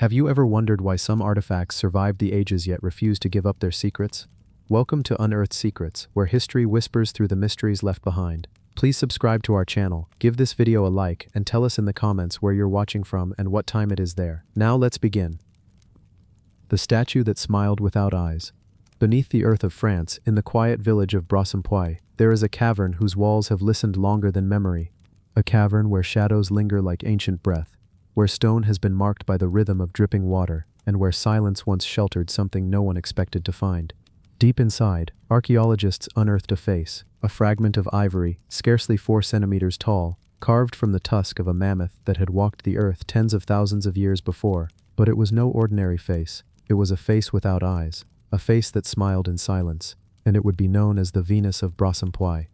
Have you ever wondered why some artifacts survive the ages yet refuse to give up their secrets? Welcome to Unearthed Secrets, where history whispers through the mysteries left behind. Please subscribe to our channel, give this video a like, and tell us in the comments where you're watching from and what time it is there. Now let's begin. The statue that smiled without eyes. Beneath the earth of France, in the quiet village of Brassempois, there is a cavern whose walls have listened longer than memory. A cavern where shadows linger like ancient breath, where stone has been marked by the rhythm of dripping water, and where silence once sheltered something no one expected to find. Deep inside, archaeologists unearthed a face, a fragment of ivory, scarcely 4 centimeters tall, carved from the tusk of a mammoth that had walked the earth tens of thousands of years before. But it was no ordinary face. It was a face without eyes, a face that smiled in silence, and it would be known as the Venus of Brassempois.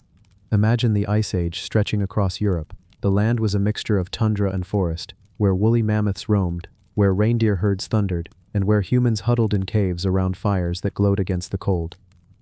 Imagine the Ice Age stretching across Europe. The land was a mixture of tundra and forest, where woolly mammoths roamed, where reindeer herds thundered, and where humans huddled in caves around fires that glowed against the cold.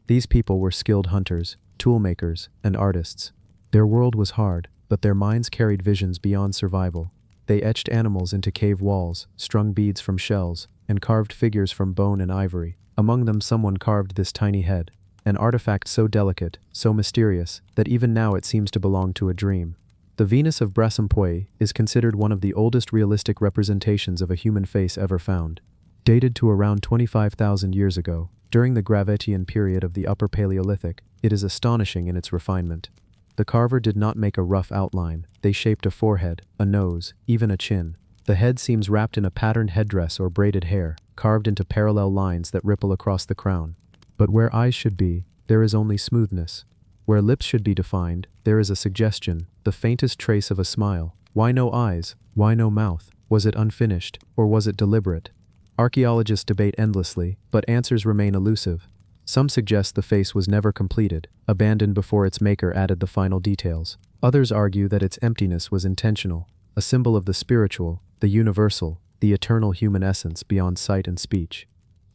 These people were skilled hunters, toolmakers, and artists. Their world was hard, but their minds carried visions beyond survival. They etched animals into cave walls, strung beads from shells, and carved figures from bone and ivory. Among them someone carved this tiny head, an artifact so delicate, so mysterious, that even now it seems to belong to a dream. The Venus of Brassempois is considered one of the oldest realistic representations of a human face ever found. Dated to around 25,000 years ago, during the Gravettian period of the Upper Paleolithic, it is astonishing in its refinement. The carver did not make a rough outline. They shaped a forehead, a nose, even a chin. The head seems wrapped in a patterned headdress or braided hair, carved into parallel lines that ripple across the crown. But where eyes should be, there is only smoothness. Where lips should be defined, there is a suggestion, the faintest trace of a smile. Why no eyes? Why no mouth? Was it unfinished, or was it deliberate? Archaeologists debate endlessly, but answers remain elusive. Some suggest the face was never completed, abandoned before its maker added the final details. Others argue that its emptiness was intentional, a symbol of the spiritual, the universal, the eternal human essence beyond sight and speech.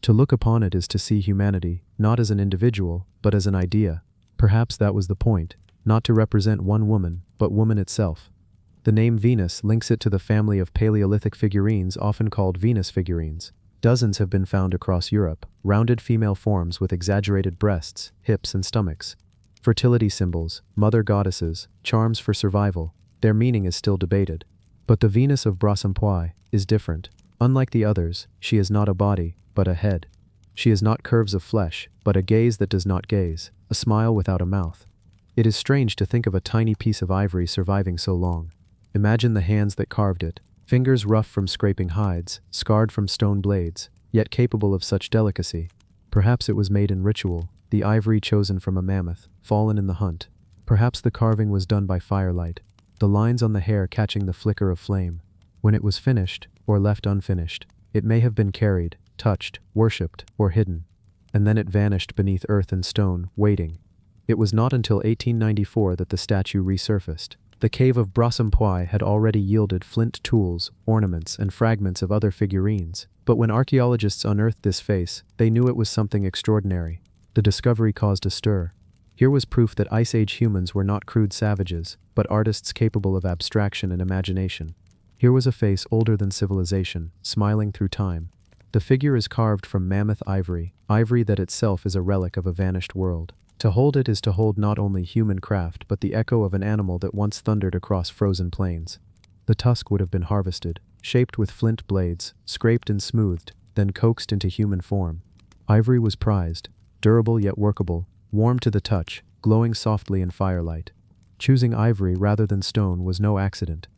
To look upon it is to see humanity, not as an individual, but as an idea. Perhaps that was the point, not to represent one woman, but woman itself. The name Venus links it to the family of Paleolithic figurines often called Venus figurines. Dozens have been found across Europe, rounded female forms with exaggerated breasts, hips and stomachs. Fertility symbols, mother goddesses, charms for survival. Their meaning is still debated. But the Venus of Brassempois is different. Unlike the others, she is not a body, but a head. She is not curves of flesh, but a gaze that does not gaze, a smile without a mouth. It is strange to think of a tiny piece of ivory surviving so long. Imagine the hands that carved it, fingers rough from scraping hides, scarred from stone blades, yet capable of such delicacy. Perhaps it was made in ritual, the ivory chosen from a mammoth, fallen in the hunt. Perhaps the carving was done by firelight, the lines on the hair catching the flicker of flame. When it was finished, or left unfinished, it may have been carried, touched, worshipped, or hidden. And then it vanished beneath earth and stone, waiting. It was not until 1894 that the statue resurfaced. The cave of Brassempois had already yielded flint tools, ornaments, and fragments of other figurines. But when archaeologists unearthed this face, they knew it was something extraordinary. The discovery caused a stir. Here was proof that Ice Age humans were not crude savages, but artists capable of abstraction and imagination. Here was a face older than civilization, smiling through time. The figure is carved from mammoth ivory, ivory that itself is a relic of a vanished world. To hold it is to hold not only human craft but the echo of an animal that once thundered across frozen plains. The tusk would have been harvested, shaped with flint blades, scraped and smoothed, then coaxed into human form. Ivory was prized, durable yet workable, warm to the touch, glowing softly in firelight. Choosing ivory rather than stone was no accident.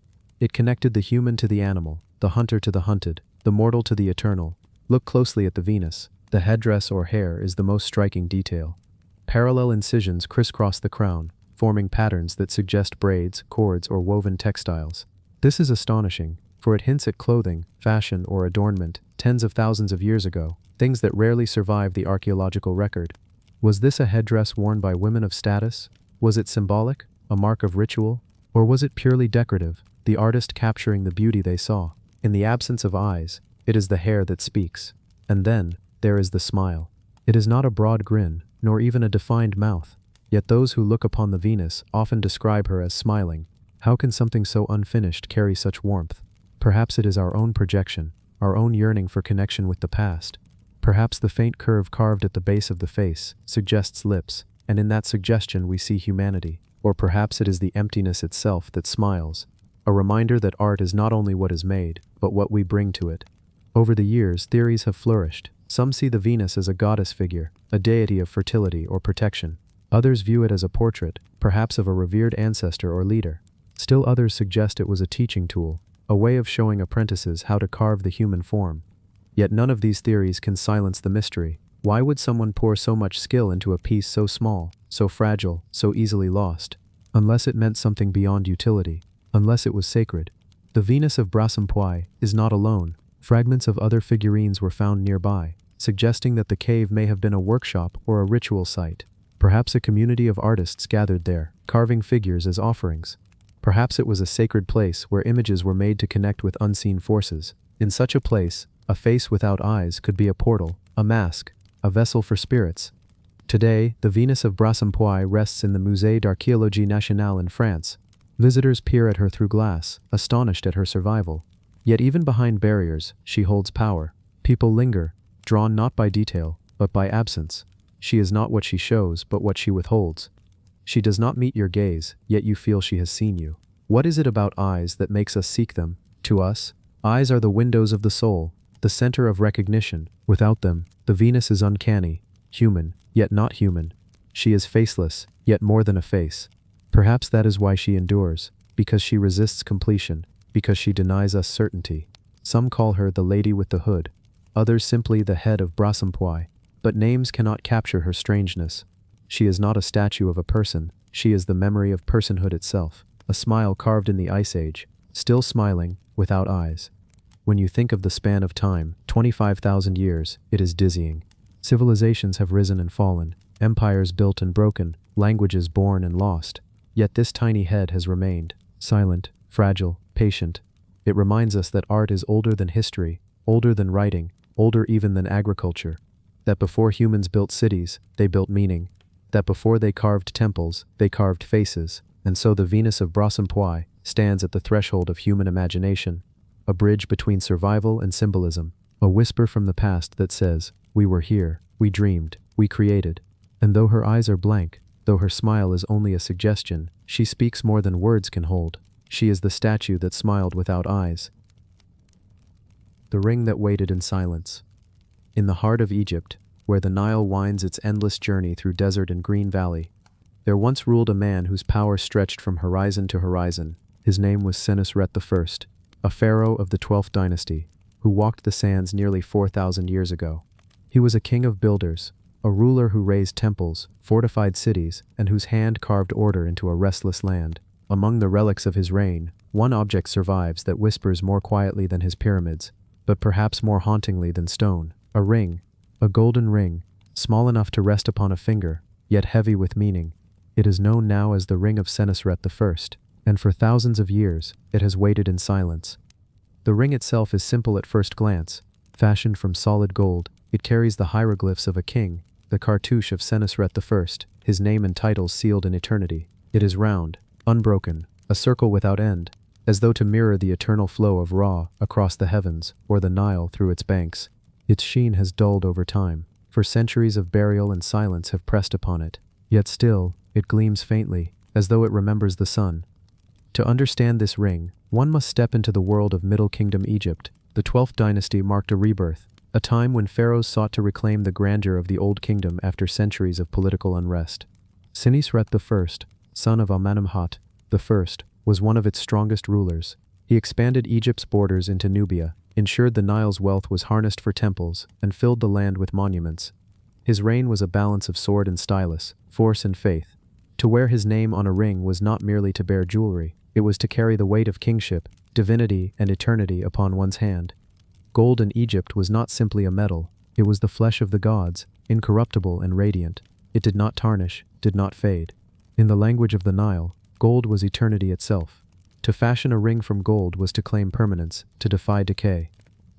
It connected the human to the animal, the hunter to the hunted, the mortal to the eternal. Look closely at the Venus. The headdress or hair is the most striking detail. Parallel incisions crisscross the crown, forming patterns that suggest braids, cords, or woven textiles. This is astonishing, for it hints at clothing, fashion, or adornment tens of thousands of years ago, things that rarely survive the archaeological record. Was this a headdress worn by women of status? Was it symbolic, a mark of ritual? Or was it purely decorative, the artist capturing the beauty they saw? In the absence of eyes, it is the hair that speaks. And then, there is the smile. It is not a broad grin, nor even a defined mouth. Yet those who look upon the Venus often describe her as smiling. How can something so unfinished carry such warmth? Perhaps it is our own projection, our own yearning for connection with the past. Perhaps the faint curve carved at the base of the face suggests lips, and in that suggestion we see humanity. Or perhaps it is the emptiness itself that smiles, a reminder that art is not only what is made, but what we bring to it. Over the years, theories have flourished. Some see the Venus as a goddess figure, a deity of fertility or protection. Others view it as a portrait, perhaps of a revered ancestor or leader. Still others suggest it was a teaching tool, a way of showing apprentices how to carve the human form. Yet none of these theories can silence the mystery. Why would someone pour so much skill into a piece so small, so fragile, so easily lost? Unless it meant something beyond utility, unless it was sacred. The Venus of Brassempouy is not alone. Fragments of other figurines were found nearby, suggesting that the cave may have been a workshop or a ritual site. Perhaps a community of artists gathered there, carving figures as offerings. Perhaps it was a sacred place where images were made to connect with unseen forces. In such a place, a face without eyes could be a portal, a mask, a vessel for spirits. Today, the Venus of Brassempouy rests in the Musée d'Archéologie Nationale in France. Visitors peer at her through glass, astonished at her survival. Yet even behind barriers, she holds power. People linger, drawn not by detail, but by absence. She is not what she shows, but what she withholds. She does not meet your gaze, yet you feel she has seen you. What is it about eyes that makes us seek them? To us, eyes are the windows of the soul, the center of recognition. Without them, the Venus is uncanny, human, yet not human. She is faceless, yet more than a face. Perhaps that is why she endures, because she resists completion, because she denies us certainty. Some call her the Lady with the Hood, others simply the head of Brassempouy, but names cannot capture her strangeness. She is not a statue of a person, she is the memory of personhood itself, a smile carved in the Ice Age, still smiling, without eyes. When you think of the span of time, 25,000 years, it is dizzying. Civilizations have risen and fallen, empires built and broken, languages born and lost. Yet this tiny head has remained, silent, fragile, patient. It reminds us that art is older than history, older than writing, older even than agriculture. That before humans built cities, they built meaning. That before they carved temples, they carved faces. And so the Venus of Brassempouy stands at the threshold of human imagination, a bridge between survival and symbolism, a whisper from the past that says, we were here, we dreamed, we created. And though her eyes are blank, though her smile is only a suggestion, she speaks more than words can hold. She is the statue that smiled without eyes. The ring that waited in silence. In the heart of Egypt, where the Nile winds its endless journey through desert and green valley, there once ruled a man whose power stretched from horizon to horizon. His name was Senusret I, a pharaoh of the 12th dynasty, who walked the sands nearly 4,000 years ago. He was a king of builders, a ruler who raised temples, fortified cities, and whose hand carved order into a restless land. Among the relics of his reign, one object survives that whispers more quietly than his pyramids, but perhaps more hauntingly than stone. A ring, a golden ring, small enough to rest upon a finger, yet heavy with meaning. It is known now as the Ring of Senusret I, and for thousands of years, it has waited in silence. The ring itself is simple at first glance. Fashioned from solid gold, it carries the hieroglyphs of a king, the cartouche of Senusret I, his name and titles sealed in eternity. It is round, unbroken, a circle without end, as though to mirror the eternal flow of Ra across the heavens, or the Nile through its banks. Its sheen has dulled over time, for centuries of burial and silence have pressed upon it. Yet still, it gleams faintly, as though it remembers the sun. To understand this ring, one must step into the world of Middle Kingdom Egypt. The 12th dynasty marked a rebirth, a time when pharaohs sought to reclaim the grandeur of the Old Kingdom after centuries of political unrest. Senusret I, son of Amenemhat I, was one of its strongest rulers. He expanded Egypt's borders into Nubia, ensured the Nile's wealth was harnessed for temples, and filled the land with monuments. His reign was a balance of sword and stylus, force and faith. To wear his name on a ring was not merely to bear jewelry, it was to carry the weight of kingship, divinity, and eternity upon one's hand. Gold in Egypt was not simply a metal, it was the flesh of the gods, incorruptible and radiant. It did not tarnish, did not fade. In the language of the Nile, gold was eternity itself. To fashion a ring from gold was to claim permanence, to defy decay.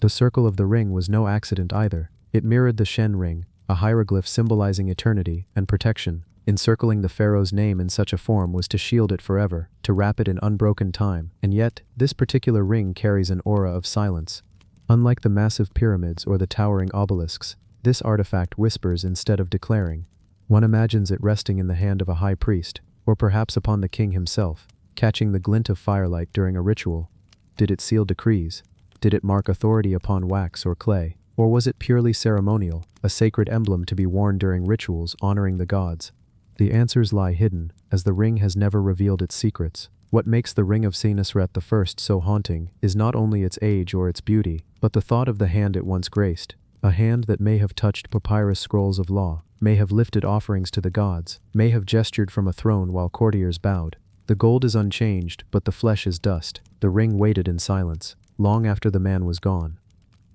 The circle of the ring was no accident either. It mirrored the Shen ring, a hieroglyph symbolizing eternity and protection. Encircling the pharaoh's name in such a form was to shield it forever, to wrap it in unbroken time. And yet, this particular ring carries an aura of silence. Unlike the massive pyramids or the towering obelisks, this artifact whispers instead of declaring. One imagines it resting in the hand of a high priest, or perhaps upon the king himself, catching the glint of firelight during a ritual. Did it seal decrees? Did it mark authority upon wax or clay? Or was it purely ceremonial, a sacred emblem to be worn during rituals honoring the gods? The answers lie hidden, as the ring has never revealed its secrets. What makes the ring of Senusret I so haunting is not only its age or its beauty, but the thought of the hand it once graced, a hand that may have touched papyrus scrolls of law, may have lifted offerings to the gods, may have gestured from a throne while courtiers bowed. The gold is unchanged, but the flesh is dust. The ring waited in silence, long after the man was gone.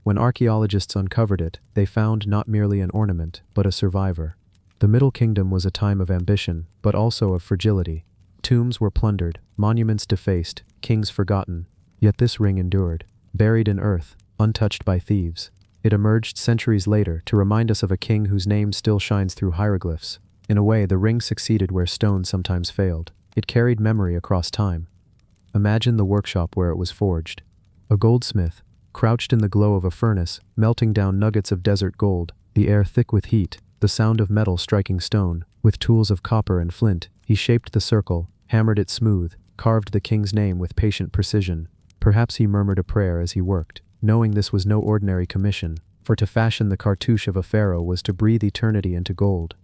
When archaeologists uncovered it, they found not merely an ornament, but a survivor. The Middle Kingdom was a time of ambition, but also of fragility. Tombs were plundered, monuments defaced, kings forgotten. Yet this ring endured, buried in earth, untouched by thieves. It emerged centuries later to remind us of a king whose name still shines through hieroglyphs. In a way, the ring succeeded where stone sometimes failed. It carried memory across time. Imagine the workshop where it was forged. A goldsmith, crouched in the glow of a furnace, melting down nuggets of desert gold, the air thick with heat, the sound of metal striking stone. With tools of copper and flint, he shaped the circle, hammered it smooth, carved the king's name with patient precision. Perhaps he murmured a prayer as he worked, knowing this was no ordinary commission, for to fashion the cartouche of a pharaoh was to breathe eternity into gold.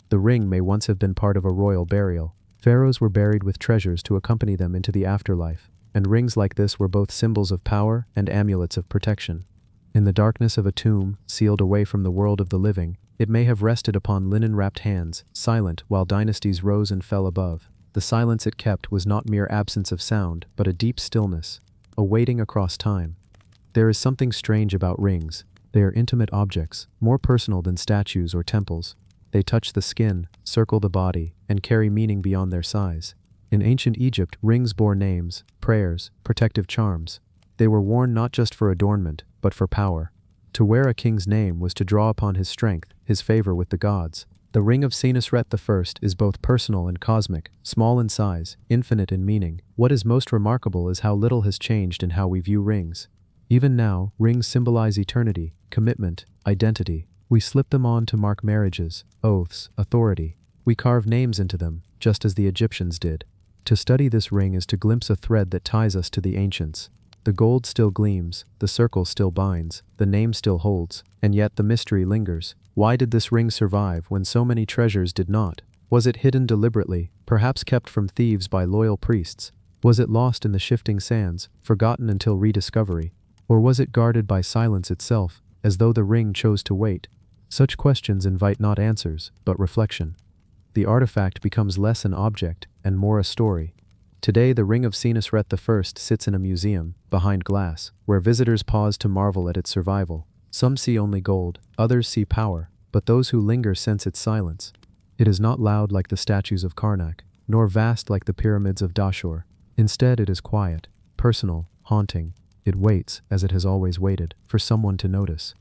The ring may once have been part of a royal burial. Pharaohs were buried with treasures to accompany them into the afterlife, and rings like this were both symbols of power and amulets of protection. In the darkness of a tomb, sealed away from the world of the living, it may have rested upon linen-wrapped hands, silent while dynasties rose and fell above. The silence it kept was not mere absence of sound, but a deep stillness, a waiting across time. There is something strange about rings. They are intimate objects, more personal than statues or temples. They touch the skin, circle the body, and carry meaning beyond their size. In ancient Egypt, rings bore names, prayers, protective charms. They were worn not just for adornment, but for power. To wear a king's name was to draw upon his strength, his favor with the gods. The ring of Senusret I is both personal and cosmic, small in size, infinite in meaning. What is most remarkable is how little has changed in how we view rings. Even now, rings symbolize eternity, commitment, identity. We slip them on to mark marriages, oaths, authority. We carve names into them, just as the Egyptians did. To study this ring is to glimpse a thread that ties us to the ancients. The gold still gleams, the circle still binds, the name still holds, and yet the mystery lingers. Why did this ring survive when so many treasures did not? Was it hidden deliberately, perhaps kept from thieves by loyal priests? Was it lost in the shifting sands, forgotten until rediscovery? Or was it guarded by silence itself, as though the ring chose to wait? Such questions invite not answers, but reflection. The artifact becomes less an object and more a story. Today, the ring of Senusret I sits in a museum, behind glass, where visitors pause to marvel at its survival. Some see only gold, others see power, but those who linger sense its silence. It is not loud like the statues of Karnak, nor vast like the pyramids of Dashur. Instead, it is quiet, personal, haunting. It waits, as it has always waited, for someone to notice.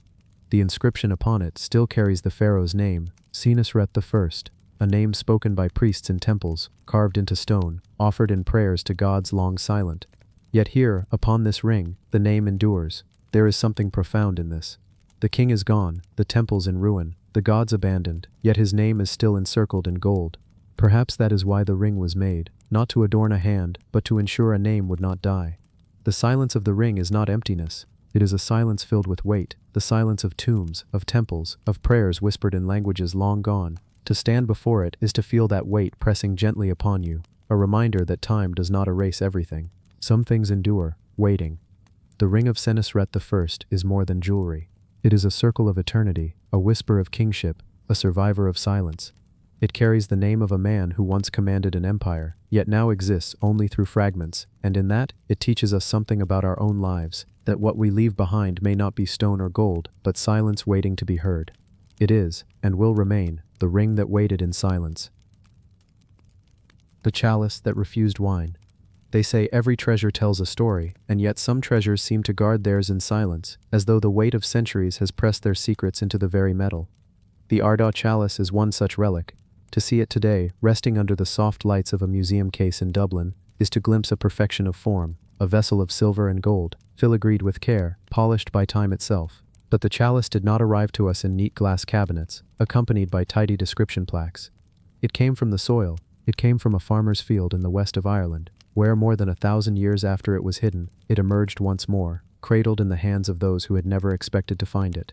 The inscription upon it still carries the pharaoh's name, Senusret I, a name spoken by priests in temples, carved into stone, offered in prayers to gods long silent. Yet here, upon this ring, the name endures. There is something profound in this. The king is gone, the temples in ruin, the gods abandoned, yet his name is still encircled in gold. Perhaps that is why the ring was made, not to adorn a hand, but to ensure a name would not die. The silence of the ring is not emptiness. It is a silence filled with weight, the silence of tombs, of temples, of prayers whispered in languages long gone. To stand before it is to feel that weight pressing gently upon you, a reminder that time does not erase everything. Some things endure, waiting. The ring of Senusret I is more than jewelry. It is a circle of eternity, a whisper of kingship, a survivor of silence. It carries the name of a man who once commanded an empire, yet now exists only through fragments, and in that, it teaches us something about our own lives, that what we leave behind may not be stone or gold, but silence waiting to be heard. It is, and will remain, the ring that waited in silence. The chalice that refused wine. They say every treasure tells a story, and yet some treasures seem to guard theirs in silence, as though the weight of centuries has pressed their secrets into the very metal. The Ardagh chalice is one such relic. To see it today, resting under the soft lights of a museum case in Dublin, is to glimpse a perfection of form, a vessel of silver and gold, filigreed with care, polished by time itself. But the chalice did not arrive to us in neat glass cabinets, accompanied by tidy description plaques. It came from the soil. It came from a farmer's field in the west of Ireland, where more than 1,000 years after it was hidden, it emerged once more, cradled in the hands of those who had never expected to find it.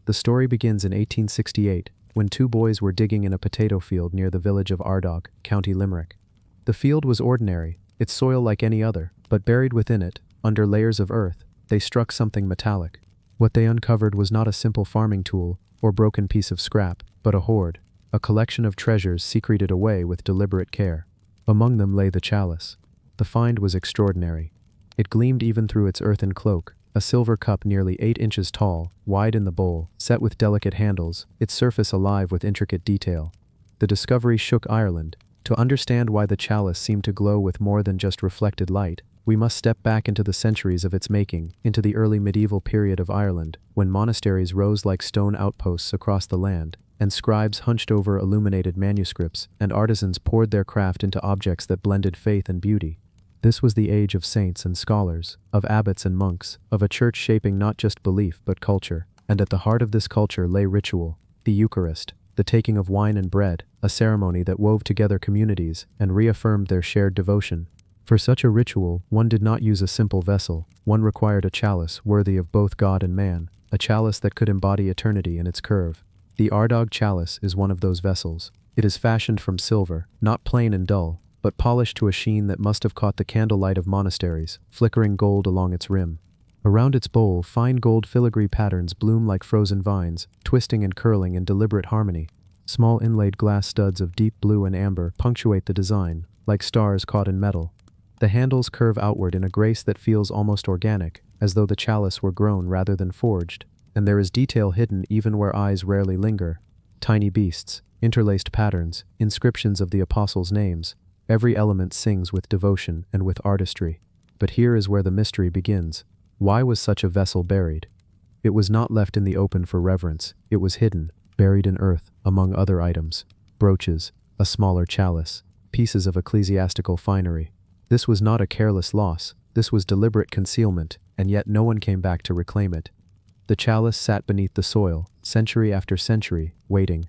The story begins in 1868, when two boys were digging in a potato field near the village of Ardagh, County Limerick. The field was ordinary, its soil like any other, but buried within it, under layers of earth, they struck something metallic. What they uncovered was not a simple farming tool or broken piece of scrap, but a hoard, a collection of treasures secreted away with deliberate care. Among them lay the chalice. The find was extraordinary. It gleamed even through its earthen cloak, a silver cup nearly 8 inches tall, wide in the bowl, set with delicate handles, its surface alive with intricate detail. The discovery shook Ireland. To understand why the chalice seemed to glow with more than just reflected light, we must step back into the centuries of its making, into the early medieval period of Ireland, when monasteries rose like stone outposts across the land, and scribes hunched over illuminated manuscripts, and artisans poured their craft into objects that blended faith and beauty. This was the age of saints and scholars, of abbots and monks, of a church shaping not just belief but culture, and at the heart of this culture lay ritual, the Eucharist, the taking of wine and bread, a ceremony that wove together communities and reaffirmed their shared devotion. For such a ritual, one did not use a simple vessel, one required a chalice worthy of both God and man, a chalice that could embody eternity in its curve. The Ardagh chalice is one of those vessels. It is fashioned from silver, not plain and dull, but polished to a sheen that must have caught the candlelight of monasteries, flickering gold along its rim. Around its bowl, fine gold filigree patterns bloom like frozen vines, twisting and curling in deliberate harmony. Small inlaid glass studs of deep blue and amber punctuate the design, like stars caught in metal. The handles curve outward in a grace that feels almost organic, as though the chalice were grown rather than forged, and there is detail hidden even where eyes rarely linger. Tiny beasts, interlaced patterns, inscriptions of the apostles' names. Every element sings with devotion and with artistry. But here is where the mystery begins. Why was such a vessel buried? It was not left in the open for reverence. It was hidden, buried in earth, among other items. Brooches, a smaller chalice, pieces of ecclesiastical finery. This was not a careless loss. This was deliberate concealment, and yet no one came back to reclaim it. The chalice sat beneath the soil, century after century, waiting.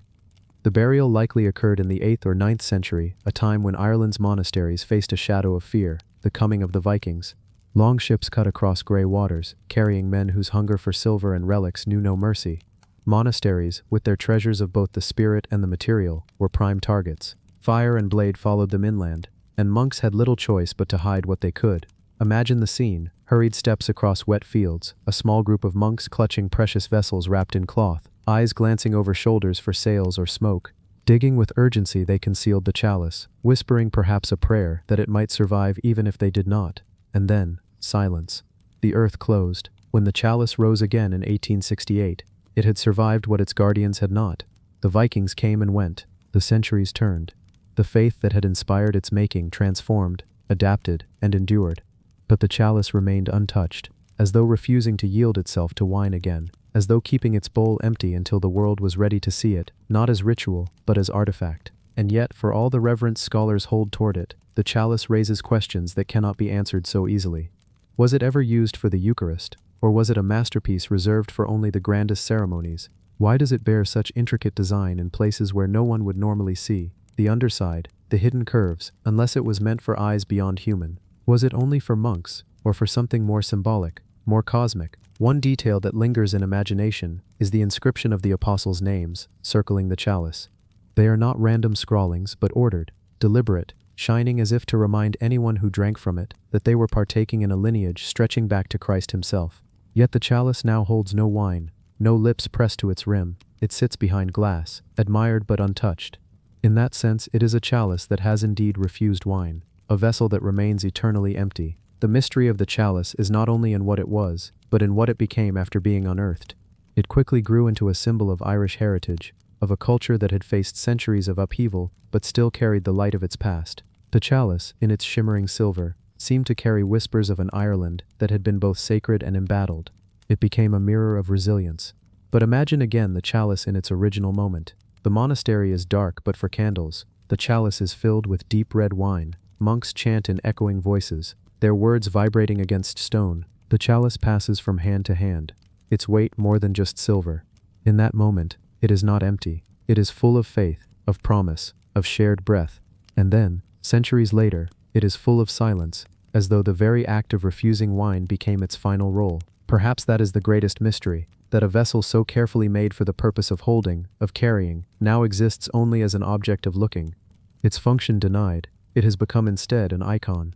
The burial likely occurred in the 8th or 9th century, a time when Ireland's monasteries faced a shadow of fear, the coming of the Vikings. Long ships cut across grey waters, carrying men whose hunger for silver and relics knew no mercy. Monasteries, with their treasures of both the spirit and the material, were prime targets. Fire and blade followed them inland, and monks had little choice but to hide what they could. Imagine the scene: hurried steps across wet fields, a small group of monks clutching precious vessels wrapped in cloth, eyes glancing over shoulders for sails or smoke. Digging with urgency, they concealed the chalice, whispering perhaps a prayer that it might survive even if they did not. And then, silence. The earth closed. When the chalice rose again in 1868, it had survived what its guardians had not. The Vikings came and went. The centuries turned. The faith that had inspired its making transformed, adapted, and endured. But the chalice remained untouched, as though refusing to yield itself to wine again, as though keeping its bowl empty until the world was ready to see it, not as ritual, but as artifact. And yet, for all the reverence scholars hold toward it, the chalice raises questions that cannot be answered so easily. Was it ever used for the Eucharist, or was it a masterpiece reserved for only the grandest ceremonies? Why does it bear such intricate design in places where no one would normally see? The underside, the hidden curves, unless it was meant for eyes beyond human. Was it only for monks, or for something more symbolic, more cosmic? One detail that lingers in imagination is the inscription of the apostles' names, circling the chalice. They are not random scrawlings, but ordered, deliberate, shining as if to remind anyone who drank from it that they were partaking in a lineage stretching back to Christ himself. Yet the chalice now holds no wine, no lips pressed to its rim. It sits behind glass, admired but untouched. In that sense, it is a chalice that has indeed refused wine, a vessel that remains eternally empty. The mystery of the chalice is not only in what it was, but in what it became after being unearthed. It quickly grew into a symbol of Irish heritage, of a culture that had faced centuries of upheaval, but still carried the light of its past. The chalice, in its shimmering silver, seemed to carry whispers of an Ireland that had been both sacred and embattled. It became a mirror of resilience. But imagine again the chalice in its original moment. The monastery is dark but for candles. The chalice is filled with deep red wine. Monks chant in echoing voices. their words vibrating against stone. The chalice passes from hand to hand, its weight more than just silver. In that moment, it is not empty. It is full of faith, of promise, of shared breath. And then, centuries later, it is full of silence, as though the very act of refusing wine became its final role. Perhaps that is the greatest mystery, that a vessel so carefully made for the purpose of holding, of carrying, now exists only as an object of looking. Its function denied, it has become instead an icon.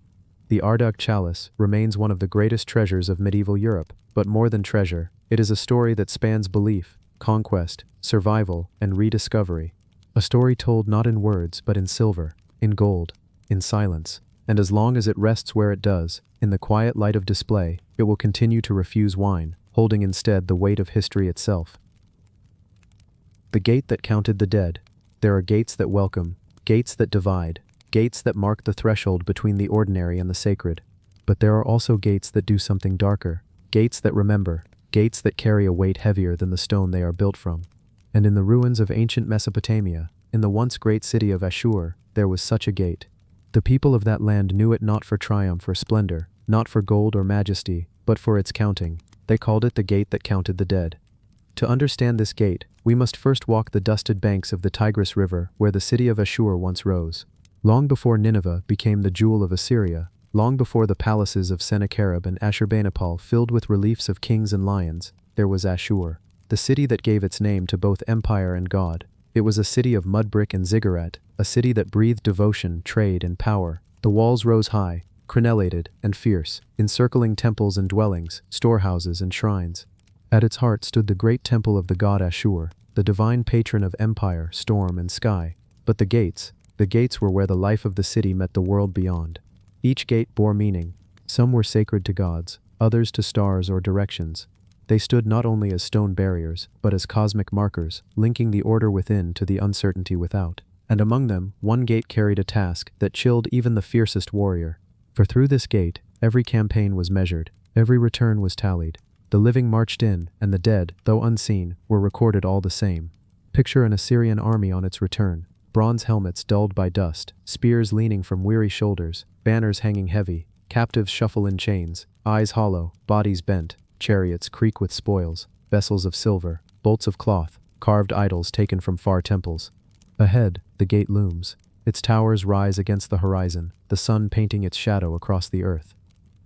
The Ardagh chalice remains one of the greatest treasures of medieval Europe, but more than treasure, it is a story that spans belief, conquest, survival, and rediscovery. A story told not in words but in silver, in gold, in silence, and as long as it rests where it does, in the quiet light of display, it will continue to refuse wine, holding instead the weight of history itself. The gate that counted the dead. There are gates that welcome, gates that divide, gates that mark the threshold between the ordinary and the sacred. But there are also gates that do something darker, gates that remember, gates that carry a weight heavier than the stone they are built from. And in the ruins of ancient Mesopotamia, in the once great city of Ashur, there was such a gate. The people of that land knew it not for triumph or splendor, not for gold or majesty, but for its counting. They called it the gate that counted the dead. To understand this gate, we must first walk the dusted banks of the Tigris River where the city of Ashur once rose. Long before Nineveh became the jewel of Assyria, long before the palaces of Sennacherib and Ashurbanipal filled with reliefs of kings and lions, there was Ashur, the city that gave its name to both empire and god. It was a city of mud brick and ziggurat, a city that breathed devotion, trade, and power. The walls rose high, crenellated, and fierce, encircling temples and dwellings, storehouses and shrines. At its heart stood the great temple of the god Ashur, the divine patron of empire, storm, and sky. But the gates were where the life of the city met the world beyond. Each gate bore meaning. Some were sacred to gods, others to stars or directions. They stood not only as stone barriers, but as cosmic markers, linking the order within to the uncertainty without. And among them, one gate carried a task that chilled even the fiercest warrior. For through this gate, every campaign was measured, every return was tallied. The living marched in, and the dead, though unseen, were recorded all the same. Picture an Assyrian army on its return. Bronze helmets dulled by dust, spears leaning from weary shoulders, banners hanging heavy, captives shuffle in chains, eyes hollow, bodies bent, chariots creak with spoils, vessels of silver, bolts of cloth, carved idols taken from far temples. Ahead, the gate looms. Its towers rise against the horizon, the sun painting its shadow across the earth.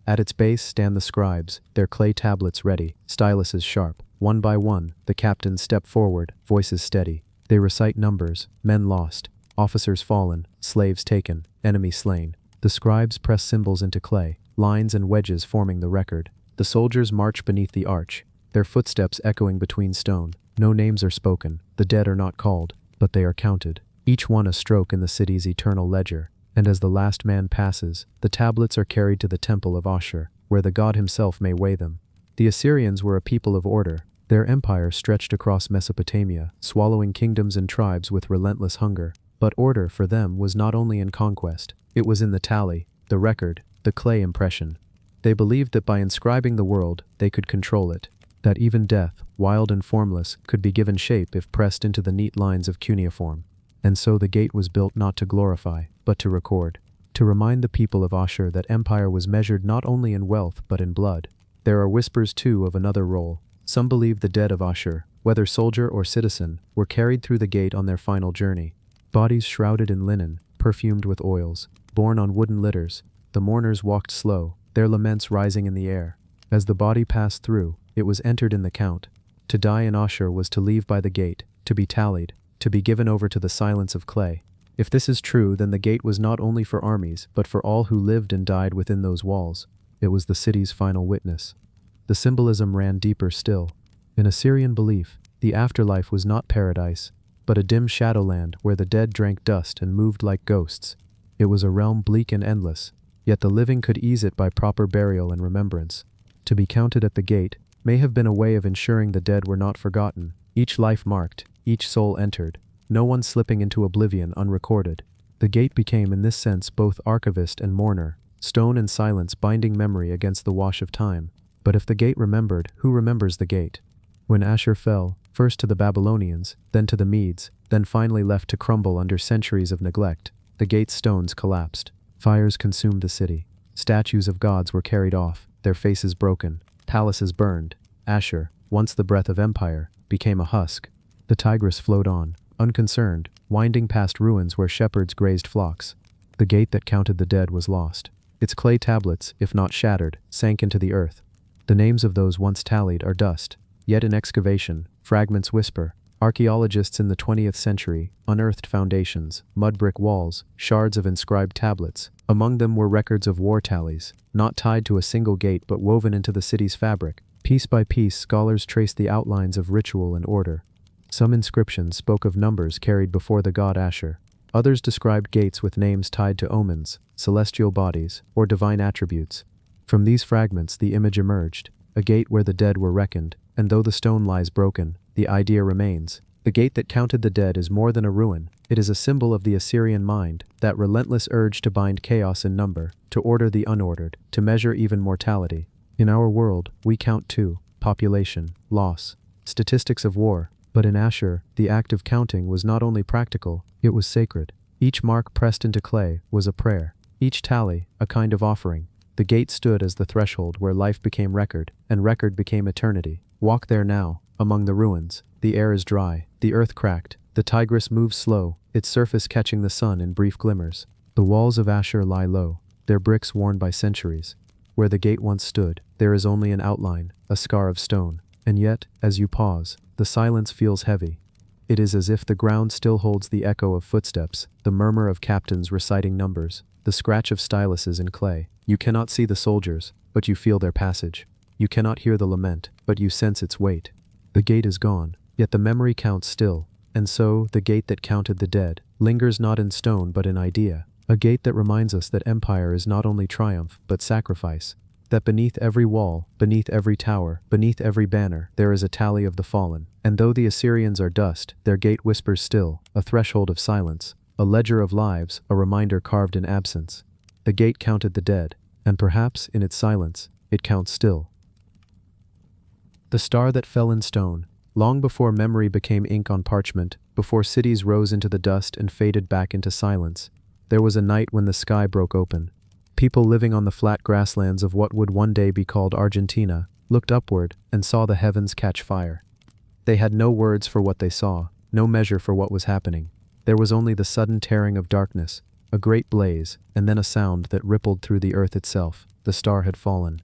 At its base stand the scribes, their clay tablets ready, styluses sharp. One by one, the captains step forward, voices steady. They recite numbers, men lost, officers fallen, slaves taken, enemy slain. The scribes press symbols into clay, lines and wedges forming the record. The soldiers march beneath the arch, their footsteps echoing between stone. No names are spoken, the dead are not called, but they are counted, each one a stroke in the city's eternal ledger. And as the last man passes, the tablets are carried to the temple of Ashur, where the god himself may weigh them. The Assyrians were a people of order. Their empire stretched across Mesopotamia, swallowing kingdoms and tribes with relentless hunger. But order for them was not only in conquest, it was in the tally, the record, the clay impression. They believed that by inscribing the world, they could control it, that even death, wild and formless, could be given shape if pressed into the neat lines of cuneiform. And so the gate was built not to glorify, but to record, to remind the people of Ashur that empire was measured not only in wealth but in blood. There are whispers too of another role. Some believe the dead of Ashur, whether soldier or citizen, were carried through the gate on their final journey. Bodies shrouded in linen, perfumed with oils, borne on wooden litters. The mourners walked slow, their laments rising in the air. As the body passed through, it was entered in the count. To die in Ashur was to leave by the gate, to be tallied, to be given over to the silence of clay. If this is true, then the gate was not only for armies, but for all who lived and died within those walls. It was the city's final witness. The symbolism ran deeper still. In Assyrian belief, the afterlife was not paradise, but a dim shadowland where the dead drank dust and moved like ghosts. It was a realm bleak and endless, yet the living could ease it by proper burial and remembrance. To be counted at the gate may have been a way of ensuring the dead were not forgotten, each life marked, each soul entered, no one slipping into oblivion unrecorded. The gate became in this sense both archivist and mourner, stone and silence binding memory against the wash of time. But if the gate remembered, who remembers the gate? When Ashur fell, first to the Babylonians, then to the Medes, then finally left to crumble under centuries of neglect, the gate's stones collapsed. Fires consumed the city. Statues of gods were carried off, their faces broken, palaces burned. Ashur, once the breath of empire, became a husk. The Tigris flowed on, unconcerned, winding past ruins where shepherds grazed flocks. The gate that counted the dead was lost. Its clay tablets, if not shattered, sank into the earth. The names of those once tallied are dust. Yet in excavation, fragments whisper. Archaeologists in the 20th century unearthed foundations, mud brick walls, shards of inscribed tablets. Among them were records of war tallies, not tied to a single gate but woven into the city's fabric. Piece by piece, scholars traced the outlines of ritual and order. Some inscriptions spoke of numbers carried before the god Ashur. Others described gates with names tied to omens, celestial bodies, or divine attributes. From these fragments the image emerged, a gate where the dead were reckoned, and though the stone lies broken, the idea remains. The gate that counted the dead is more than a ruin, it is a symbol of the Assyrian mind, that relentless urge to bind chaos in number, to order the unordered, to measure even mortality. In our world, we count too: population, loss, statistics of war. But in Ashur, the act of counting was not only practical, it was sacred. Each mark pressed into clay was a prayer. Each tally, a kind of offering. The gate stood as the threshold where life became record, and record became eternity. Walk there now, among the ruins. The air is dry, the earth cracked, the Tigris moves slow, its surface catching the sun in brief glimmers. The walls of Ashur lie low, their bricks worn by centuries. Where the gate once stood, there is only an outline, a scar of stone. And yet, as you pause, the silence feels heavy. It is as if the ground still holds the echo of footsteps, the murmur of captains reciting numbers, the scratch of styluses in clay. You cannot see the soldiers, but you feel their passage. You cannot hear the lament, but you sense its weight. The gate is gone, yet the memory counts still. And so, the gate that counted the dead lingers not in stone but in idea. A gate that reminds us that empire is not only triumph, but sacrifice. That beneath every wall, beneath every tower, beneath every banner, there is a tally of the fallen. And though the Assyrians are dust, their gate whispers still, a threshold of silence, a ledger of lives, a reminder carved in absence. The gate counted the dead, and perhaps, in its silence, it counts still. The star that fell in stone, long before memory became ink on parchment, before cities rose into the dust and faded back into silence, there was a night when the sky broke open. People living on the flat grasslands of what would one day be called Argentina looked upward and saw the heavens catch fire. They had no words for what they saw, no measure for what was happening. There was only the sudden tearing of darkness, a great blaze, and then a sound that rippled through the earth itself. The star had fallen.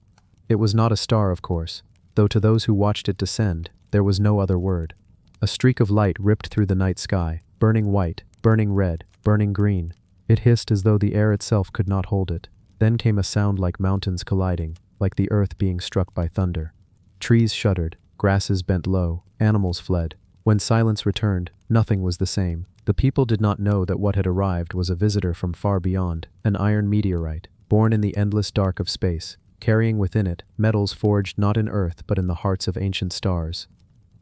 It was not a star, of course, though to those who watched it descend, there was no other word. A streak of light ripped through the night sky, burning white, burning red, burning green. It hissed as though the air itself could not hold it. Then came a sound like mountains colliding, like the earth being struck by thunder. Trees shuddered, grasses bent low, animals fled. When silence returned, nothing was the same. The people did not know that what had arrived was a visitor from far beyond, an iron meteorite, born in the endless dark of space, carrying within it metals forged not in earth but in the hearts of ancient stars.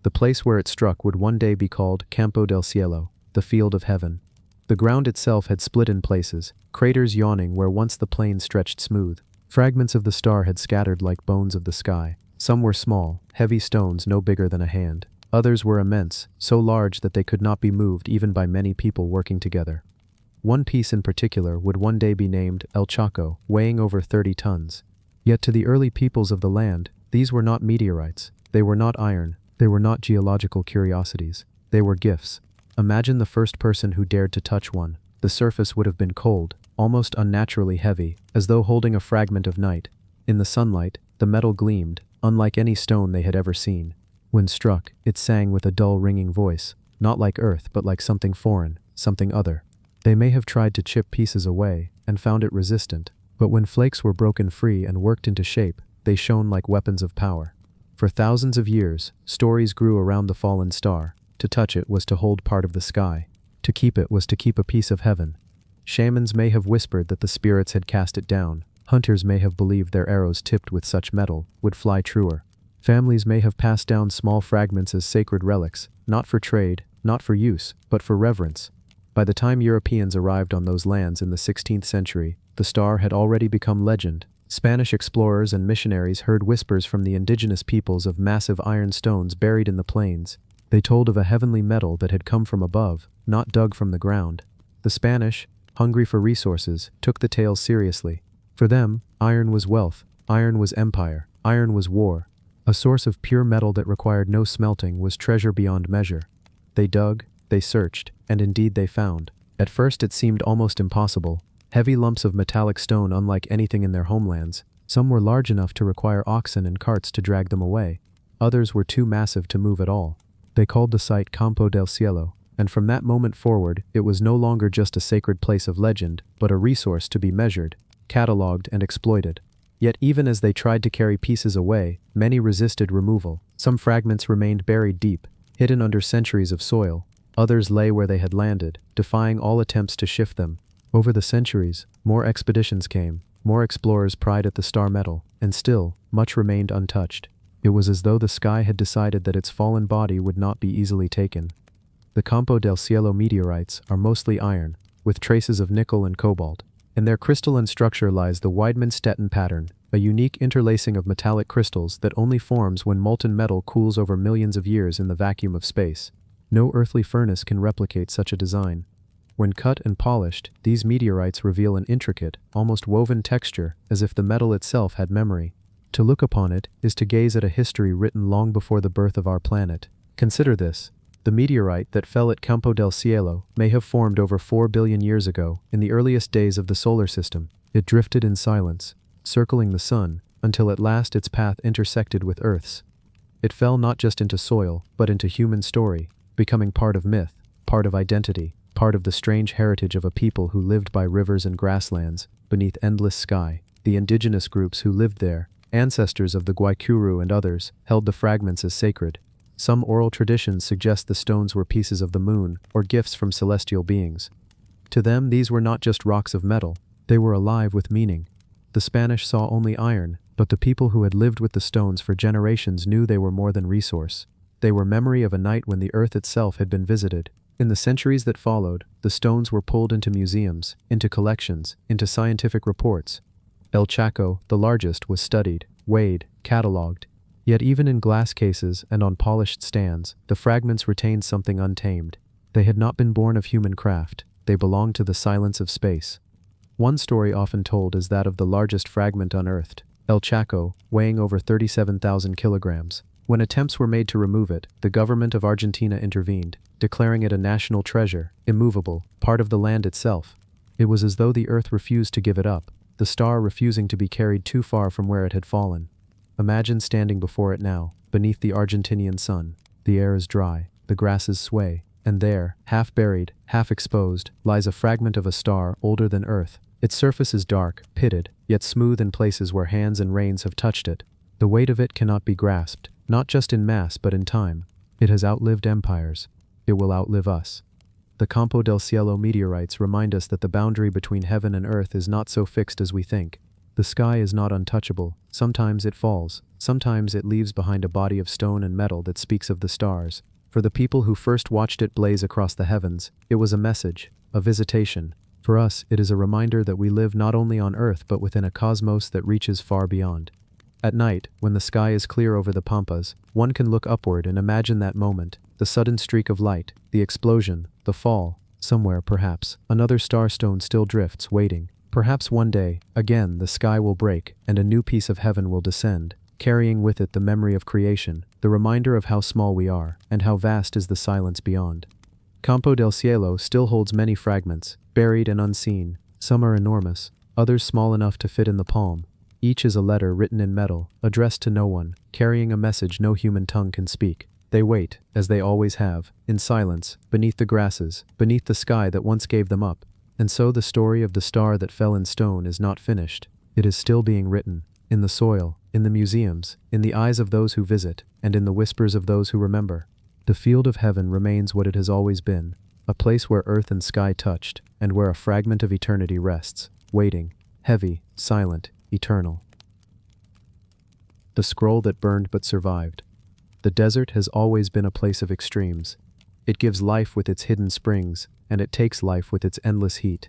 The place where it struck would one day be called Campo del Cielo, the field of heaven. The ground itself had split in places, craters yawning where once the plain stretched smooth. Fragments of the star had scattered like bones of the sky. Some were small, heavy stones no bigger than a hand. Others were immense, so large that they could not be moved even by many people working together. One piece in particular would one day be named El Chaco, weighing over 30 tons. Yet to the early peoples of the land, these were not meteorites. They were not iron. They were not geological curiosities. They were gifts. Imagine the first person who dared to touch one. The surface would have been cold, almost unnaturally heavy, as though holding a fragment of night. In the sunlight, the metal gleamed, unlike any stone they had ever seen. When struck, it sang with a dull ringing voice, not like earth but like something foreign, something other. They may have tried to chip pieces away, and found it resistant, but when flakes were broken free and worked into shape, they shone like weapons of power. For thousands of years, stories grew around the fallen star. To touch it was to hold part of the sky. To keep it was to keep a piece of heaven. Shamans may have whispered that the spirits had cast it down. Hunters may have believed their arrows tipped with such metal would fly truer. Families may have passed down small fragments as sacred relics, not for trade, not for use, but for reverence. By the time Europeans arrived on those lands in the 16th century, the star had already become legend. Spanish explorers and missionaries heard whispers from the indigenous peoples of massive iron stones buried in the plains. They told of a heavenly metal that had come from above, not dug from the ground. The Spanish, hungry for resources, took the tales seriously. For For them, iron was wealth, iron was empire, iron was war. A source of pure metal that required no smelting was treasure beyond measure. They dug, they searched, and indeed they found. At first it seemed almost impossible. Heavy lumps of metallic stone unlike anything in their homelands. Some were large enough to require oxen and carts to drag them away. Others were too massive to move at all. They called the site Campo del Cielo, and from that moment forward, it was no longer just a sacred place of legend, but a resource to be measured, catalogued, and exploited. Yet even as they tried to carry pieces away, many resisted removal. Some fragments remained buried deep, hidden under centuries of soil. Others lay where they had landed, defying all attempts to shift them. Over the centuries, more expeditions came, more explorers pried at the star metal, and still, much remained untouched. It was as though the sky had decided that its fallen body would not be easily taken. The Campo del Cielo meteorites are mostly iron, with traces of nickel and cobalt. In their crystalline structure lies the Weidmann-Stettin pattern, a unique interlacing of metallic crystals that only forms when molten metal cools over millions of years in the vacuum of space. No earthly furnace can replicate such a design. When cut and polished, these meteorites reveal an intricate, almost woven texture, as if the metal itself had memory. To look upon it is to gaze at a history written long before the birth of our planet. Consider this. The meteorite that fell at Campo del Cielo may have formed over 4 billion years ago, in the earliest days of the solar system. It drifted in silence, circling the sun, until at last its path intersected with Earth's. It fell not just into soil, but into human story, becoming part of myth, part of identity, part of the strange heritage of a people who lived by rivers and grasslands, beneath endless sky. The indigenous groups who lived there, ancestors of the Guaycuru and others, held the fragments as sacred. Some oral traditions suggest the stones were pieces of the moon, or gifts from celestial beings. To them, these were not just rocks of metal, they were alive with meaning. The Spanish saw only iron, but the people who had lived with the stones for generations knew they were more than resource. They were memory of a night when the earth itself had been visited. In the centuries that followed, the stones were pulled into museums, into collections, into scientific reports. El Chaco, the largest, was studied, weighed, catalogued. Yet even in glass cases and on polished stands, the fragments retained something untamed. They had not been born of human craft, they belonged to the silence of space. One story often told is that of the largest fragment unearthed, El Chaco, weighing over 37,000 kilograms. When attempts were made to remove it, the government of Argentina intervened, declaring it a national treasure, immovable, part of the land itself. It was as though the earth refused to give it up, the star refusing to be carried too far from where it had fallen. Imagine standing before it now, beneath the Argentinian sun. The air is dry, the grasses sway, and there, half buried, half exposed, lies a fragment of a star older than Earth. Its surface is dark, pitted, yet smooth in places where hands and rains have touched it. The weight of it cannot be grasped, not just in mass but in time. It has outlived empires. It will outlive us. The Campo del Cielo meteorites remind us that the boundary between heaven and earth is not so fixed as we think. The sky is not untouchable. Sometimes it falls. Sometimes it leaves behind a body of stone and metal that speaks of the stars. For the people who first watched it blaze across the heavens, it was a message, a visitation. For us, it is a reminder that we live not only on Earth but within a cosmos that reaches far beyond. At night, when the sky is clear over the pampas, one can look upward and imagine that moment, the sudden streak of light, the explosion, the fall. Somewhere, perhaps, another starstone still drifts, waiting. Perhaps one day, again, the sky will break, and a new piece of heaven will descend, carrying with it the memory of creation, the reminder of how small we are, and how vast is the silence beyond. Campo del Cielo still holds many fragments, buried and unseen. Some are enormous, others small enough to fit in the palm. Each is a letter written in metal, addressed to no one, carrying a message no human tongue can speak. They wait, as they always have, in silence, beneath the grasses, beneath the sky that once gave them up. And so the story of the star that fell in stone is not finished. It is still being written, in the soil, in the museums, in the eyes of those who visit, and in the whispers of those who remember. The field of heaven remains what it has always been, a place where earth and sky touched, and where a fragment of eternity rests, waiting, heavy, silent, eternal. The scroll that burned but survived. The desert has always been a place of extremes. It gives life with its hidden springs, and it takes life with its endless heat.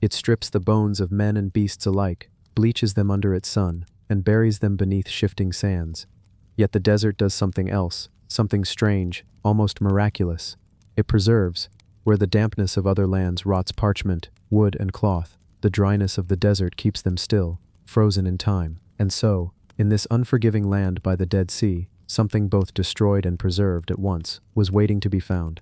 It strips the bones of men and beasts alike, bleaches them under its sun, and buries them beneath shifting sands. Yet the desert does something else, something strange, almost miraculous. It preserves, where the dampness of other lands rots parchment, wood, and cloth. the dryness of the desert keeps them still, frozen in time. And so, in this unforgiving land by the Dead Sea, something both destroyed and preserved at once was waiting to be found.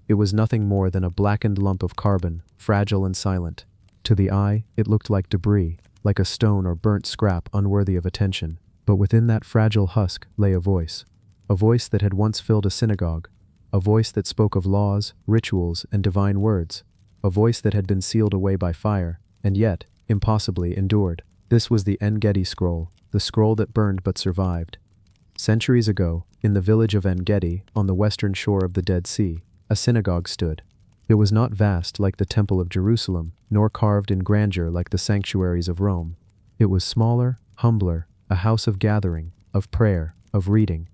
It was nothing more than a blackened lump of carbon, fragile and silent. To the eye, it looked like debris, like a stone or burnt scrap unworthy of attention. But within that fragile husk lay a voice that had once filled a synagogue, a voice that spoke of laws, rituals, and divine words, a voice that had been sealed away by fire, and yet, impossibly endured. This was the En-Gedi scroll, the scroll that burned but survived. Centuries ago, in the village of En-Gedi, on the western shore of the Dead Sea, a synagogue stood. It was not vast like the Temple of Jerusalem, nor carved in grandeur like the sanctuaries of Rome. It was smaller, humbler, a house of gathering, of prayer, of reading.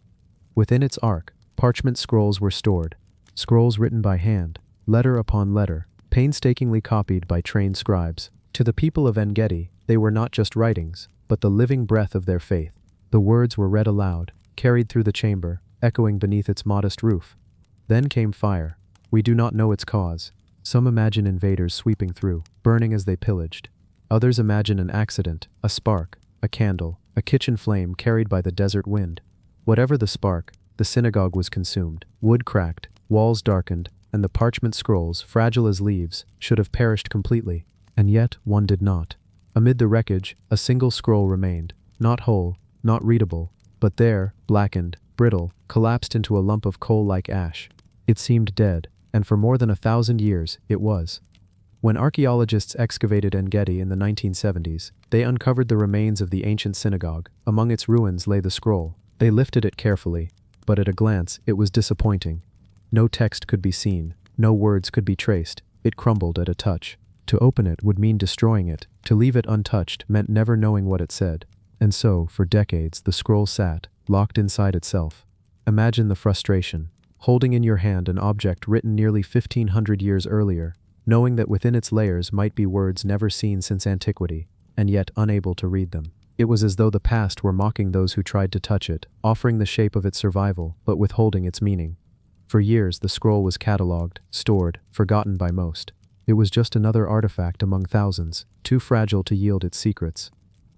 Within its ark, parchment scrolls were stored, scrolls written by hand, letter upon letter, painstakingly copied by trained scribes. To the people of En-Gedi, they were not just writings, but the living breath of their faith. The words were read aloud, carried through the chamber, echoing beneath its modest roof. Then came fire. We do not know its cause. Some imagine invaders sweeping through, burning as they pillaged. Others imagine an accident, a spark, a candle, a kitchen flame carried by the desert wind. Whatever the spark, the synagogue was consumed. Wood cracked, walls darkened, and the parchment scrolls, fragile as leaves, should have perished completely. And yet one did not. Amid the wreckage, a single scroll remained, not whole, not readable, but there, blackened, brittle, collapsed into a lump of coal-like ash. It seemed dead, and for more than 1,000 years, it was. When archaeologists excavated En-Gedi in the 1970s, they uncovered the remains of the ancient synagogue. Among its ruins lay the scroll. They lifted it carefully, but at a glance, it was disappointing. No text could be seen, no words could be traced. It crumbled at a touch. To open it would mean destroying it. To leave it untouched meant never knowing what it said. And so, for decades, the scroll sat, locked inside itself. Imagine the frustration, holding in your hand an object written nearly 1,500 years earlier, knowing that within its layers might be words never seen since antiquity, and yet unable to read them. It was as though the past were mocking those who tried to touch it, offering the shape of its survival, but withholding its meaning. For years, the scroll was catalogued, stored, forgotten by most. It was just another artifact among thousands, too fragile to yield its secrets.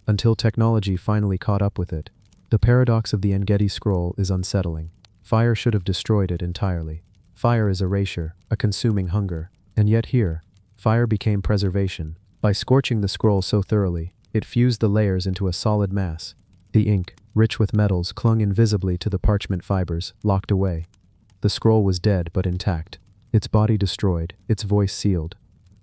Until technology finally caught up with it. The paradox of the En-Gedi scroll is unsettling. Fire should have destroyed it entirely. Fire is erasure, a consuming hunger. And yet here, fire became preservation. By scorching the scroll so thoroughly, it fused the layers into a solid mass. The ink, rich with metals, clung invisibly to the parchment fibers, locked away. The scroll was dead but intact. Its body destroyed, its voice sealed.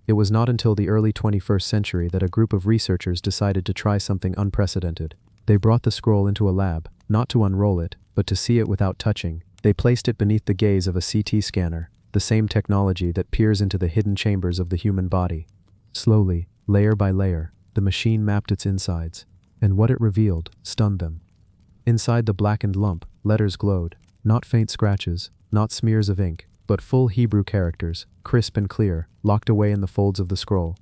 It was not until the early 21st century that a group of researchers decided to try something unprecedented. They brought the scroll into a lab, not to unroll it, but to see it without touching. They placed it beneath the gaze of a CT scanner, the same technology that peers into the hidden chambers of the human body. Slowly, layer by layer, the machine mapped its insides, and what it revealed stunned them. Inside the blackened lump, letters glowed, not faint scratches, not smears of ink, but full Hebrew characters, crisp and clear, locked away in the folds of the scroll.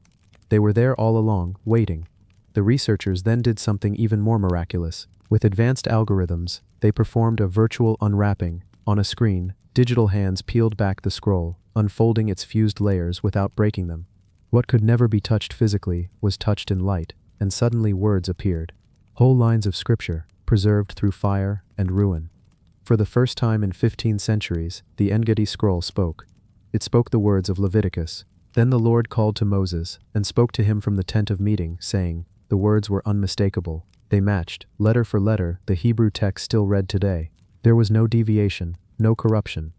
They were there all along, waiting. The researchers then did something even more miraculous. With advanced algorithms, they performed a virtual unwrapping. On a screen, digital hands peeled back the scroll, unfolding its fused layers without breaking them. What could never be touched physically was touched in light, and suddenly words appeared. Whole lines of scripture, preserved through fire and ruin. For the first time in 15 centuries, the En-Gedi scroll spoke. It spoke the words of Leviticus. Then the Lord called to Moses, and spoke to him from the tent of meeting, saying, the words were unmistakable. They matched, letter for letter, the Hebrew text still read today. There was no deviation, no corruption.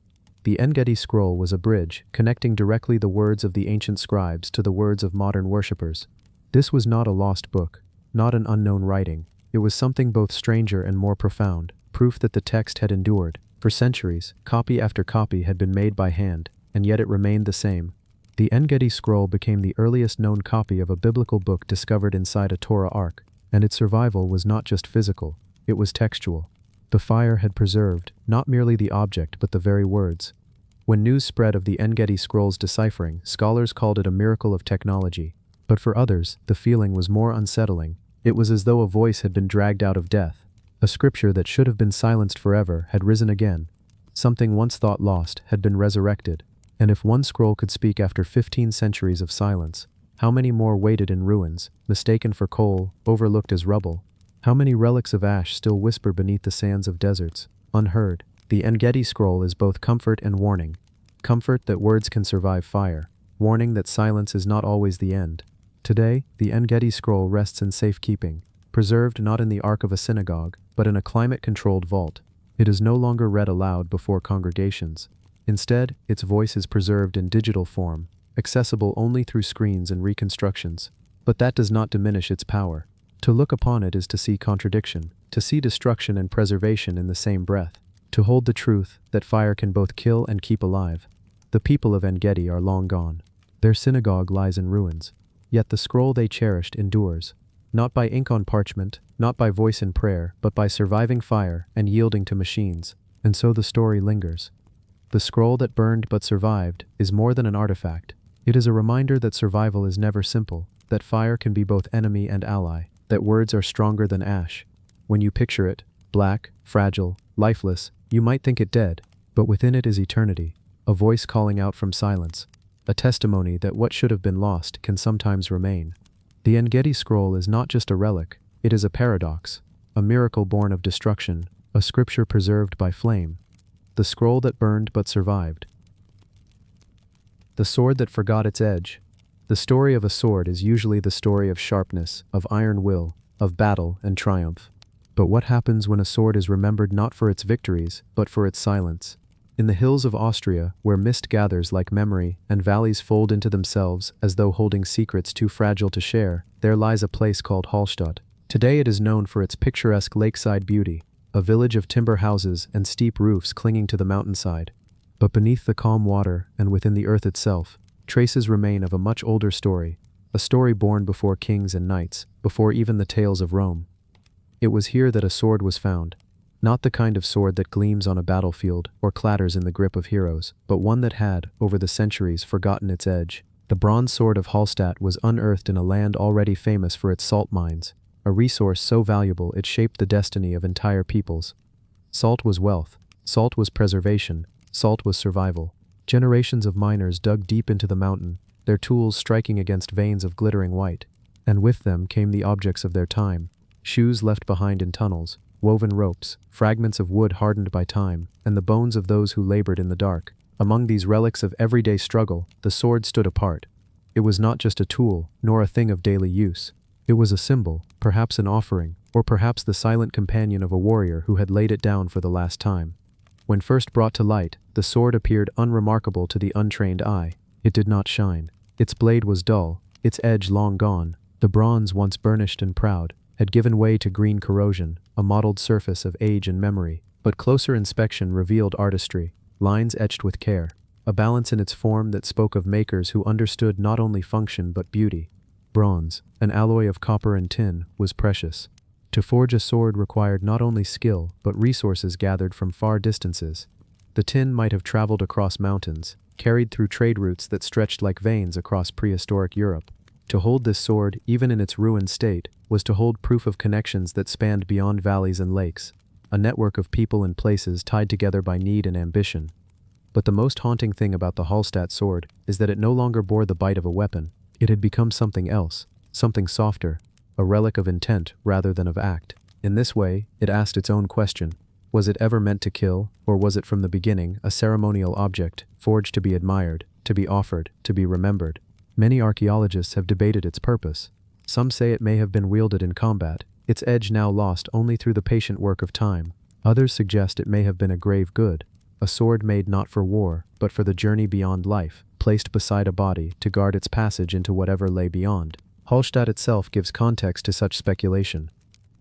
The En-Gedi scroll was a bridge, connecting directly the words of the ancient scribes to the words of modern worshippers. This was not a lost book, not an unknown writing. It was something both stranger and more profound, proof that the text had endured. For centuries, copy after copy had been made by hand, and yet it remained the same. The En-Gedi scroll became the earliest known copy of a biblical book discovered inside a Torah ark, and its survival was not just physical, it was textual. The fire had preserved, not merely the object but the very words. When news spread of the En-Gedi scroll's deciphering, scholars called it a miracle of technology. But for others, the feeling was more unsettling. It was as though a voice had been dragged out of death. A scripture that should have been silenced forever had risen again. Something once thought lost had been resurrected. And if one scroll could speak after 15 centuries of silence, How many more waited in ruins, mistaken for coal, overlooked as rubble? How many relics of ash still whisper beneath the sands of deserts, unheard? The Engedi scroll is both comfort and warning. Comfort that words can survive fire. Warning that silence is not always the end. Today, the Engedi scroll rests in safekeeping, preserved not in the ark of a synagogue, but in a climate-controlled vault. It is no longer read aloud before congregations. Instead, its voice is preserved in digital form, accessible only through screens and reconstructions. But that does not diminish its power. To look upon it is to see contradiction, to see destruction and preservation in the same breath, to hold the truth that fire can both kill and keep alive. The people of Engedi are long gone. Their synagogue lies in ruins. Yet the scroll they cherished endures, not by ink on parchment, not by voice in prayer, but by surviving fire and yielding to machines. And so the story lingers. The scroll that burned but survived is more than an artifact. It is a reminder that survival is never simple, that fire can be both enemy and ally, that words are stronger than ash. When you picture it, black, fragile, lifeless, you might think it dead, but within it is eternity, a voice calling out from silence, a testimony that what should have been lost can sometimes remain. The Engedi scroll is not just a relic, it is a paradox, a miracle born of destruction, a scripture preserved by flame. The scroll that burned but survived. The sword that forgot its edge. The story of a sword is usually the story of sharpness, of iron will, of battle and triumph. But what happens when a sword is remembered not for its victories, but for its silence? In the hills of Austria, where mist gathers like memory and valleys fold into themselves as though holding secrets too fragile to share, there lies a place called Hallstatt. Today it is known for its picturesque lakeside beauty, a village of timber houses and steep roofs clinging to the mountainside. But beneath the calm water and within the earth itself, traces remain of a much older story, a story born before kings and knights, before even the tales of Rome. It was here that a sword was found, not the kind of sword that gleams on a battlefield or clatters in the grip of heroes, but one that had, over the centuries, forgotten its edge. The bronze sword of Hallstatt was unearthed in a land already famous for its salt mines, a resource so valuable it shaped the destiny of entire peoples. Salt was wealth, salt was preservation, salt was survival. Generations of miners dug deep into the mountain, their tools striking against veins of glittering white. And with them came the objects of their time, shoes left behind in tunnels, woven ropes, fragments of wood hardened by time, and the bones of those who labored in the dark. Among these relics of everyday struggle, the sword stood apart. It was not just a tool, nor a thing of daily use. It was a symbol, perhaps an offering, or perhaps the silent companion of a warrior who had laid it down for the last time. When first brought to light, the sword appeared unremarkable to the untrained eye. It did not shine. Its blade was dull, its edge long gone. The bronze, once burnished and proud, had given way to green corrosion, a mottled surface of age and memory. But closer inspection revealed artistry, lines etched with care, a balance in its form that spoke of makers who understood not only function but beauty. Bronze, an alloy of copper and tin, was precious. To forge a sword required not only skill, but resources gathered from far distances. The tin might have traveled across mountains, carried through trade routes that stretched like veins across prehistoric Europe. To hold this sword, even in its ruined state, was to hold proof of connections that spanned beyond valleys and lakes, a network of people and places tied together by need and ambition. But the most haunting thing about the Hallstatt sword is that it no longer bore the bite of a weapon. It had become something else, something softer, a relic of intent rather than of act. In this way, it asked its own question. Was it ever meant to kill, or was it from the beginning a ceremonial object, forged to be admired, to be offered, to be remembered? Many archaeologists have debated its purpose. Some say it may have been wielded in combat, its edge now lost only through the patient work of time. Others suggest it may have been a grave good, a sword made not for war, but for the journey beyond life, placed beside a body to guard its passage into whatever lay beyond. Hallstatt itself gives context to such speculation.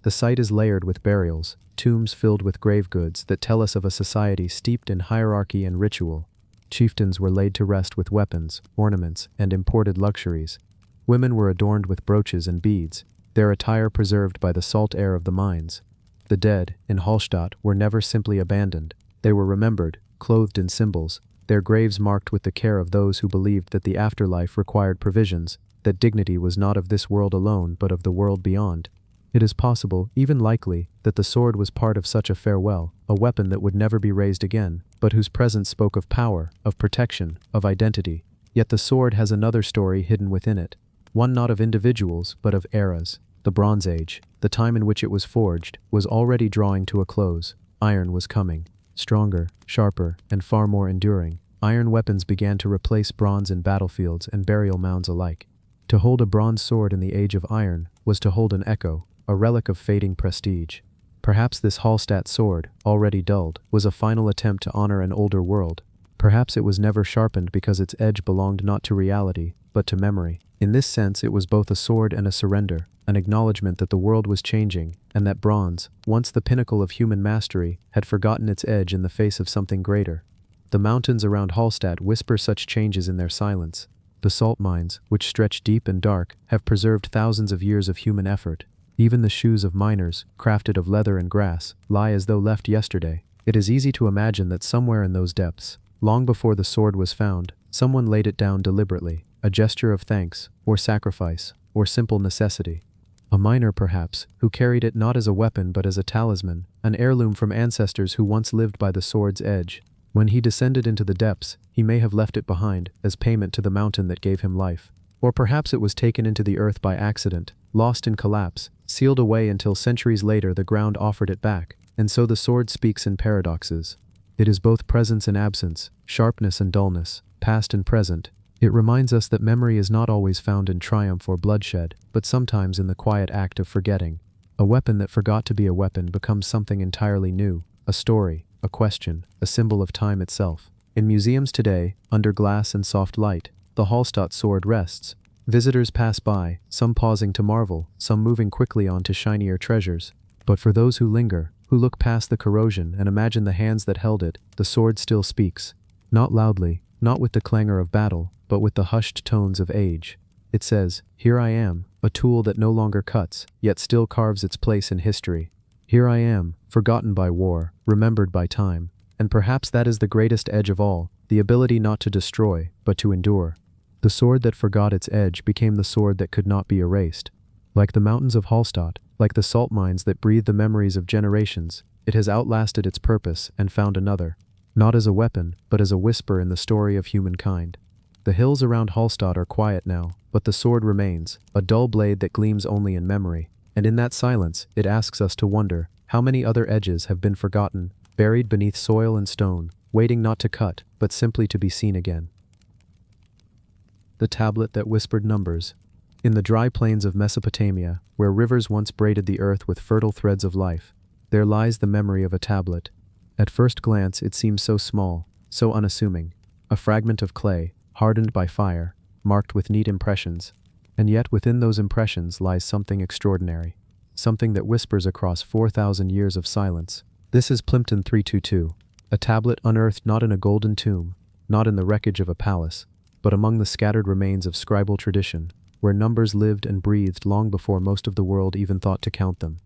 The site is layered with burials, tombs filled with grave goods that tell us of a society steeped in hierarchy and ritual. Chieftains were laid to rest with weapons, ornaments, and imported luxuries. Women were adorned with brooches and beads, their attire preserved by the salt air of the mines. The dead, in Hallstatt, were never simply abandoned. They were remembered, clothed in symbols, their graves marked with the care of those who believed that the afterlife required provisions, that dignity was not of this world alone but of the world beyond. It is possible, even likely, that the sword was part of such a farewell, a weapon that would never be raised again, but whose presence spoke of power, of protection, of identity. Yet the sword has another story hidden within it. one not of individuals but of eras. The Bronze Age, the time in which it was forged, was already drawing to a close. Iron was coming. Stronger, sharper, and far more enduring. Iron weapons began to replace bronze in battlefields and burial mounds alike. To hold a bronze sword in the age of iron was to hold an echo, a relic of fading prestige. Perhaps this Hallstatt sword, already dulled, was a final attempt to honor an older world. Perhaps it was never sharpened because its edge belonged not to reality, but to memory. In this sense, it was both a sword and a surrender, an acknowledgement that the world was changing, and that bronze, once the pinnacle of human mastery, had forgotten its edge in the face of something greater. The mountains around Hallstatt whisper such changes in their silence. The salt mines, which stretch deep and dark, have preserved thousands of years of human effort. Even the shoes of miners, crafted of leather and grass, lie as though left yesterday. It is easy to imagine that somewhere in those depths, long before the sword was found, someone laid it down deliberately, a gesture of thanks, or sacrifice, or simple necessity. A miner, perhaps, who carried it not as a weapon but as a talisman, an heirloom from ancestors who once lived by the sword's edge. When he descended into the depths, he may have left it behind, as payment to the mountain that gave him life. Or perhaps it was taken into the earth by accident, lost in collapse, sealed away until centuries later the ground offered it back, and so the sword speaks in paradoxes. It is both presence and absence, sharpness and dullness, past and present. It reminds us that memory is not always found in triumph or bloodshed, but sometimes in the quiet act of forgetting. A weapon that forgot to be a weapon becomes something entirely new, a story, a question, a symbol of time itself. In museums today, under glass and soft light, the Hallstatt sword rests. Visitors pass by, some pausing to marvel, some moving quickly on to shinier treasures. But for those who linger, who look past the corrosion and imagine the hands that held it, the sword still speaks. Not loudly, not with the clangor of battle, but with the hushed tones of age. It says, "Here I am, a tool that no longer cuts, yet still carves its place in history. Here I am, forgotten by war, remembered by time." And perhaps that is the greatest edge of all, the ability not to destroy, but to endure. The sword that forgot its edge became the sword that could not be erased. Like the mountains of Hallstatt, like the salt mines that breathe the memories of generations, it has outlasted its purpose and found another. Not as a weapon, but as a whisper in the story of humankind. The hills around Hallstatt are quiet now, but the sword remains, a dull blade that gleams only in memory. And in that silence, it asks us to wonder, how many other edges have been forgotten, buried beneath soil and stone, waiting not to cut, but simply to be seen again. The tablet that whispered numbers. In the dry plains of Mesopotamia, where rivers once braided the earth with fertile threads of life, there lies the memory of a tablet. At first glance, it seems so small, so unassuming. A fragment of clay, hardened by fire, marked with neat impressions. And yet within those impressions lies something extraordinary. Something that whispers across 4,000 years of silence. This is Plimpton 322, a tablet unearthed not in a golden tomb, not in the wreckage of a palace, but among the scattered remains of scribal tradition, where numbers lived and breathed long before most of the world even thought to count them.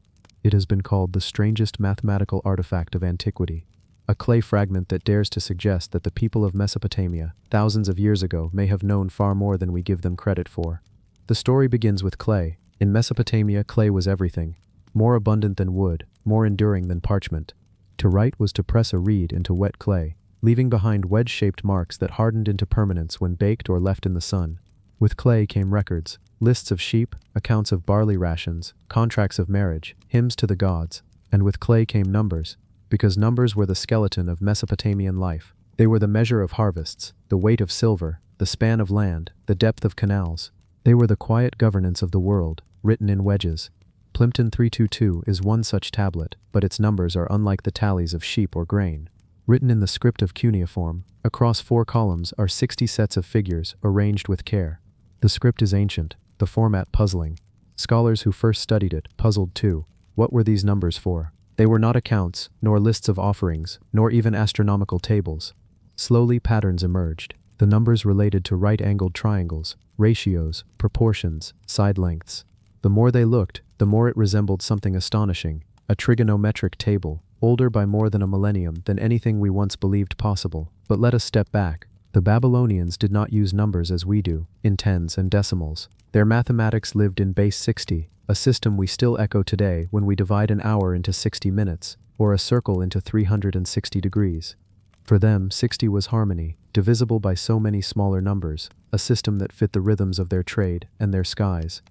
It has been called the strangest mathematical artifact of antiquity, a clay fragment that dares to suggest that the people of Mesopotamia, thousands of years ago, may have known far more than we give them credit for. The story begins with clay. In Mesopotamia, clay was everything, more abundant than wood, more enduring than parchment. To write was to press a reed into wet clay, leaving behind wedge-shaped marks that hardened into permanence when baked or left in the sun. With clay came records, lists of sheep, accounts of barley rations, contracts of marriage, hymns to the gods. And with clay came numbers, because numbers were the skeleton of Mesopotamian life. They were the measure of harvests, the weight of silver, the span of land, the depth of canals. They were the quiet governance of the world, written in wedges. Plimpton 322 is one such tablet, but its numbers are unlike the tallies of sheep or grain. Written in the script of cuneiform, across 4 columns are 60 sets of figures arranged with care. The script is ancient, the format puzzling. Scholars who first studied it puzzled too. What were these numbers for? They were not accounts, nor lists of offerings, nor even astronomical tables. Slowly patterns emerged. The numbers related to right-angled triangles, ratios, proportions, side lengths. The more they looked, the more it resembled something astonishing, a trigonometric table, older by more than a millennium than anything we once believed possible. But let us step back. The Babylonians did not use numbers as we do, in tens and decimals. Their mathematics lived in base 60, a system we still echo today when we divide an hour into 60 minutes, or a circle into 360 degrees. For them, 60 was harmony, divisible by so many smaller numbers, a system that fit the rhythms of their trade and their skies.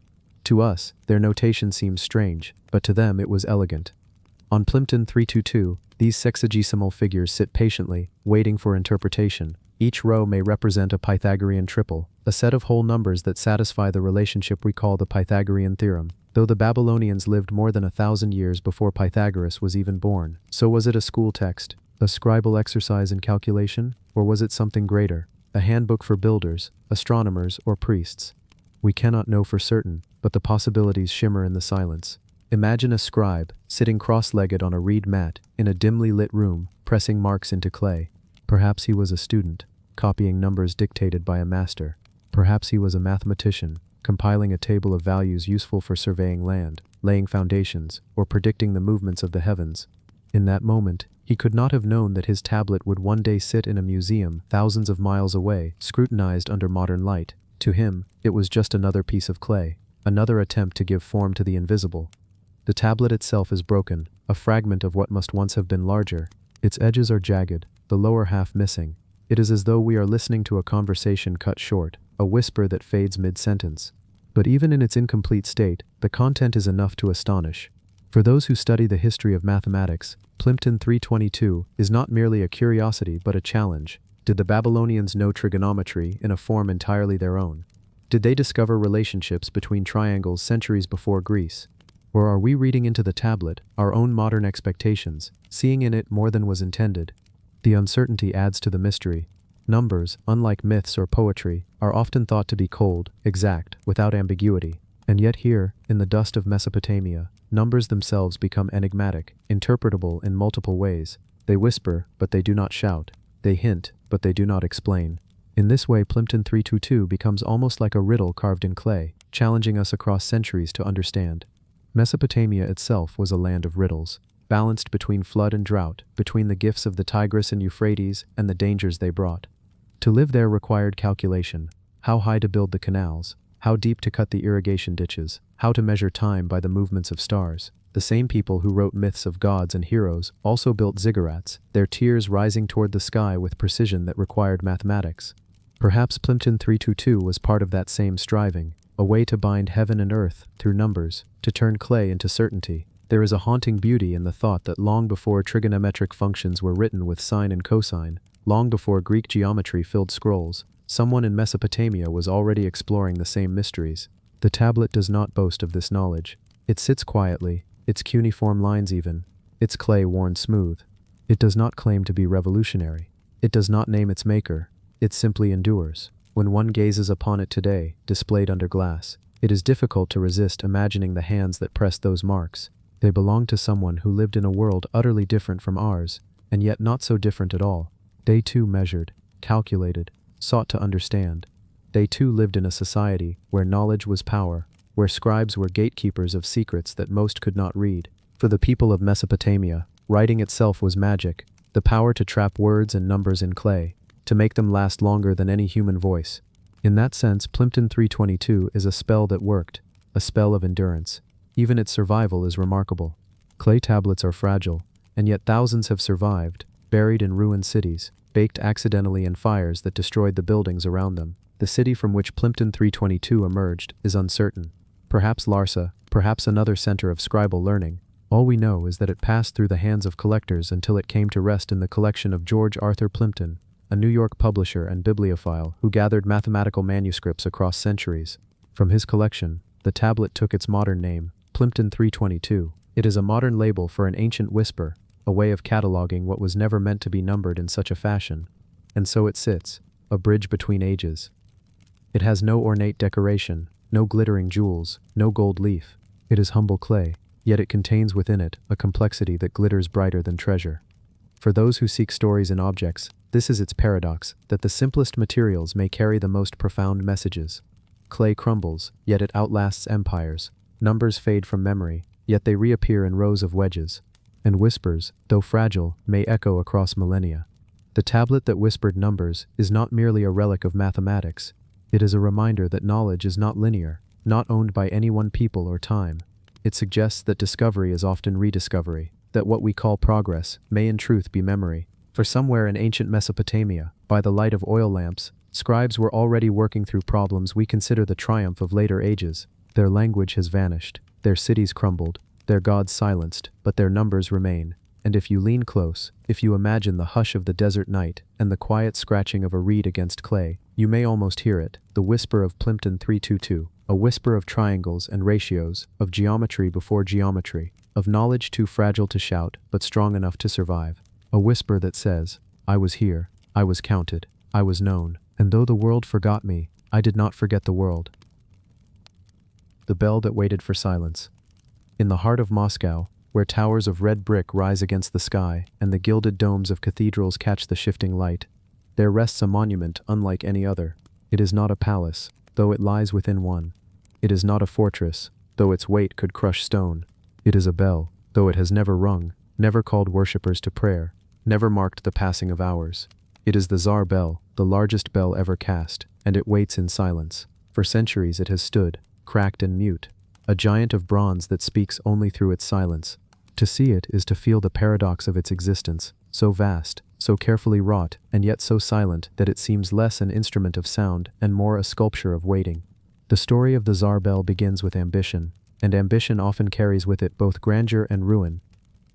To us, their notation seems strange, but to them it was elegant. On Plimpton 322, these sexagesimal figures sit patiently, waiting for interpretation. Each row may represent a Pythagorean triple, a set of whole numbers that satisfy the relationship we call the Pythagorean theorem. Though the Babylonians lived more than 1,000 years before Pythagoras was even born, so was it a school text, a scribal exercise in calculation, or was it something greater, a handbook for builders, astronomers, or priests? We cannot know for certain, but the possibilities shimmer in the silence. Imagine a scribe, sitting cross-legged on a reed mat, in a dimly lit room, pressing marks into clay. Perhaps he was a student, copying numbers dictated by a master. Perhaps he was a mathematician, compiling a table of values useful for surveying land, laying foundations, or predicting the movements of the heavens. In that moment, he could not have known that his tablet would one day sit in a museum thousands of miles away, scrutinized under modern light. To him, it was just another piece of clay, another attempt to give form to the invisible. The tablet itself is broken, a fragment of what must once have been larger. Its edges are jagged, the lower half missing. It is as though we are listening to a conversation cut short, a whisper that fades mid-sentence. But even in its incomplete state, the content is enough to astonish. For those who study the history of mathematics, Plimpton 322 is not merely a curiosity but a challenge. Did the Babylonians know trigonometry in a form entirely their own? Did they discover relationships between triangles centuries before Greece? Or are we reading into the tablet our own modern expectations, seeing in it more than was intended? The uncertainty adds to the mystery. Numbers, unlike myths or poetry, are often thought to be cold, exact, without ambiguity. And yet here, in the dust of Mesopotamia, numbers themselves become enigmatic, interpretable in multiple ways. They whisper, but they do not shout. They hint, but they do not explain. In this way, Plimpton 322 becomes almost like a riddle carved in clay, challenging us across centuries to understand. Mesopotamia itself was a land of riddles, balanced between flood and drought, between the gifts of the Tigris and Euphrates and the dangers they brought. To live there required calculation: how high to build the canals, how deep to cut the irrigation ditches, how to measure time by the movements of stars. The same people who wrote myths of gods and heroes also built ziggurats, their tiers rising toward the sky with precision that required mathematics. Perhaps Plimpton 322 was part of that same striving, a way to bind heaven and earth through numbers, to turn clay into certainty. There is a haunting beauty in the thought that long before trigonometric functions were written with sine and cosine, long before Greek geometry filled scrolls, someone in Mesopotamia was already exploring the same mysteries. The tablet does not boast of this knowledge. It sits quietly, its cuneiform lines even, its clay worn smooth. It does not claim to be revolutionary. It does not name its maker. It simply endures. When one gazes upon it today, displayed under glass, it is difficult to resist imagining the hands that pressed those marks. They belong to someone who lived in a world utterly different from ours, and yet not so different at all. They too measured, calculated, sought to understand. They too lived in a society where knowledge was power, where scribes were gatekeepers of secrets that most could not read. For the people of Mesopotamia, writing itself was magic, the power to trap words and numbers in clay, to make them last longer than any human voice. In that sense, Plimpton 322 is a spell that worked, a spell of endurance. Even its survival is remarkable. Clay tablets are fragile, and yet thousands have survived, buried in ruined cities, baked accidentally in fires that destroyed the buildings around them. The city from which Plimpton 322 emerged is uncertain. Perhaps Larsa, perhaps another center of scribal learning. All we know is that it passed through the hands of collectors until it came to rest in the collection of George Arthur Plimpton, a New York publisher and bibliophile who gathered mathematical manuscripts across centuries. From his collection, the tablet took its modern name, Plimpton 322. It is a modern label for an ancient whisper, a way of cataloging what was never meant to be numbered in such a fashion. And so it sits, a bridge between ages. It has no ornate decoration, no glittering jewels, no gold leaf. It is humble clay, yet it contains within it a complexity that glitters brighter than treasure. For those who seek stories in objects, this is its paradox, that the simplest materials may carry the most profound messages. Clay crumbles, yet it outlasts empires. Numbers fade from memory, yet they reappear in rows of wedges. And whispers, though fragile, may echo across millennia. The tablet that whispered numbers is not merely a relic of mathematics. It is a reminder that knowledge is not linear, not owned by any one people or time. It suggests that discovery is often rediscovery, that what we call progress may in truth be memory. For somewhere in ancient Mesopotamia, by the light of oil lamps, scribes were already working through problems we consider the triumph of later ages. Their language has vanished, their cities crumbled, their gods silenced, but their numbers remain. And if you lean close, if you imagine the hush of the desert night and the quiet scratching of a reed against clay, you may almost hear it, the whisper of Plimpton 322, a whisper of triangles and ratios, of geometry before geometry, of knowledge too fragile to shout but strong enough to survive. A whisper that says, I was here, I was counted, I was known, and though the world forgot me, I did not forget the world. The bell that waited for silence. In the heart of Moscow, where towers of red brick rise against the sky and the gilded domes of cathedrals catch the shifting light, there rests a monument unlike any other. It is not a palace, though it lies within one. It is not a fortress, though its weight could crush stone. It is a bell, though it has never rung, never called worshippers to prayer, never marked the passing of hours. It is the Tsar bell, the largest bell ever cast, and it waits in silence. For centuries it has stood, cracked and mute, a giant of bronze that speaks only through its silence. To see it is to feel the paradox of its existence, so vast, so carefully wrought, and yet so silent that it seems less an instrument of sound and more a sculpture of waiting. The story of the Tsar bell begins with ambition, and ambition often carries with it both grandeur and ruin.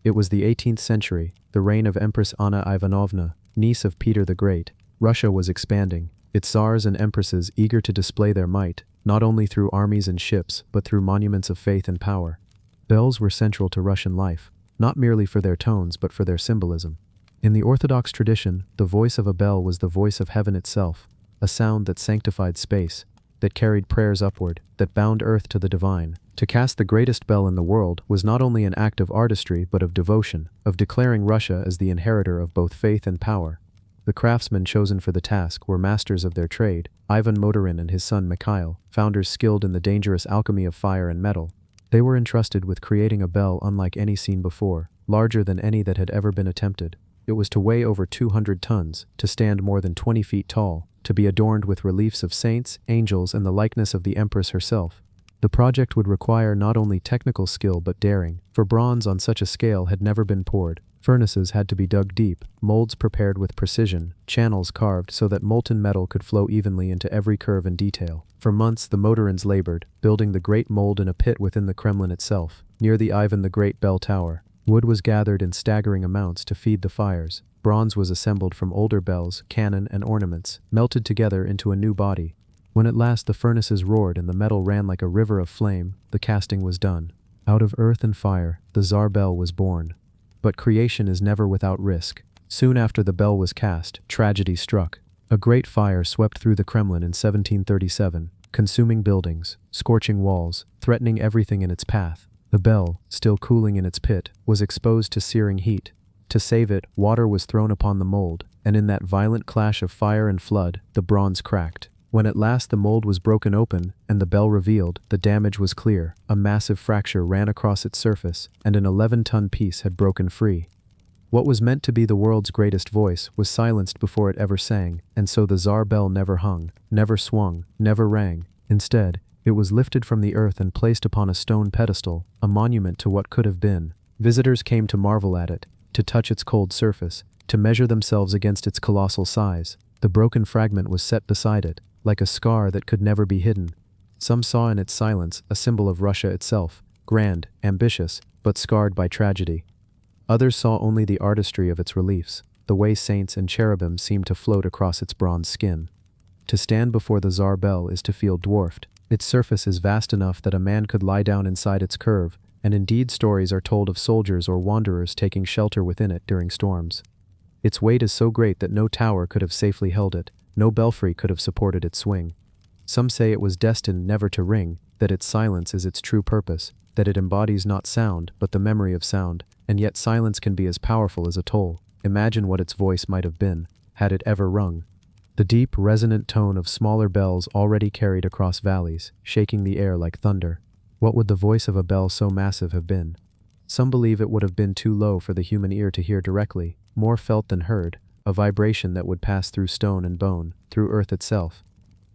It was the 18th century, the reign of Empress Anna Ivanovna, niece of Peter the Great. Russia was expanding, its tsars and empresses eager to display their might, not only through armies and ships, but through monuments of faith and power. Bells were central to Russian life, not merely for their tones but for their symbolism. In the Orthodox tradition, the voice of a bell was the voice of heaven itself, a sound that sanctified space, that carried prayers upward, that bound earth to the divine. To cast the greatest bell in the world was not only an act of artistry but of devotion, of declaring Russia as the inheritor of both faith and power. The craftsmen chosen for the task were masters of their trade, Ivan Motorin and his son Mikhail, founders skilled in the dangerous alchemy of fire and metal. They were entrusted with creating a bell unlike any seen before, larger than any that had ever been attempted. It was to weigh over 200 tons, to stand more than 20 feet tall, to be adorned with reliefs of saints, angels, and the likeness of the Empress herself. The project would require not only technical skill but daring, for bronze on such a scale had never been poured. Furnaces had to be dug deep, molds prepared with precision, channels carved so that molten metal could flow evenly into every curve and detail. For months the Motorins labored, building the great mold in a pit within the Kremlin itself, near the Ivan the Great bell tower. Wood was gathered in staggering amounts to feed the fires. Bronze was assembled from older bells, cannon, and ornaments, melted together into a new body. When at last the furnaces roared and the metal ran like a river of flame, the casting was done. Out of earth and fire, the Tsar bell was born. But creation is never without risk. Soon after the bell was cast, tragedy struck. A great fire swept through the Kremlin in 1737, consuming buildings, scorching walls, threatening everything in its path. The bell, still cooling in its pit, was exposed to searing heat. To save it, water was thrown upon the mold, and in that violent clash of fire and flood, the bronze cracked. When at last the mold was broken open and the bell revealed, the damage was clear. A massive fracture ran across its surface, and an 11-ton piece had broken free. What was meant to be the world's greatest voice was silenced before it ever sang, and so the Tsar bell never hung, never swung, never rang. Instead, it was lifted from the earth and placed upon a stone pedestal, a monument to what could have been. Visitors came to marvel at it, to touch its cold surface, to measure themselves against its colossal size. The broken fragment was set beside it, like a scar that could never be hidden. Some saw in its silence a symbol of Russia itself, grand, ambitious, but scarred by tragedy. Others saw only the artistry of its reliefs, the way saints and cherubim seemed to float across its bronze skin. To stand before the Tsar bell is to feel dwarfed. Its surface is vast enough that a man could lie down inside its curve, and indeed stories are told of soldiers or wanderers taking shelter within it during storms. Its weight is so great that no tower could have safely held it, no belfry could have supported its swing. Some say it was destined never to ring, that its silence is its true purpose, that it embodies not sound but the memory of sound, and yet silence can be as powerful as a toll. Imagine what its voice might have been, had it ever rung. The deep, resonant tone of smaller bells already carried across valleys, shaking the air like thunder. What would the voice of a bell so massive have been? Some believe it would have been too low for the human ear to hear directly, more felt than heard, a vibration that would pass through stone and bone, through earth itself.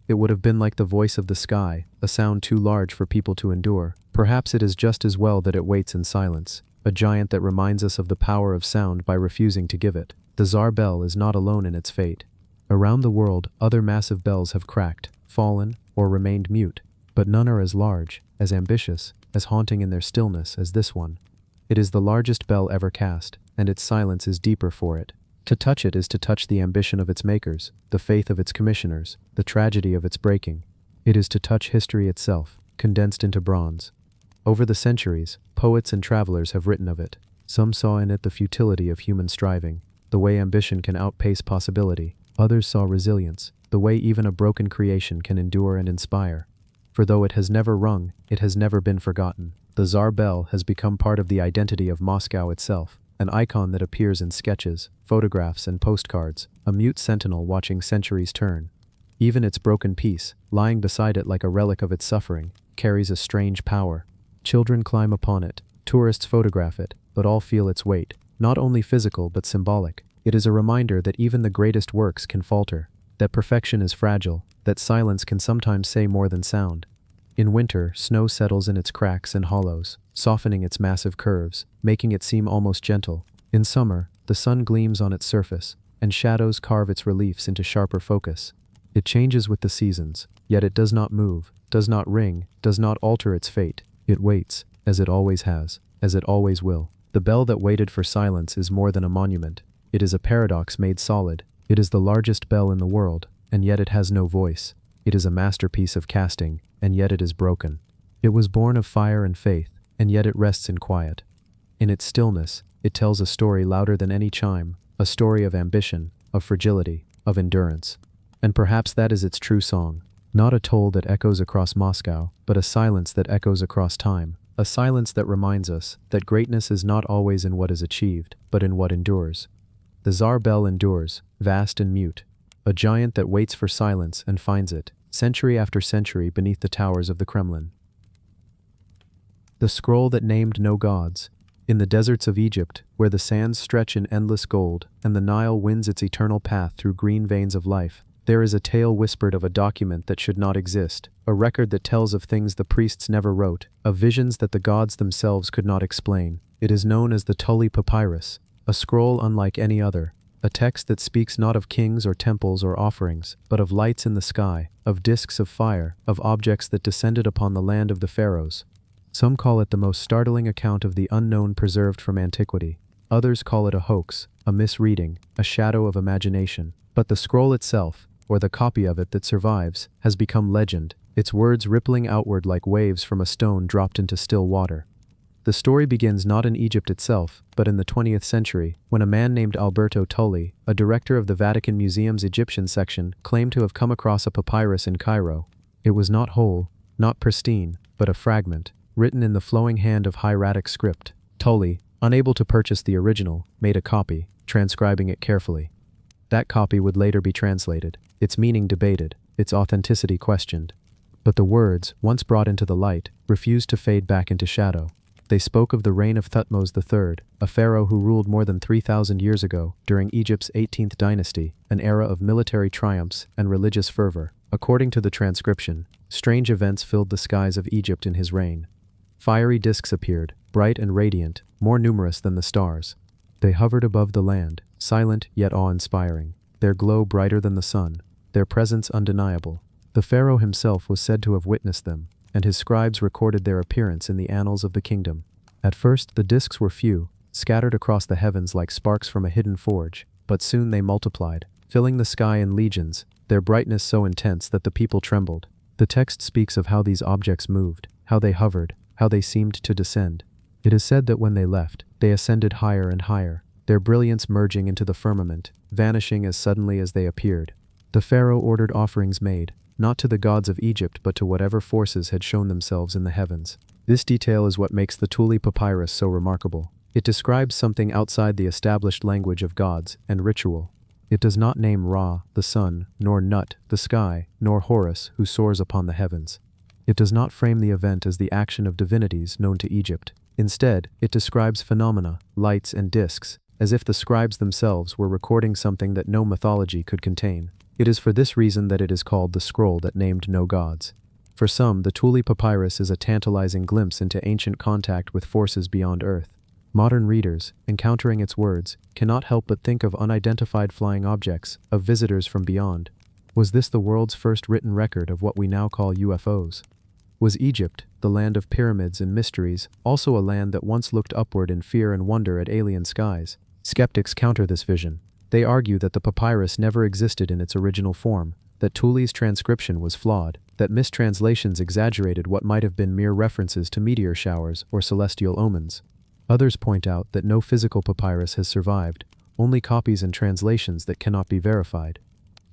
It would have been like the voice of the sky, a sound too large for people to endure. Perhaps it is just as well that it waits in silence, a giant that reminds us of the power of sound by refusing to give it. The Tsar bell is not alone in its fate. Around the world, other massive bells have cracked, fallen, or remained mute, but none are as large, as ambitious, as haunting in their stillness as this one. It is the largest bell ever cast, and its silence is deeper for it. To touch it is to touch the ambition of its makers, the faith of its commissioners, the tragedy of its breaking. It is to touch history itself, condensed into bronze. Over the centuries, poets and travelers have written of it. Some saw in it the futility of human striving, the way ambition can outpace possibility. Others saw resilience, the way even a broken creation can endure and inspire. For though it has never rung, it has never been forgotten. The Tsar bell has become part of the identity of Moscow itself, an icon that appears in sketches, photographs, and postcards, a mute sentinel watching centuries turn. Even its broken piece, lying beside it like a relic of its suffering, carries a strange power. Children climb upon it, tourists photograph it, but all feel its weight, not only physical but symbolic. It is a reminder that even the greatest works can falter, that perfection is fragile, that silence can sometimes say more than sound. In winter, snow settles in its cracks and hollows, softening its massive curves, making it seem almost gentle. In summer, the sun gleams on its surface, and shadows carve its reliefs into sharper focus. It changes with the seasons, yet it does not move, does not ring, does not alter its fate. It waits, as it always has, as it always will. The bell that waited for silence is more than a monument. It is a paradox made solid. It is the largest bell in the world, and yet it has no voice. It is a masterpiece of casting, and yet it is broken. It was born of fire and faith, and yet it rests in quiet. In its stillness, it tells a story louder than any chime, a story of ambition, of fragility, of endurance. And perhaps that is its true song. Not a toll that echoes across Moscow, but a silence that echoes across time. A silence that reminds us that greatness is not always in what is achieved, but in what endures. The Tsar bell endures, vast and mute. A giant that waits for silence and finds it, century after century beneath the towers of the Kremlin. The scroll that named no gods. In the deserts of Egypt, where the sands stretch in endless gold, and the Nile winds its eternal path through green veins of life, there is a tale whispered of a document that should not exist, a record that tells of things the priests never wrote, of visions that the gods themselves could not explain. It is known as the Tully Papyrus, a scroll unlike any other, a text that speaks not of kings or temples or offerings, but of lights in the sky, of discs of fire, of objects that descended upon the land of the pharaohs. Some call it the most startling account of the unknown preserved from antiquity. Others call it a hoax, a misreading, a shadow of imagination. But the scroll itself, or the copy of it that survives, has become legend, its words rippling outward like waves from a stone dropped into still water. The story begins not in Egypt itself, but in the 20th century, when a man named Alberto Tully, a director of the Vatican Museum's Egyptian section, claimed to have come across a papyrus in Cairo. It was not whole, not pristine, but a fragment, written in the flowing hand of hieratic script. Tully, unable to purchase the original, made a copy, transcribing it carefully. That copy would later be translated, its meaning debated, its authenticity questioned. But the words, once brought into the light, refused to fade back into shadow. They spoke of the reign of Thutmose III, a pharaoh who ruled more than 3,000 years ago during Egypt's 18th dynasty, an era of military triumphs and religious fervor. According to the transcription, strange events filled the skies of Egypt in his reign. Fiery discs appeared, bright and radiant, more numerous than the stars. They hovered above the land, silent yet awe-inspiring, their glow brighter than the sun, their presence undeniable. The pharaoh himself was said to have witnessed them, and his scribes recorded their appearance in the annals of the kingdom. At first, the discs were few, scattered across the heavens like sparks from a hidden forge, but soon they multiplied, filling the sky in legions, their brightness so intense that the people trembled. The text speaks of how these objects moved, how they hovered, how they seemed to descend. It is said that when they left, they ascended higher and higher, their brilliance merging into the firmament, vanishing as suddenly as they appeared. The pharaoh ordered offerings made, not to the gods of Egypt but to whatever forces had shown themselves in the heavens. This detail is what makes the Tully Papyrus so remarkable. It describes something outside the established language of gods and ritual. It does not name Ra, the sun, nor Nut, the sky, nor Horus, who soars upon the heavens. It does not frame the event as the action of divinities known to Egypt. Instead, it describes phenomena, lights and discs, as if the scribes themselves were recording something that no mythology could contain. It is for this reason that it is called the scroll that named no gods. For some, the Tully Papyrus is a tantalizing glimpse into ancient contact with forces beyond Earth. Modern readers, encountering its words, cannot help but think of unidentified flying objects, of visitors from beyond. Was this the world's first written record of what we now call UFOs? Was Egypt, the land of pyramids and mysteries, also a land that once looked upward in fear and wonder at alien skies? Skeptics counter this vision. They argue that the papyrus never existed in its original form, that Thule's transcription was flawed, that mistranslations exaggerated what might have been mere references to meteor showers or celestial omens. Others point out that no physical papyrus has survived, only copies and translations that cannot be verified.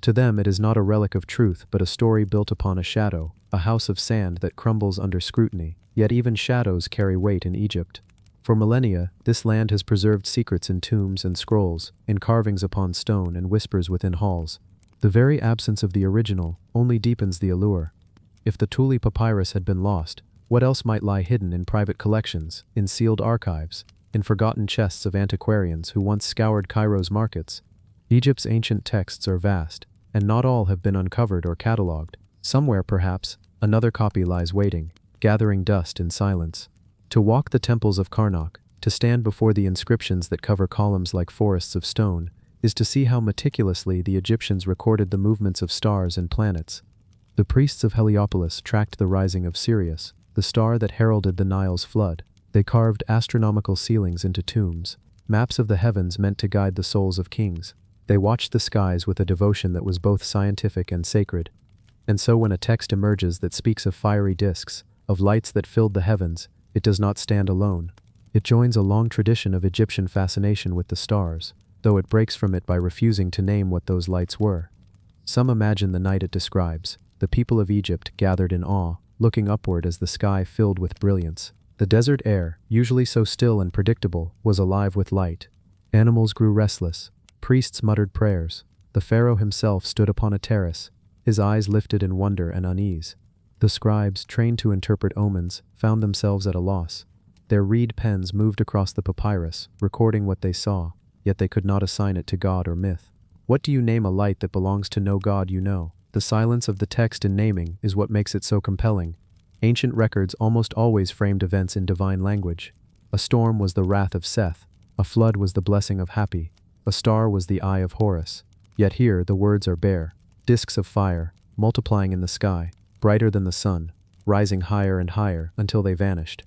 To them it is not a relic of truth but a story built upon a shadow, a house of sand that crumbles under scrutiny, yet even shadows carry weight in Egypt. For millennia, this land has preserved secrets in tombs and scrolls, in carvings upon stone and whispers within halls. The very absence of the original only deepens the allure. If the Thule papyrus had been lost, what else might lie hidden in private collections, in sealed archives, in forgotten chests of antiquarians who once scoured Cairo's markets? Egypt's ancient texts are vast, and not all have been uncovered or catalogued. Somewhere, perhaps, another copy lies waiting, gathering dust in silence. To walk the temples of Karnak, to stand before the inscriptions that cover columns like forests of stone, is to see how meticulously the Egyptians recorded the movements of stars and planets. The priests of Heliopolis tracked the rising of Sirius, the star that heralded the Nile's flood. They carved astronomical ceilings into tombs, maps of the heavens meant to guide the souls of kings. They watched the skies with a devotion that was both scientific and sacred. And so when a text emerges that speaks of fiery disks, of lights that filled the heavens, it does not stand alone. It joins a long tradition of Egyptian fascination with the stars, though it breaks from it by refusing to name what those lights were. Some imagine the night it describes, the people of Egypt gathered in awe, looking upward as the sky filled with brilliance. The desert air, usually so still and predictable, was alive with light. Animals grew restless. Priests muttered prayers. The pharaoh himself stood upon a terrace, his eyes lifted in wonder and unease. The scribes, trained to interpret omens, found themselves at a loss. Their reed pens moved across the papyrus, recording what they saw, yet they could not assign it to god or myth. What do you name a light that belongs to no god you know? The silence of the text in naming is what makes it so compelling. Ancient records almost always framed events in divine language. A storm was the wrath of Seth, a flood was the blessing of Hapi, a star was the eye of Horus. Yet here the words are bare, disks of fire, multiplying in the sky, brighter than the sun, rising higher and higher until they vanished.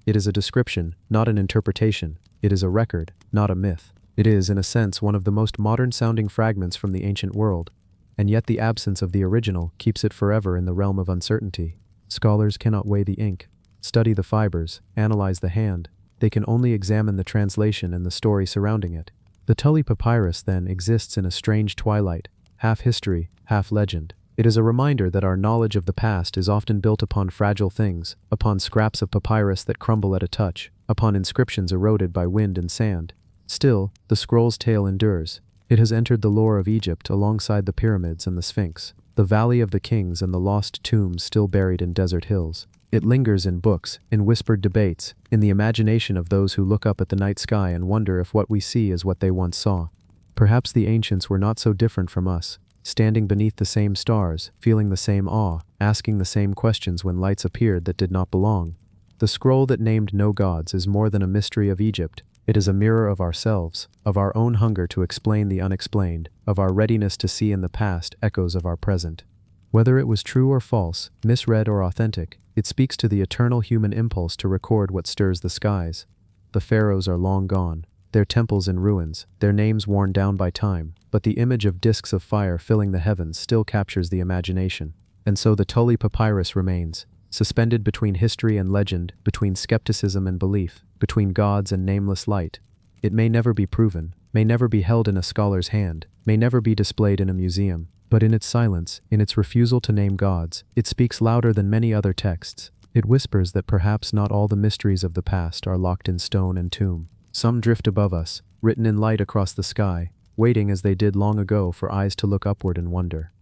It is a description, not an interpretation. It is a record, not a myth. It is, in a sense, one of the most modern-sounding fragments from the ancient world, and yet the absence of the original keeps it forever in the realm of uncertainty. Scholars cannot weigh the ink, study the fibers, analyze the hand. They can only examine the translation and the story surrounding it. The Thule papyrus, then, exists in a strange twilight, half history, half legend. It is a reminder that our knowledge of the past is often built upon fragile things, upon scraps of papyrus that crumble at a touch, upon inscriptions eroded by wind and sand. Still, the scroll's tale endures. It has entered the lore of Egypt alongside the pyramids and the Sphinx, the Valley of the Kings and the lost tombs still buried in desert hills. It lingers in books, in whispered debates, in the imagination of those who look up at the night sky and wonder if what we see is what they once saw. Perhaps the ancients were not so different from us, standing beneath the same stars, feeling the same awe, asking the same questions when lights appeared that did not belong. The scroll that named no gods is more than a mystery of Egypt. It is a mirror of ourselves, of our own hunger to explain the unexplained, of our readiness to see in the past echoes of our present. Whether it was true or false, misread or authentic, it speaks to the eternal human impulse to record what stirs the skies. The pharaohs are long gone, their temples in ruins, their names worn down by time, but the image of disks of fire filling the heavens still captures the imagination. And so the Thule papyrus remains, suspended between history and legend, between skepticism and belief, between gods and nameless light. It may never be proven, may never be held in a scholar's hand, may never be displayed in a museum, but in its silence, in its refusal to name gods, it speaks louder than many other texts. It whispers that perhaps not all the mysteries of the past are locked in stone and tomb. Some drift above us, written in light across the sky, waiting as they did long ago for eyes to look upward in wonder.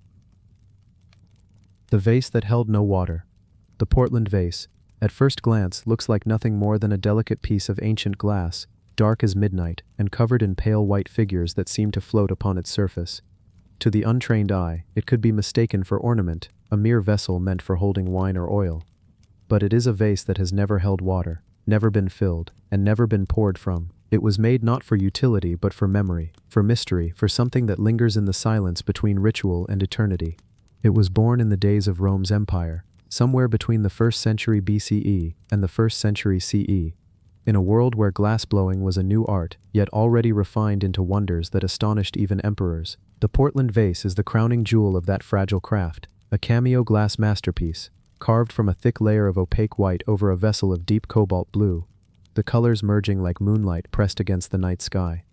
The vase that held no water. The Portland vase, at first glance, looks like nothing more than a delicate piece of ancient glass, dark as midnight and covered in pale white figures that seem to float upon its surface. To the untrained eye, it could be mistaken for ornament, a mere vessel meant for holding wine or oil. But it is a vase that has never held water. never been filled, and never been poured from. It was made not for utility but for memory, for mystery, for something that lingers in the silence between ritual and eternity. It was born in the days of Rome's empire, somewhere between the 1st century BCE and the 1st century CE. In a world where glassblowing was a new art, yet already refined into wonders that astonished even emperors, the Portland vase is the crowning jewel of that fragile craft, a cameo glass masterpiece, carved from a thick layer of opaque white over a vessel of deep cobalt blue, the colors merging like moonlight pressed against the night sky.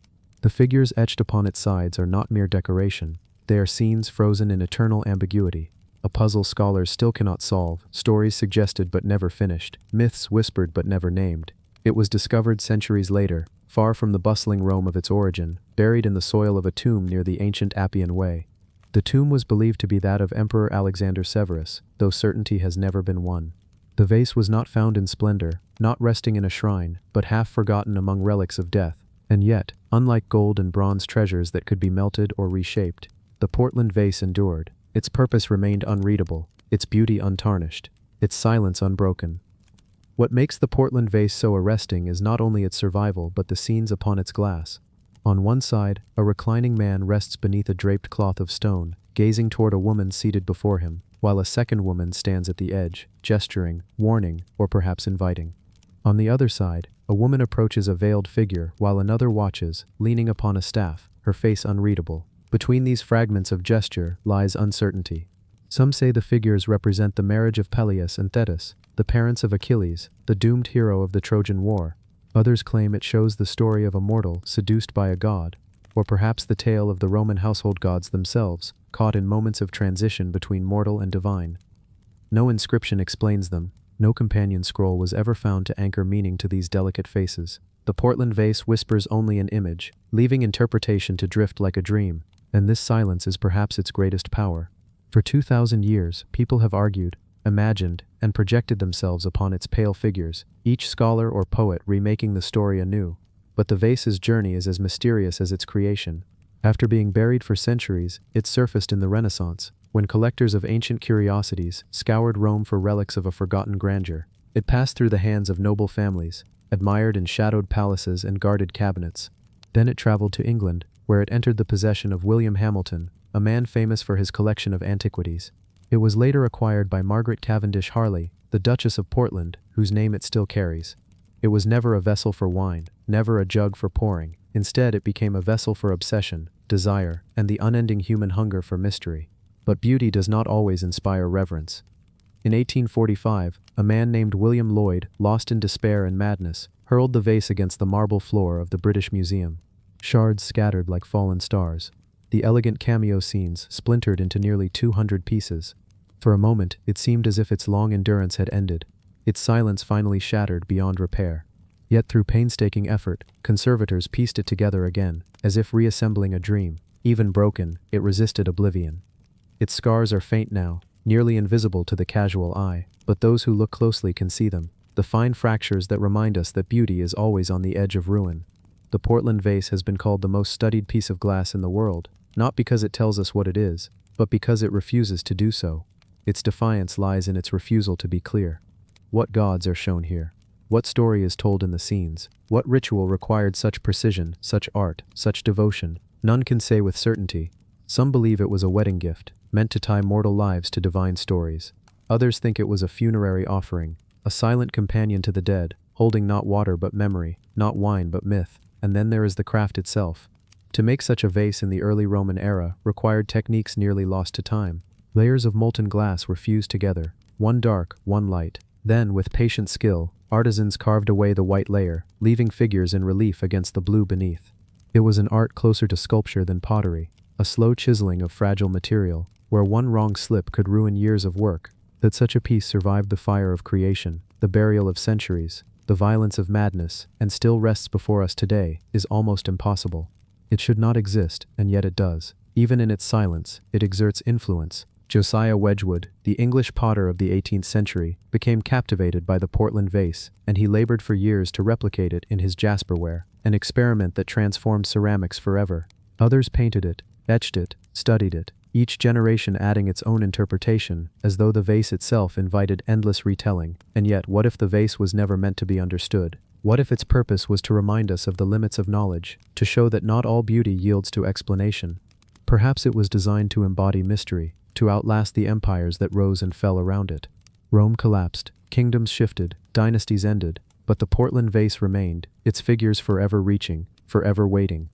The figures etched upon its sides are not mere decoration, they are scenes frozen in eternal ambiguity, a puzzle scholars still cannot solve, stories suggested but never finished, myths whispered but never named. It was discovered centuries later, far from the bustling Rome of its origin, buried in the soil of a tomb near the ancient Appian Way. The tomb was believed to be that of Emperor Alexander Severus, though certainty has never been won. The vase was not found in splendor, not resting in a shrine, but half forgotten among relics of death. And yet, unlike gold and bronze treasures that could be melted or reshaped, the Portland vase endured. Its purpose remained unreadable, its beauty untarnished, its silence unbroken. What makes the Portland vase so arresting is not only its survival but the scenes upon its glass. On one side, a reclining man rests beneath a draped cloth of stone, gazing toward a woman seated before him, while a second woman stands at the edge, gesturing, warning, or perhaps inviting. On the other side, a woman approaches a veiled figure while another watches, leaning upon a staff, her face unreadable. Between these fragments of gesture lies uncertainty. Some say the figures represent the marriage of Peleus and Thetis, the parents of Achilles, the doomed hero of the Trojan War. Others claim it shows the story of a mortal seduced by a god, or perhaps the tale of the Roman household gods themselves, caught in moments of transition between mortal and divine. No inscription explains them, no companion scroll was ever found to anchor meaning to these delicate faces. The Portland vase whispers only an image, leaving interpretation to drift like a dream, and this silence is perhaps its greatest power. For 2,000 years, people have argued, imagined, and projected themselves upon its pale figures, each scholar or poet remaking the story anew. But the vase's journey is as mysterious as its creation. After being buried for centuries, it surfaced in the Renaissance, when collectors of ancient curiosities scoured Rome for relics of a forgotten grandeur. It passed through the hands of noble families, admired in shadowed palaces and guarded cabinets. Then it traveled to England, where it entered the possession of William Hamilton, a man famous for his collection of antiquities. It was later acquired by Margaret Cavendish Harley, the Duchess of Portland, whose name it still carries. It was never a vessel for wine, never a jug for pouring. Instead, it became a vessel for obsession, desire, and the unending human hunger for mystery. But beauty does not always inspire reverence. In 1845, a man named William Lloyd, lost in despair and madness, hurled the vase against the marble floor of the British Museum. Shards scattered like fallen stars. The elegant cameo scenes splintered into nearly 200 pieces. For a moment, it seemed as if its long endurance had ended, its silence finally shattered beyond repair. Yet through painstaking effort, conservators pieced it together again, as if reassembling a dream. Even broken, it resisted oblivion. Its scars are faint now, nearly invisible to the casual eye, but those who look closely can see them, the fine fractures that remind us that beauty is always on the edge of ruin. The Portland vase has been called the most studied piece of glass in the world, not because it tells us what it is, but because it refuses to do so. Its defiance lies in its refusal to be clear. What gods are shown here? What story is told in the scenes? What ritual required such precision, such art, such devotion? None can say with certainty. Some believe it was a wedding gift, meant to tie mortal lives to divine stories. Others think it was a funerary offering, a silent companion to the dead, holding not water but memory, not wine but myth. And then there is the craft itself. To make such a vase in the early Roman era required techniques nearly lost to time. Layers of molten glass were fused together, one dark, one light. Then, with patient skill, artisans carved away the white layer, leaving figures in relief against the blue beneath. It was an art closer to sculpture than pottery, a slow chiseling of fragile material, where one wrong slip could ruin years of work. That such a piece survived the fire of creation, the burial of centuries, the violence of madness, and still rests before us today, is almost impossible. It should not exist, and yet it does. Even in its silence, it exerts influence. Josiah Wedgwood, the English potter of the 18th century, became captivated by the Portland vase, and he labored for years to replicate it in his jasperware, an experiment that transformed ceramics forever. Others painted it, etched it, studied it, each generation adding its own interpretation, as though the vase itself invited endless retelling. And yet, what if the vase was never meant to be understood? What if its purpose was to remind us of the limits of knowledge, to show that not all beauty yields to explanation? Perhaps it was designed to embody mystery, to outlast the empires that rose and fell around it. Rome collapsed, kingdoms shifted, dynasties ended, but the Portland vase remained, its figures forever reaching, forever waiting.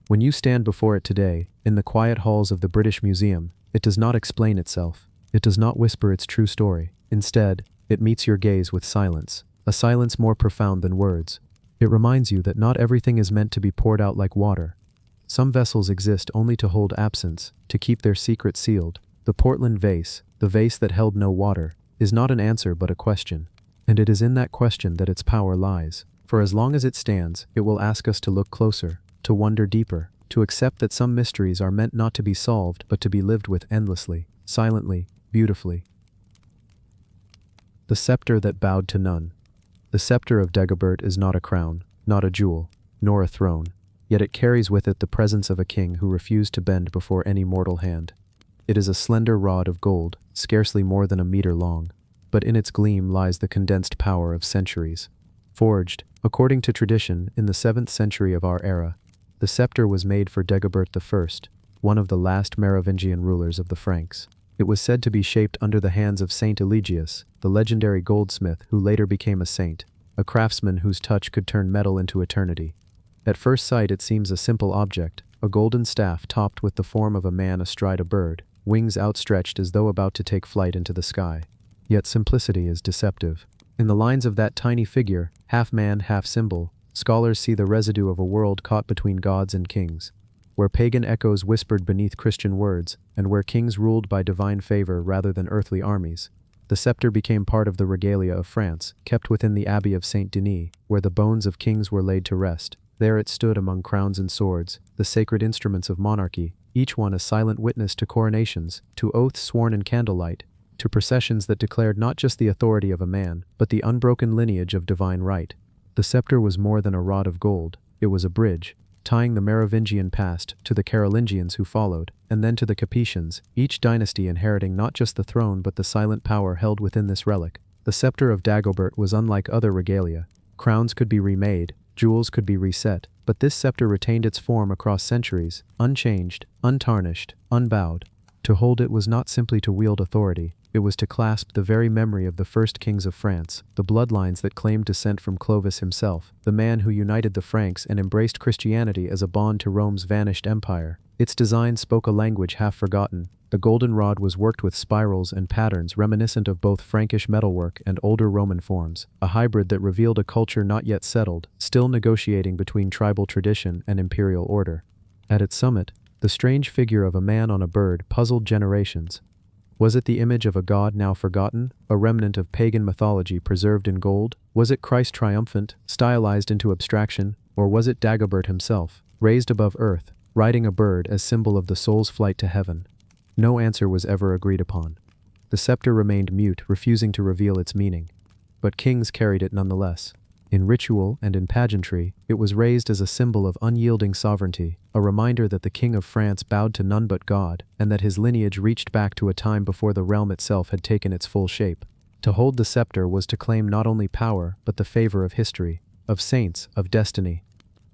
When you stand before it today, in the quiet halls of the British Museum, it does not explain itself. It does not whisper its true story. Instead, it meets your gaze with silence, a silence more profound than words. It reminds you that not everything is meant to be poured out like water. Some vessels exist only to hold absence, to keep their secret sealed. The Portland vase, the vase that held no water, is not an answer but a question. And it is in that question that its power lies. For as long as it stands, it will ask us to look closer, to wonder deeper, to accept that some mysteries are meant not to be solved but to be lived with endlessly, silently, beautifully. The scepter that bowed to none. The scepter of Dagobert is not a crown, not a jewel, nor a throne, yet it carries with it the presence of a king who refused to bend before any mortal hand. It is a slender rod of gold, scarcely more than a meter long, but in its gleam lies the condensed power of centuries. Forged, according to tradition, in the 7th century of our era, the scepter was made for Dagobert I, one of the last Merovingian rulers of the Franks. It was said to be shaped under the hands of Saint Eligius, the legendary goldsmith who later became a saint, a craftsman whose touch could turn metal into eternity. At first sight it seems a simple object, a golden staff topped with the form of a man astride a bird, wings outstretched as though about to take flight into the sky. Yet simplicity is deceptive. In the lines of that tiny figure, half man, half symbol, scholars see the residue of a world caught between gods and kings, where pagan echoes whispered beneath Christian words, and where kings ruled by divine favor rather than earthly armies. The scepter became part of the regalia of France, kept within the Abbey of Saint Denis, where the bones of kings were laid to rest. There it stood among crowns and swords, the sacred instruments of monarchy, each one a silent witness to coronations, to oaths sworn in candlelight, to processions that declared not just the authority of a man, but the unbroken lineage of divine right. The scepter was more than a rod of gold, it was a bridge, tying the Merovingian past to the Carolingians who followed, and then to the Capetians, each dynasty inheriting not just the throne but the silent power held within this relic. The scepter of Dagobert was unlike other regalia. Crowns could be remade, jewels could be reset, but this scepter retained its form across centuries, unchanged, untarnished, unbowed. To hold it was not simply to wield authority, it was to clasp the very memory of the first kings of France, the bloodlines that claimed descent from Clovis himself, the man who united the Franks and embraced Christianity as a bond to Rome's vanished empire. Its design spoke a language half forgotten. The golden rod was worked with spirals and patterns reminiscent of both Frankish metalwork and older Roman forms, a hybrid that revealed a culture not yet settled, still negotiating between tribal tradition and imperial order. At its summit, the strange figure of a man on a bird puzzled generations. Was it the image of a god now forgotten, a remnant of pagan mythology preserved in gold? Was it Christ triumphant, stylized into abstraction, or was it Dagobert himself, raised above earth, riding a bird as symbol of the soul's flight to heaven? No answer was ever agreed upon. The scepter remained mute, refusing to reveal its meaning. But kings carried it nonetheless. In ritual and in pageantry, it was raised as a symbol of unyielding sovereignty, a reminder that the King of France bowed to none but God, and that his lineage reached back to a time before the realm itself had taken its full shape. To hold the scepter was to claim not only power, but the favor of history, of saints, of destiny.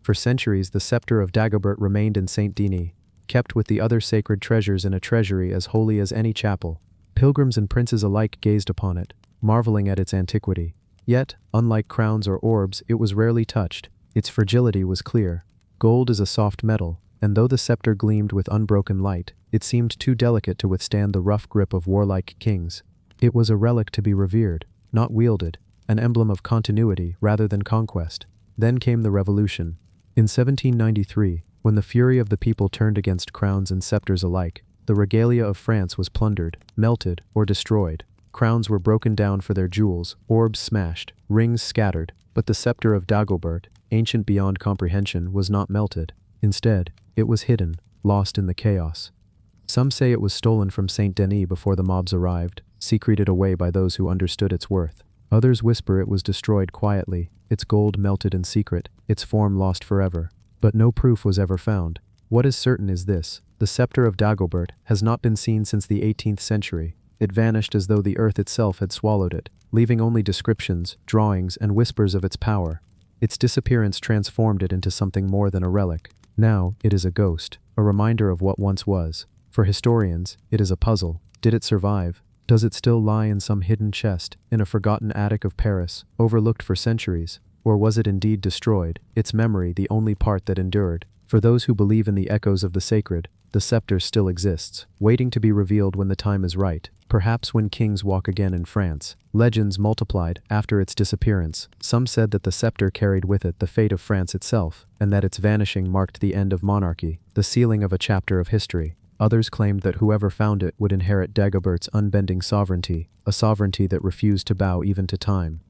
For centuries the scepter of Dagobert remained in Saint Denis, kept with the other sacred treasures in a treasury as holy as any chapel. Pilgrims and princes alike gazed upon it, marveling at its antiquity. Yet, unlike crowns or orbs, it was rarely touched. Its fragility was clear. Gold is a soft metal, and though the scepter gleamed with unbroken light, it seemed too delicate to withstand the rough grip of warlike kings. It was a relic to be revered, not wielded, an emblem of continuity rather than conquest. Then came the Revolution. In 1793, when the fury of the people turned against crowns and scepters alike, the regalia of France was plundered, melted, or destroyed. Crowns were broken down for their jewels, orbs smashed, rings scattered, but the scepter of Dagobert, ancient beyond comprehension, was not melted. Instead, it was hidden, lost in the chaos. Some say it was stolen from Saint Denis before the mobs arrived, secreted away by those who understood its worth. Others whisper it was destroyed quietly, its gold melted in secret, its form lost forever. But no proof was ever found. What is certain is this: the scepter of Dagobert has not been seen since the 18th century. It vanished as though the earth itself had swallowed it, leaving only descriptions, drawings, and whispers of its power. Its disappearance transformed it into something more than a relic. Now, it is a ghost, a reminder of what once was. For historians, it is a puzzle. Did it survive? Does it still lie in some hidden chest, in a forgotten attic of Paris, overlooked for centuries? Or was it indeed destroyed, its memory the only part that endured? For those who believe in the echoes of the sacred, the scepter still exists, waiting to be revealed when the time is right, perhaps when kings walk again in France. Legends multiplied after its disappearance. Some said that the scepter carried with it the fate of France itself, and that its vanishing marked the end of monarchy, the sealing of a chapter of history. Others claimed that whoever found it would inherit Dagobert's unbending sovereignty, a sovereignty that refused to bow even to time.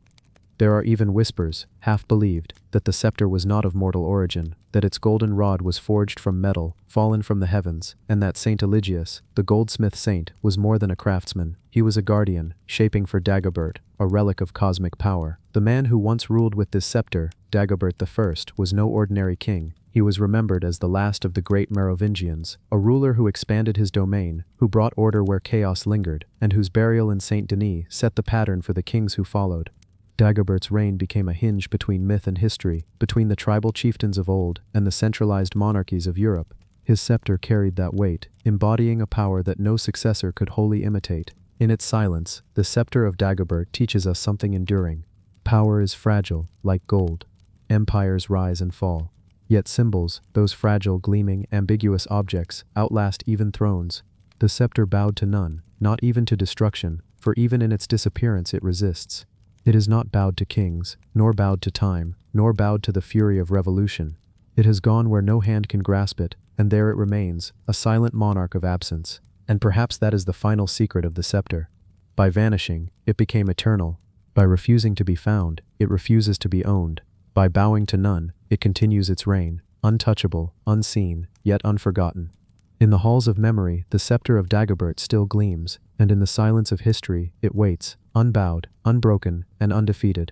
There are even whispers, half believed, that the scepter was not of mortal origin, that its golden rod was forged from metal, fallen from the heavens, and that Saint Eligius, the goldsmith saint, was more than a craftsman. He was a guardian, shaping for Dagobert, a relic of cosmic power. The man who once ruled with this scepter, Dagobert I, was no ordinary king. He was remembered as the last of the great Merovingians, a ruler who expanded his domain, who brought order where chaos lingered, and whose burial in Saint Denis set the pattern for the kings who followed. Dagobert's reign became a hinge between myth and history, between the tribal chieftains of old and the centralized monarchies of Europe. His scepter carried that weight, embodying a power that no successor could wholly imitate. In its silence, the scepter of Dagobert teaches us something enduring. Power is fragile, like gold. Empires rise and fall. Yet symbols, those fragile, gleaming, ambiguous objects, outlast even thrones. The scepter bowed to none, not even to destruction, for even in its disappearance it resists. It is not bowed to kings, nor bowed to time, nor bowed to the fury of revolution. It has gone where no hand can grasp it, and there it remains, a silent monarch of absence. And perhaps that is the final secret of the scepter. By vanishing, it became eternal. By refusing to be found, it refuses to be owned. By bowing to none, it continues its reign, untouchable, unseen, yet unforgotten. In the halls of memory, the scepter of Dagobert still gleams, and in the silence of history, it waits, unbowed, unbroken, and undefeated.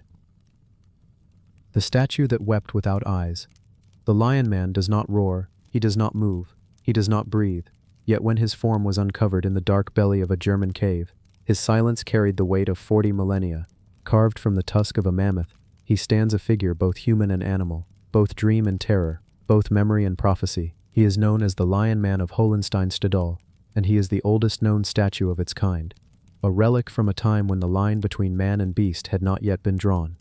The statue that wept without eyes. The Lion Man does not roar, he does not move, he does not breathe, yet when his form was uncovered in the dark belly of a German cave, his silence carried the weight of 40 millennia. Carved from the tusk of a mammoth, he stands a figure both human and animal, both dream and terror, both memory and prophecy. He is known as the Lion Man of Hohenstein-Stadol, and he is the oldest known statue of its kind, a relic from a time when the line between man and beast had not yet been drawn.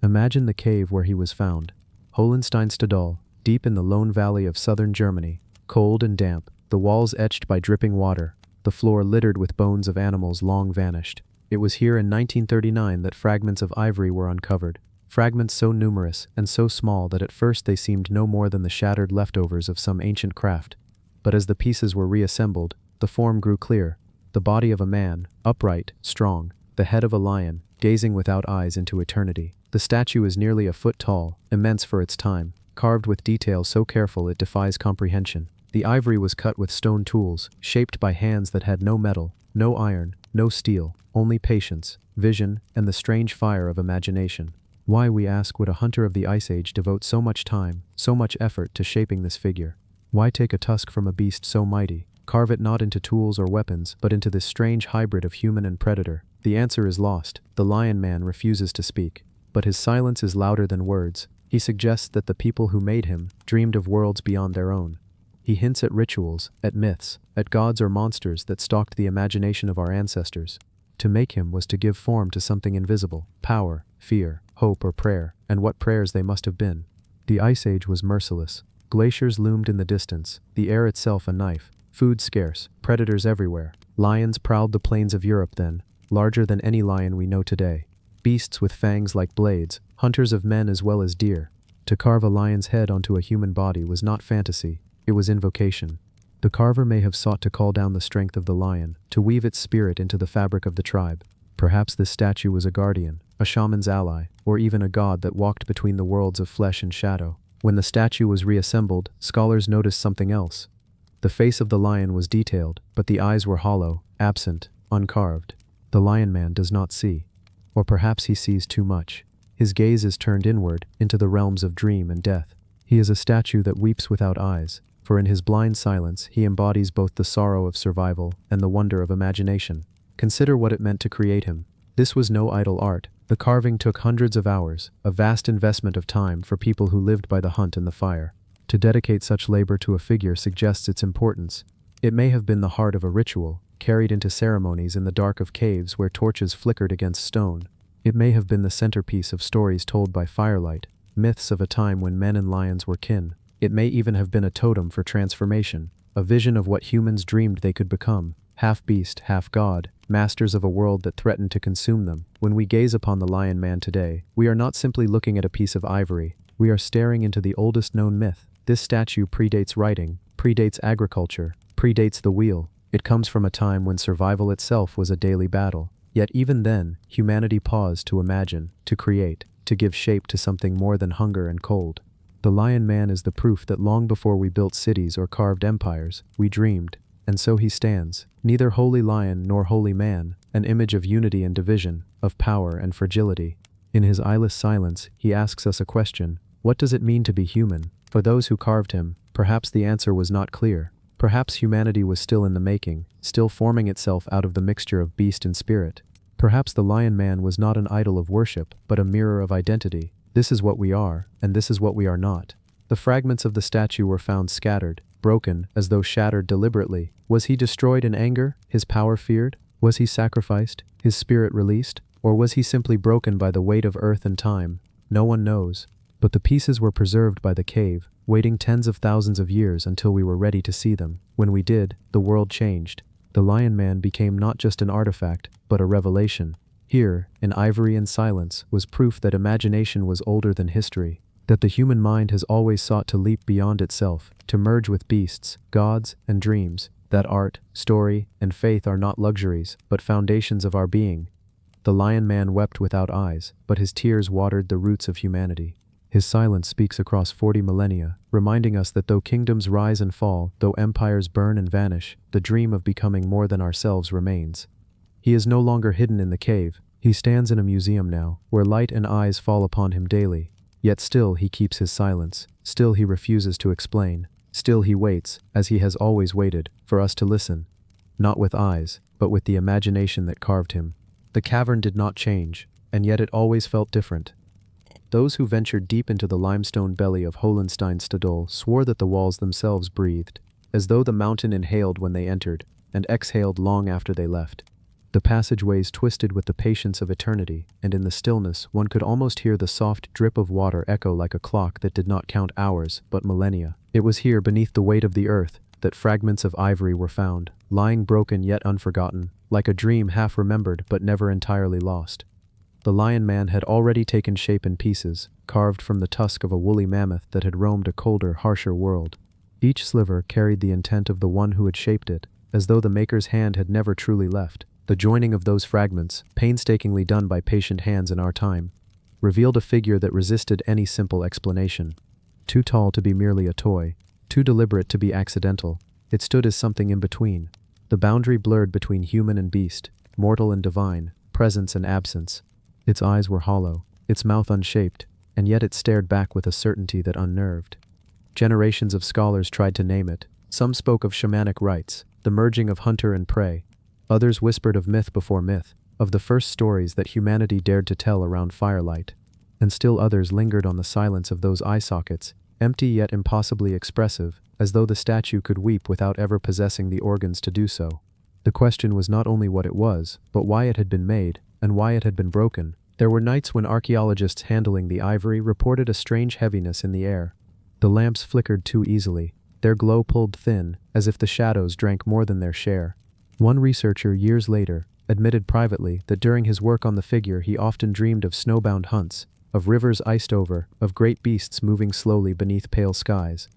Imagine the cave where he was found. Hohenstein-Stadol, deep in the lone valley of southern Germany, cold and damp, the walls etched by dripping water, the floor littered with bones of animals long vanished. It was here in 1939 that fragments of ivory were uncovered, fragments so numerous and so small that at first they seemed no more than the shattered leftovers of some ancient craft. But as the pieces were reassembled, the form grew clear. The body of a man, upright, strong, the head of a lion, gazing without eyes into eternity. The statue is nearly a foot tall, immense for its time, carved with detail so careful it defies comprehension. The ivory was cut with stone tools, shaped by hands that had no metal, no iron, no steel, only patience, vision, and the strange fire of imagination. Why, we ask, would a hunter of the Ice Age devote so much time, so much effort to shaping this figure? Why take a tusk from a beast so mighty, carve it not into tools or weapons, but into this strange hybrid of human and predator? The answer is lost. The Lion Man refuses to speak, but his silence is louder than words. He suggests that the people who made him dreamed of worlds beyond their own. He hints at rituals, at myths, at gods or monsters that stalked the imagination of our ancestors. To make him was to give form to something invisible, power, fear, hope, or prayer, and what prayers they must have been. The Ice Age was merciless. Glaciers loomed in the distance, the air itself a knife, food scarce, predators everywhere. Lions prowled the plains of Europe then, larger than any lion we know today. Beasts with fangs like blades, hunters of men as well as deer. To carve a lion's head onto a human body was not fantasy, it was invocation. The carver may have sought to call down the strength of the lion, to weave its spirit into the fabric of the tribe. Perhaps this statue was a guardian, a shaman's ally, or even a god that walked between the worlds of flesh and shadow. When the statue was reassembled, scholars noticed something else. The face of the lion was detailed, but the eyes were hollow, absent, uncarved. The Lion Man does not see. Or perhaps he sees too much. His gaze is turned inward, into the realms of dream and death. He is a statue that weeps without eyes, for in his blind silence he embodies both the sorrow of survival and the wonder of imagination. Consider what it meant to create him. This was no idle art. The carving took hundreds of hours, a vast investment of time for people who lived by the hunt and the fire. To dedicate such labor to a figure suggests its importance. It may have been the heart of a ritual, carried into ceremonies in the dark of caves where torches flickered against stone. It may have been the centerpiece of stories told by firelight, myths of a time when men and lions were kin. It may even have been a totem for transformation, a vision of what humans dreamed they could become, half beast, half god, masters of a world that threatened to consume them. When we gaze upon the Lion Man today, we are not simply looking at a piece of ivory, we are staring into the oldest known myth. This statue predates writing, predates agriculture, predates the wheel. It comes from a time when survival itself was a daily battle. Yet even then, humanity paused to imagine, to create, to give shape to something more than hunger and cold. The Lion Man is the proof that long before we built cities or carved empires, we dreamed. And so he stands, neither holy lion nor holy man, an image of unity and division, of power and fragility. In his eyeless silence, he asks us a question: what does it mean to be human? For those who carved him, perhaps the answer was not clear. Perhaps humanity was still in the making, still forming itself out of the mixture of beast and spirit. Perhaps the Lion Man was not an idol of worship, but a mirror of identity. This is what we are, and this is what we are not. The fragments of the statue were found scattered, broken, as though shattered deliberately. Was he destroyed in anger, his power feared? Was he sacrificed, his spirit released? Or was he simply broken by the weight of earth and time? No one knows. But the pieces were preserved by the cave, waiting tens of thousands of years until we were ready to see them. When we did, the world changed. The Lion Man became not just an artifact, but a revelation. Here, in ivory and silence, was proof that imagination was older than history, that the human mind has always sought to leap beyond itself, to merge with beasts, gods, and dreams, that art, story, and faith are not luxuries, but foundations of our being. The Lion Man wept without eyes, but his tears watered the roots of humanity. His silence speaks across 40 millennia, reminding us that though kingdoms rise and fall, though empires burn and vanish, the dream of becoming more than ourselves remains. He is no longer hidden in the cave. He stands in a museum now, where light and eyes fall upon him daily. Yet still he keeps his silence, still he refuses to explain, still he waits, as he has always waited, for us to listen. Not with eyes, but with the imagination that carved him. The cavern did not change, and yet it always felt different. Those who ventured deep into the limestone belly of Hohenstein-Stadol swore that the walls themselves breathed, as though the mountain inhaled when they entered, and exhaled long after they left. The passageways twisted with the patience of eternity, and in the stillness one could almost hear the soft drip of water echo like a clock that did not count hours, but millennia. It was here, beneath the weight of the earth, that fragments of ivory were found, lying broken yet unforgotten, like a dream half remembered but never entirely lost. The Lion Man had already taken shape in pieces, carved from the tusk of a woolly mammoth that had roamed a colder, harsher world. Each sliver carried the intent of the one who had shaped it, as though the maker's hand had never truly left. The joining of those fragments, painstakingly done by patient hands in our time, revealed a figure that resisted any simple explanation. Too tall to be merely a toy, too deliberate to be accidental, it stood as something in between. The boundary blurred between human and beast, mortal and divine, presence and absence. Its eyes were hollow, its mouth unshaped, and yet it stared back with a certainty that unnerved. Generations of scholars tried to name it. Some spoke of shamanic rites, the merging of hunter and prey. Others whispered of myth before myth, of the first stories that humanity dared to tell around firelight. And still others lingered on the silence of those eye sockets, empty yet impossibly expressive, as though the statue could weep without ever possessing the organs to do so. The question was not only what it was, but why it had been made, and why it had been broken. There were nights when archaeologists handling the ivory reported a strange heaviness in the air. The lamps flickered too easily, their glow pulled thin, as if the shadows drank more than their share. One researcher, years later, admitted privately that during his work on the figure he often dreamed of snowbound hunts, of rivers iced over, of great beasts moving slowly beneath pale skies.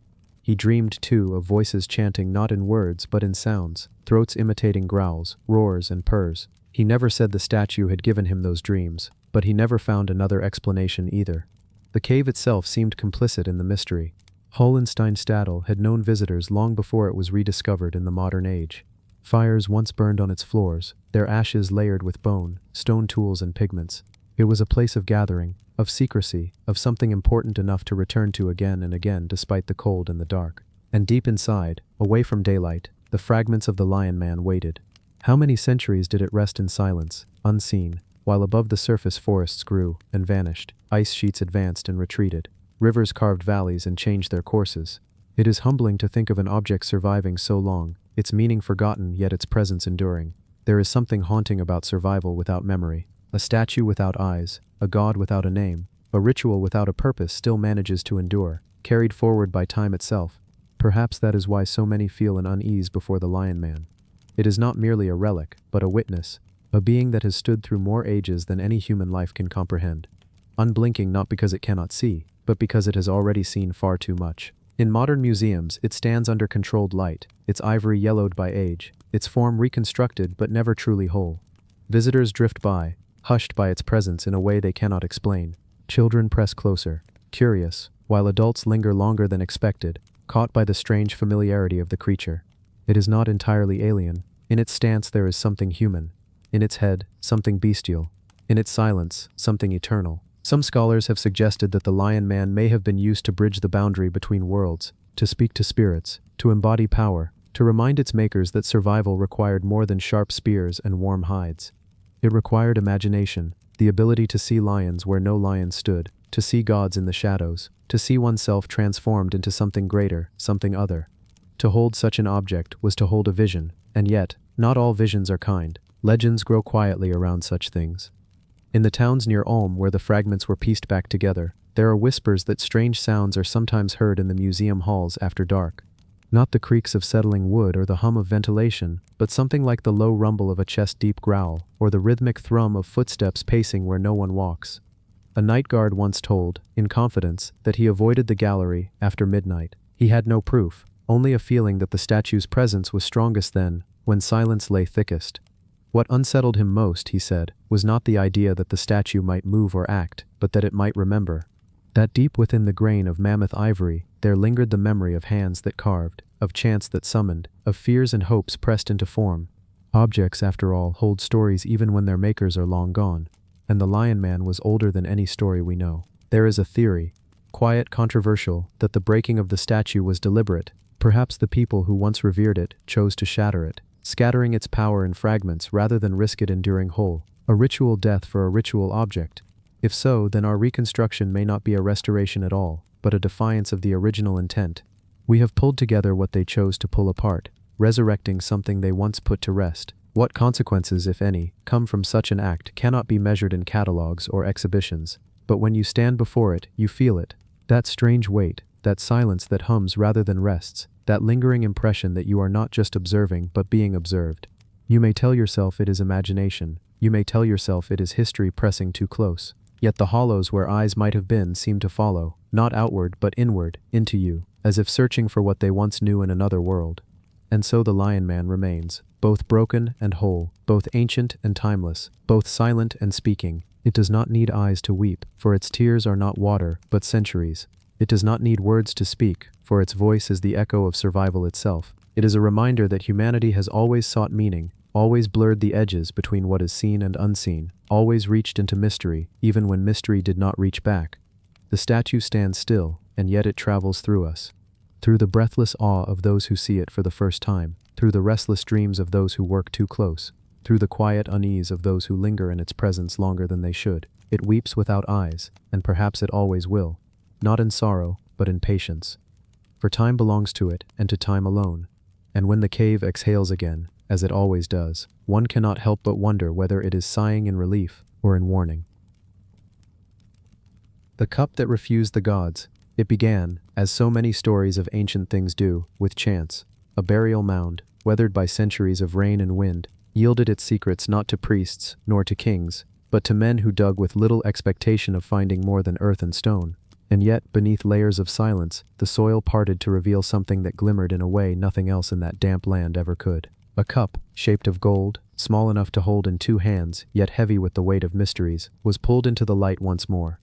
He dreamed, too, of voices chanting not in words but in sounds, throats imitating growls, roars, and purrs. He never said the statue had given him those dreams, but he never found another explanation either. The cave itself seemed complicit in the mystery. Hohenstein-Stadol had known visitors long before it was rediscovered in the modern age. Fires once burned on its floors, their ashes layered with bone, stone tools, and pigments. It was a place of gathering, of secrecy, of something important enough to return to again and again despite the cold and the dark. And deep inside, away from daylight, the fragments of the Lion Man waited. How many centuries did it rest in silence, unseen, while above the surface forests grew and vanished, ice sheets advanced and retreated, rivers carved valleys and changed their courses? It is humbling to think of an object surviving so long, its meaning forgotten yet its presence enduring. There is something haunting about survival without memory. A statue without eyes, a god without a name, a ritual without a purpose still manages to endure, carried forward by time itself. Perhaps that is why so many feel an unease before the Lion Man. It is not merely a relic, but a witness, a being that has stood through more ages than any human life can comprehend. Unblinking not because it cannot see, but because it has already seen far too much. In modern museums, it stands under controlled light, its ivory yellowed by age, its form reconstructed but never truly whole. Visitors drift by, hushed by its presence in a way they cannot explain. Children press closer, curious, while adults linger longer than expected, caught by the strange familiarity of the creature. It is not entirely alien. In its stance there is something human. In its head, something bestial. In its silence, something eternal. Some scholars have suggested that the Lion Man may have been used to bridge the boundary between worlds, to speak to spirits, to embody power, to remind its makers that survival required more than sharp spears and warm hides. It required imagination, the ability to see lions where no lion stood, to see gods in the shadows, to see oneself transformed into something greater, something other. To hold such an object was to hold a vision, and yet, not all visions are kind. Legends grow quietly around such things. In the towns near Ulm where the fragments were pieced back together, there are whispers that strange sounds are sometimes heard in the museum halls after dark. Not the creaks of settling wood or the hum of ventilation, but something like the low rumble of a chest-deep growl, or the rhythmic thrum of footsteps pacing where no one walks. A night guard once told, in confidence, that he avoided the gallery after midnight. He had no proof, only a feeling that the statue's presence was strongest then, when silence lay thickest. What unsettled him most, he said, was not the idea that the statue might move or act, but that it might remember. That deep within the grain of mammoth ivory, there lingered the memory of hands that carved, of chants that summoned, of fears and hopes pressed into form. Objects, after all, hold stories even when their makers are long gone. And the Lion Man was older than any story we know. There is a theory, quiet, controversial, that the breaking of the statue was deliberate. Perhaps the people who once revered it chose to shatter it, scattering its power in fragments rather than risk it enduring whole. A ritual death for a ritual object. If so, then our reconstruction may not be a restoration at all, but a defiance of the original intent. We have pulled together what they chose to pull apart, resurrecting something they once put to rest. What consequences, if any, come from such an act cannot be measured in catalogs or exhibitions, but when you stand before it, you feel it. That strange weight, that silence that hums rather than rests, that lingering impression that you are not just observing but being observed. You may tell yourself it is imagination, you may tell yourself it is history pressing too close, yet the hollows where eyes might have been seem to follow, not outward but inward, into you, as if searching for what they once knew in another world. And so the Lion Man remains, both broken and whole, both ancient and timeless, both silent and speaking. It does not need eyes to weep, for its tears are not water, but centuries. It does not need words to speak, for its voice is the echo of survival itself. It is a reminder that humanity has always sought meaning, always blurred the edges between what is seen and unseen, always reached into mystery, even when mystery did not reach back. The statue stands still, and yet it travels through us. Through the breathless awe of those who see it for the first time, through the restless dreams of those who work too close, through the quiet unease of those who linger in its presence longer than they should. It weeps without eyes, and perhaps it always will. Not in sorrow, but in patience. For time belongs to it, and to time alone. And when the cave exhales again, as it always does, one cannot help but wonder whether it is sighing in relief or in warning. The cup that refused the gods. It began, as so many stories of ancient things do, with chance. A burial mound, weathered by centuries of rain and wind, yielded its secrets not to priests nor to kings, but to men who dug with little expectation of finding more than earth and stone. And yet, beneath layers of silence, the soil parted to reveal something that glimmered in a way nothing else in that damp land ever could. A cup, shaped of gold, small enough to hold in 2 hands, yet heavy with the weight of mysteries, was pulled into the light once more.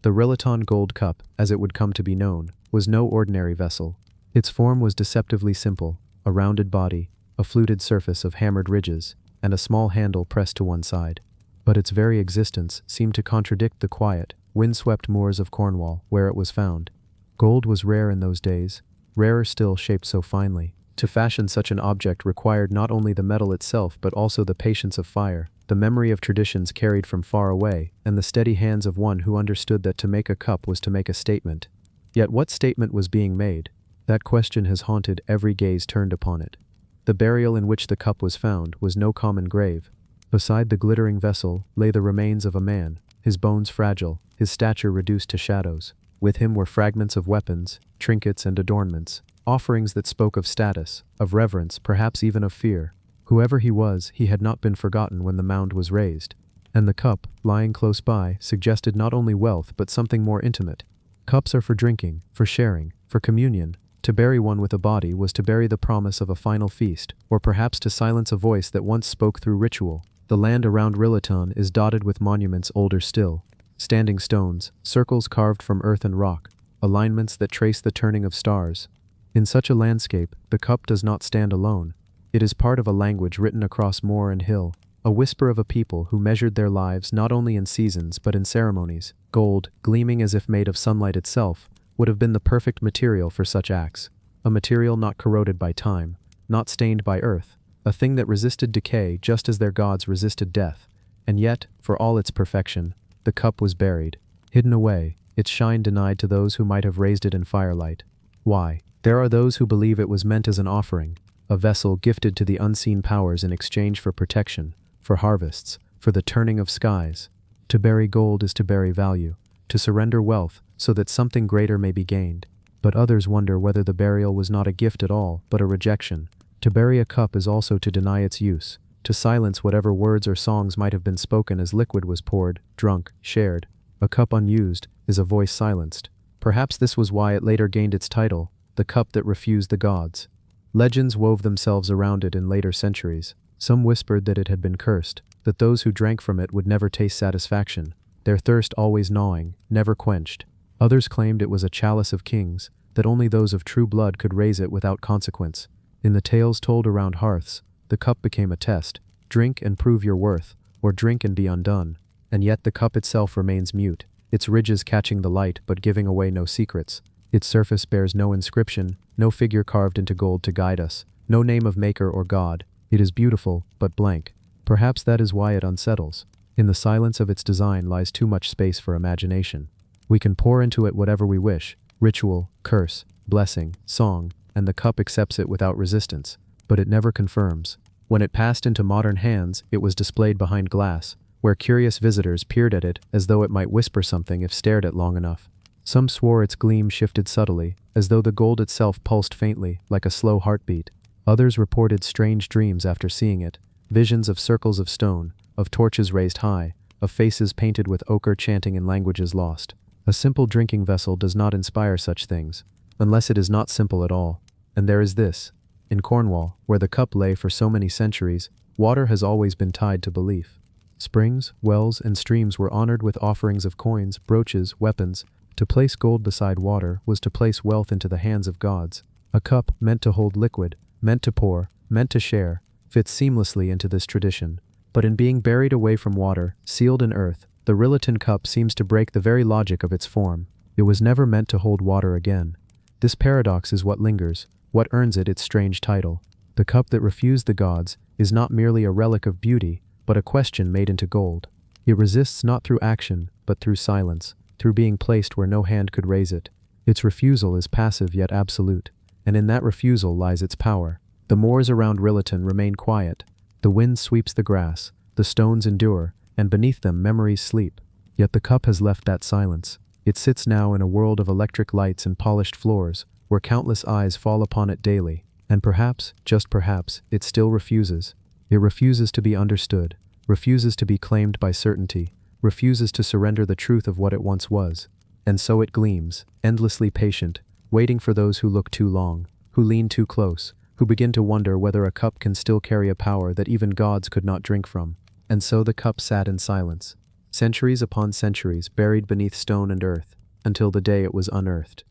The Rillaton gold cup, as it would come to be known, was no ordinary vessel. Its form was deceptively simple, a rounded body, a fluted surface of hammered ridges, and a small handle pressed to one side. But its very existence seemed to contradict the quiet, windswept moors of Cornwall, where it was found. Gold was rare in those days. rarer still shaped so finely. To fashion such an object required not only the metal itself but also the patience of fire, the memory of traditions carried from far away, and the steady hands of one who understood that to make a cup was to make a statement. Yet what statement was being made? That question has haunted every gaze turned upon it. The burial in which the cup was found was no common grave. Beside the glittering vessel lay the remains of a man, his bones fragile, his stature reduced to shadows. With him were fragments of weapons, trinkets and adornments, offerings that spoke of status, of reverence, perhaps even of fear. Whoever he was, he had not been forgotten when the mound was raised. And the cup, lying close by, suggested not only wealth but something more intimate. Cups are for drinking, for sharing, for communion. To bury one with a body was to bury the promise of a final feast, or perhaps to silence a voice that once spoke through ritual. The land around Rillaton is dotted with monuments older still. Standing stones, circles carved from earth and rock, alignments that trace the turning of stars. In such a landscape, the cup does not stand alone. It is part of a language written across moor and hill, a whisper of a people who measured their lives not only in seasons but in ceremonies. Gold, gleaming as if made of sunlight itself, would have been the perfect material for such acts. A material not corroded by time, not stained by earth, a thing that resisted decay just as their gods resisted death. And yet, for all its perfection, the cup was buried, hidden away, its shine denied to those who might have raised it in firelight. Why? There are those who believe it was meant as an offering, a vessel gifted to the unseen powers in exchange for protection, for harvests, for the turning of skies. To bury gold is to bury value, to surrender wealth so that something greater may be gained. But others wonder whether the burial was not a gift at all, but a rejection. To bury a cup is also to deny its use, to silence whatever words or songs might have been spoken as liquid was poured, drunk, shared. A cup unused is a voice silenced. Perhaps this was why it later gained its title, the cup that refused the gods. Legends wove themselves around it in later centuries. Some whispered that it had been cursed, that those who drank from it would never taste satisfaction, their thirst always gnawing, never quenched. Others claimed it was a chalice of kings, that only those of true blood could raise it without consequence. In the tales told around hearths, the cup became a test. Drink and prove your worth, or drink and be undone. And yet the cup itself remains mute, its ridges catching the light but giving away no secrets. Its surface bears no inscription, no figure carved into gold to guide us, no name of maker or god. It is beautiful, but blank. Perhaps that is why it unsettles. In the silence of its design lies too much space for imagination. We can pour into it whatever we wish, ritual, curse, blessing, song, and the cup accepts it without resistance, but it never confirms. When it passed into modern hands, it was displayed behind glass, where curious visitors peered at it as though it might whisper something if stared at long enough. Some swore its gleam shifted subtly, as though the gold itself pulsed faintly, like a slow heartbeat. Others reported strange dreams after seeing it, visions of circles of stone, of torches raised high, of faces painted with ochre chanting in languages lost. A simple drinking vessel does not inspire such things, unless it is not simple at all. And there is this. In Cornwall, where the cup lay for so many centuries, water has always been tied to belief. Springs, wells, and streams were honored with offerings of coins, brooches, weapons. To place gold beside water was to place wealth into the hands of gods. A cup, meant to hold liquid, meant to pour, meant to share, fits seamlessly into this tradition. But in being buried away from water, sealed in earth, the Rillaton cup seems to break the very logic of its form. It was never meant to hold water again. This paradox is what lingers, what earns it its strange title. The cup that refused the gods is not merely a relic of beauty, but a question made into gold. It resists not through action, but through silence, through being placed where no hand could raise it. Its refusal is passive yet absolute, and in that refusal lies its power. The moors around Rillaton remain quiet. The wind sweeps the grass, the stones endure, and beneath them memories sleep. Yet the cup has left that silence. It sits now in a world of electric lights and polished floors, where countless eyes fall upon it daily. And perhaps, just perhaps, it still refuses. It refuses to be understood, refuses to be claimed by certainty, refuses to surrender the truth of what it once was. And so it gleams, endlessly patient, waiting for those who look too long, who lean too close, who begin to wonder whether a cup can still carry a power that even gods could not drink from. And so the cup sat in silence, centuries upon centuries buried beneath stone and earth, until the day it was unearthed.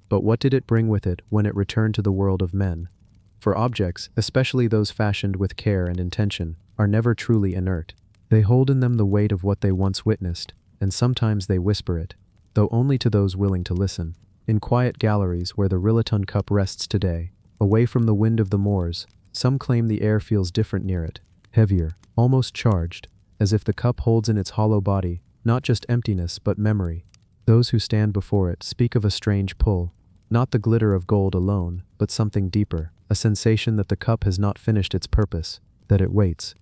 But what did it bring with it when it returned to the world of men? For objects, especially those fashioned with care and intention, are never truly inert. They hold in them the weight of what they once witnessed, and sometimes they whisper it, though only to those willing to listen. In quiet galleries where the Rillaton cup rests today, away from the wind of the moors, some claim the air feels different near it, heavier, almost charged, as if the cup holds in its hollow body not just emptiness but memory. Those who stand before it speak of a strange pull, not the glitter of gold alone, but something deeper, a sensation that the cup has not finished its purpose, that it waits.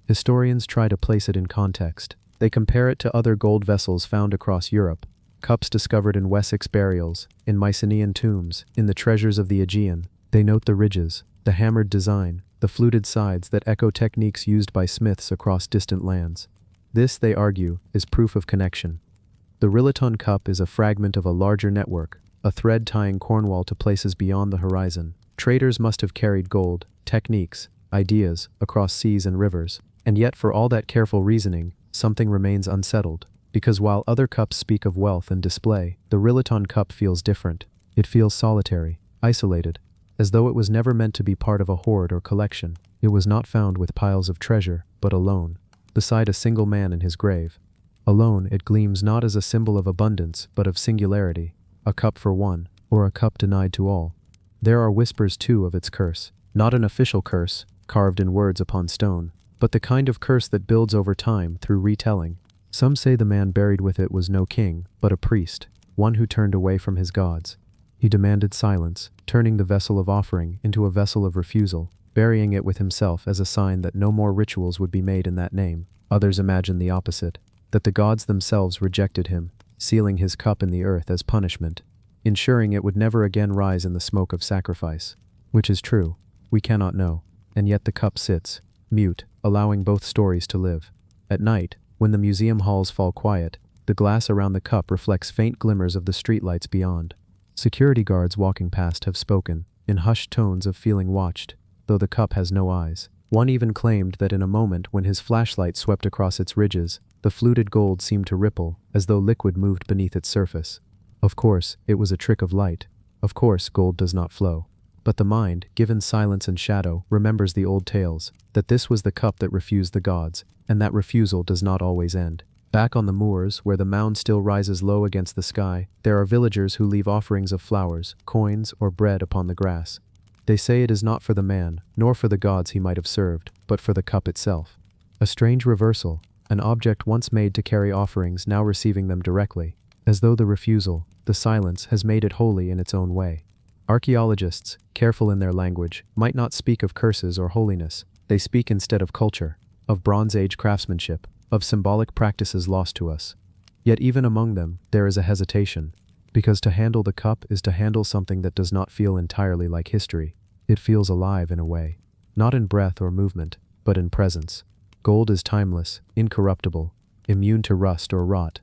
Historians try to place it in context. They compare it to other gold vessels found across Europe, cups discovered in Wessex burials, in Mycenaean tombs, in the treasures of the Aegean. They note the ridges, the hammered design, the fluted sides that echo techniques used by smiths across distant lands. This, they argue, is proof of connection. The Rillaton cup is a fragment of a larger network, a thread tying Cornwall to places beyond the horizon. Traders must have carried gold, techniques, ideas, across seas and rivers. And yet, for all that careful reasoning, something remains unsettled. Because while other cups speak of wealth and display, the Rillaton cup feels different. It feels solitary, isolated, as though it was never meant to be part of a hoard or collection. It was not found with piles of treasure, but alone, beside a single man in his grave. Alone, it gleams not as a symbol of abundance, but of singularity, a cup for one, or a cup denied to all. There are whispers, too, of its curse, not an official curse, carved in words upon stone, but the kind of curse that builds over time through retelling. Some say the man buried with it was no king, but a priest, one who turned away from his gods. He demanded silence, turning the vessel of offering into a vessel of refusal, burying it with himself as a sign that no more rituals would be made in that name. Others imagine the opposite, that the gods themselves rejected him, sealing his cup in the earth as punishment, ensuring it would never again rise in the smoke of sacrifice. Which is true, we cannot know, and yet the cup sits, mute, allowing both stories to live. At night, when the museum halls fall quiet, the glass around the cup reflects faint glimmers of the streetlights beyond. Security guards walking past have spoken, in hushed tones of feeling watched, though the cup has no eyes. One even claimed that in a moment when his flashlight swept across its ridges, the fluted gold seemed to ripple, as though liquid moved beneath its surface. Of course, it was a trick of light. Of course, gold does not flow. But the mind, given silence and shadow, remembers the old tales, that this was the cup that refused the gods, and that refusal does not always end. Back on the moors, where the mound still rises low against the sky, there are villagers who leave offerings of flowers, coins, or bread upon the grass. They say it is not for the man, nor for the gods he might have served, but for the cup itself. A strange reversal, an object once made to carry offerings now receiving them directly, as though the refusal, the silence, has made it holy in its own way. Archaeologists, careful in their language, might not speak of curses or holiness. They speak instead of culture, of Bronze Age craftsmanship, of symbolic practices lost to us. Yet even among them, there is a hesitation, because to handle the cup is to handle something that does not feel entirely like history. It feels alive in a way, not in breath or movement, but in presence. Gold is timeless, incorruptible, immune to rust or rot.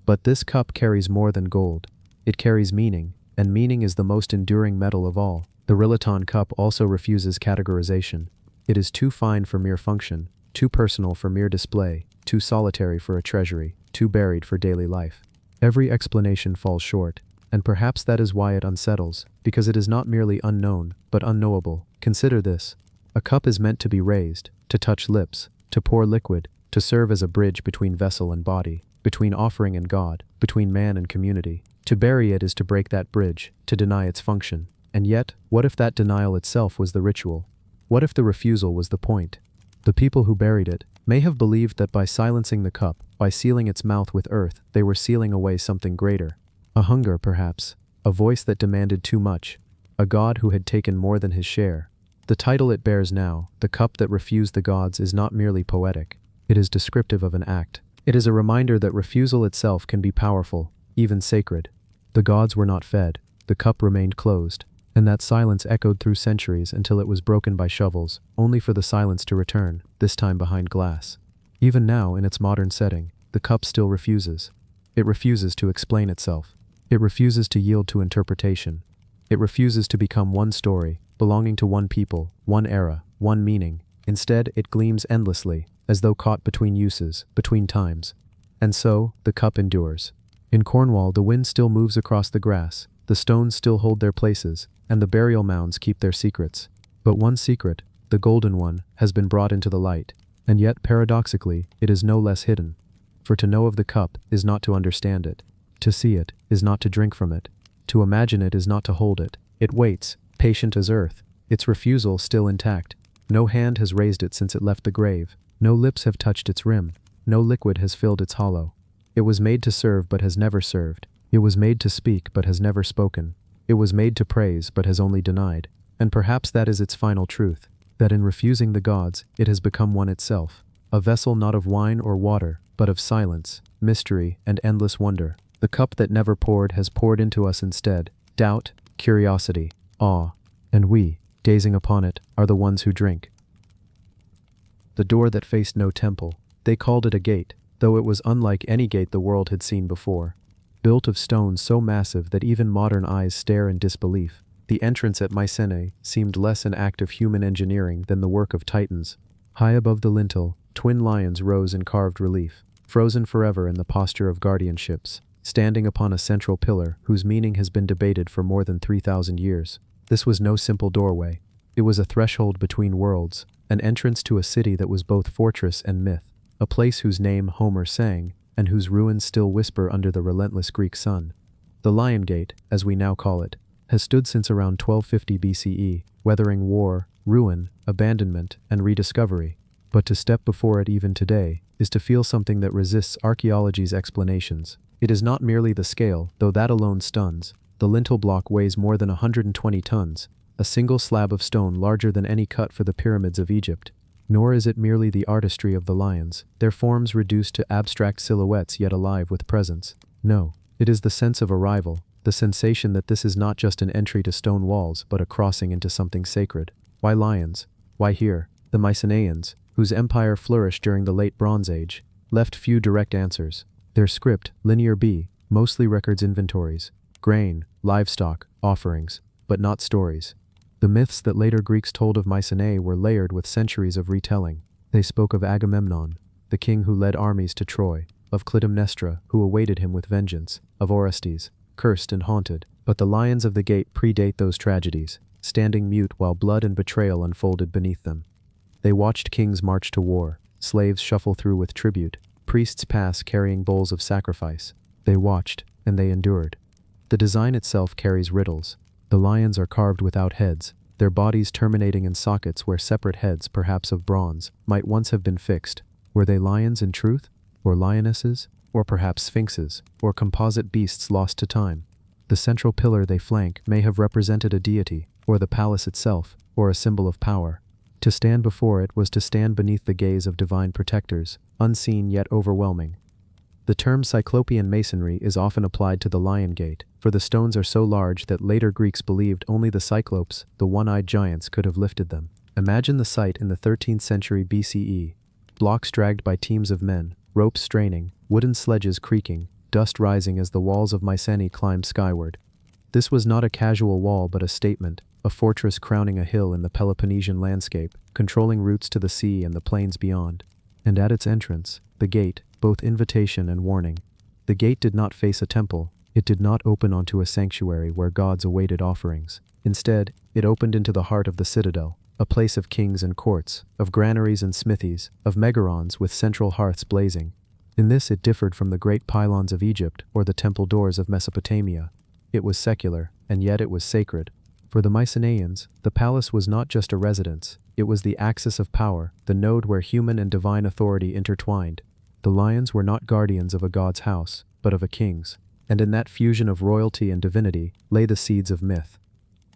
But this cup carries more than gold. It carries meaning, and meaning is the most enduring metal of all. The Rillaton cup also refuses categorization. It is too fine for mere function, too personal for mere display, too solitary for a treasury, too buried for daily life. Every explanation falls short, and perhaps that is why it unsettles, because it is not merely unknown, but unknowable. Consider this. A cup is meant to be raised, to touch lips, to pour liquid, to serve as a bridge between vessel and body, between offering and God, between man and community. To bury it is to break that bridge, to deny its function. And yet, what if that denial itself was the ritual? What if the refusal was the point? The people who buried it may have believed that by silencing the cup, by sealing its mouth with earth, they were sealing away something greater. A hunger, perhaps, a voice that demanded too much, a god who had taken more than his share. The title it bears now, the cup that refused the gods, is not merely poetic. It is descriptive of an act. It is a reminder that refusal itself can be powerful, even sacred. The gods were not fed, the cup remained closed, and that silence echoed through centuries until it was broken by shovels, only for the silence to return, this time behind glass. Even now, in its modern setting, the cup still refuses. It refuses to explain itself. It refuses to yield to interpretation. It refuses to become one story, belonging to one people, one era, one meaning. Instead, it gleams endlessly, as though caught between uses, between times. And so, the cup endures. In Cornwall, the wind still moves across the grass, the stones still hold their places, and the burial mounds keep their secrets. But one secret, the golden one, has been brought into the light, and yet, paradoxically, it is no less hidden. For to know of the cup is not to understand it. To see it is not to drink from it. To imagine it is not to hold it. It waits, patient as earth, its refusal still intact. No hand has raised it since it left the grave. No lips have touched its rim. No liquid has filled its hollow. It was made to serve but has never served. It was made to speak but has never spoken. It was made to praise but has only denied. And perhaps that is its final truth, that in refusing the gods, it has become one itself. A vessel not of wine or water, but of silence, mystery, and endless wonder. The cup that never poured has poured into us instead. Doubt, curiosity, awe. And we, gazing upon it, are the ones who drink. The door that faced no temple. They called it a gate, though it was unlike any gate the world had seen before. Built of stones so massive that even modern eyes stare in disbelief. The entrance at Mycenae seemed less an act of human engineering than the work of titans. High above the lintel, twin lions rose in carved relief, frozen forever in the posture of guardianships, standing upon a central pillar whose meaning has been debated for more than 3,000 years. This was no simple doorway. It was a threshold between worlds, an entrance to a city that was both fortress and myth, a place whose name Homer sang, and whose ruins still whisper under the relentless Greek sun. The Lion Gate, as we now call it, has stood since around 1250 BCE, weathering war, ruin, abandonment, and rediscovery. But to step before it even today is to feel something that resists archaeology's explanations. It is not merely the scale, though that alone stuns. The lintel block weighs more than 120 tons, a single slab of stone larger than any cut for the pyramids of Egypt. Nor is it merely the artistry of the lions, their forms reduced to abstract silhouettes yet alive with presence. No, it is the sense of arrival, the sensation that this is not just an entry to stone walls but a crossing into something sacred. Why lions? Why here? The Mycenaeans, whose empire flourished during the Late Bronze Age, left few direct answers. Their script, Linear B, mostly records inventories, grain, livestock, offerings, but not stories. The myths that later Greeks told of Mycenae were layered with centuries of retelling. They spoke of Agamemnon, the king who led armies to Troy, of Clytemnestra, who awaited him with vengeance, of Orestes, cursed and haunted. But the lions of the gate predate those tragedies, standing mute while blood and betrayal unfolded beneath them. They watched kings march to war, slaves shuffle through with tribute, priests pass carrying bowls of sacrifice. They watched, and they endured. The design itself carries riddles. The lions are carved without heads, their bodies terminating in sockets where separate heads, perhaps of bronze, might once have been fixed. Were they lions in truth? Or lionesses? Or perhaps sphinxes? Or composite beasts lost to time? The central pillar they flank may have represented a deity, or the palace itself, or a symbol of power. To stand before it was to stand beneath the gaze of divine protectors, unseen yet overwhelming. The term Cyclopean masonry is often applied to the Lion Gate, for the stones are so large that later Greeks believed only the Cyclopes, the one-eyed giants, could have lifted them. Imagine the sight in the 13th century BCE. Blocks dragged by teams of men, ropes straining, wooden sledges creaking, dust rising as the walls of Mycenae climbed skyward. This was not a casual wall but a statement, a fortress crowning a hill in the Peloponnesian landscape, controlling routes to the sea and the plains beyond. And at its entrance, the gate, both invitation and warning. The gate did not face a temple. It did not open onto a sanctuary where gods awaited offerings. Instead, it opened into the heart of the citadel, a place of kings and courts, of granaries and smithies, of megarons with central hearths blazing. In this it differed from the great pylons of Egypt or the temple doors of Mesopotamia. It was secular, and yet it was sacred. For the Mycenaeans, the palace was not just a residence. It was the axis of power, the node where human and divine authority intertwined. The lions were not guardians of a god's house, but of a king's, and in that fusion of royalty and divinity lay the seeds of myth.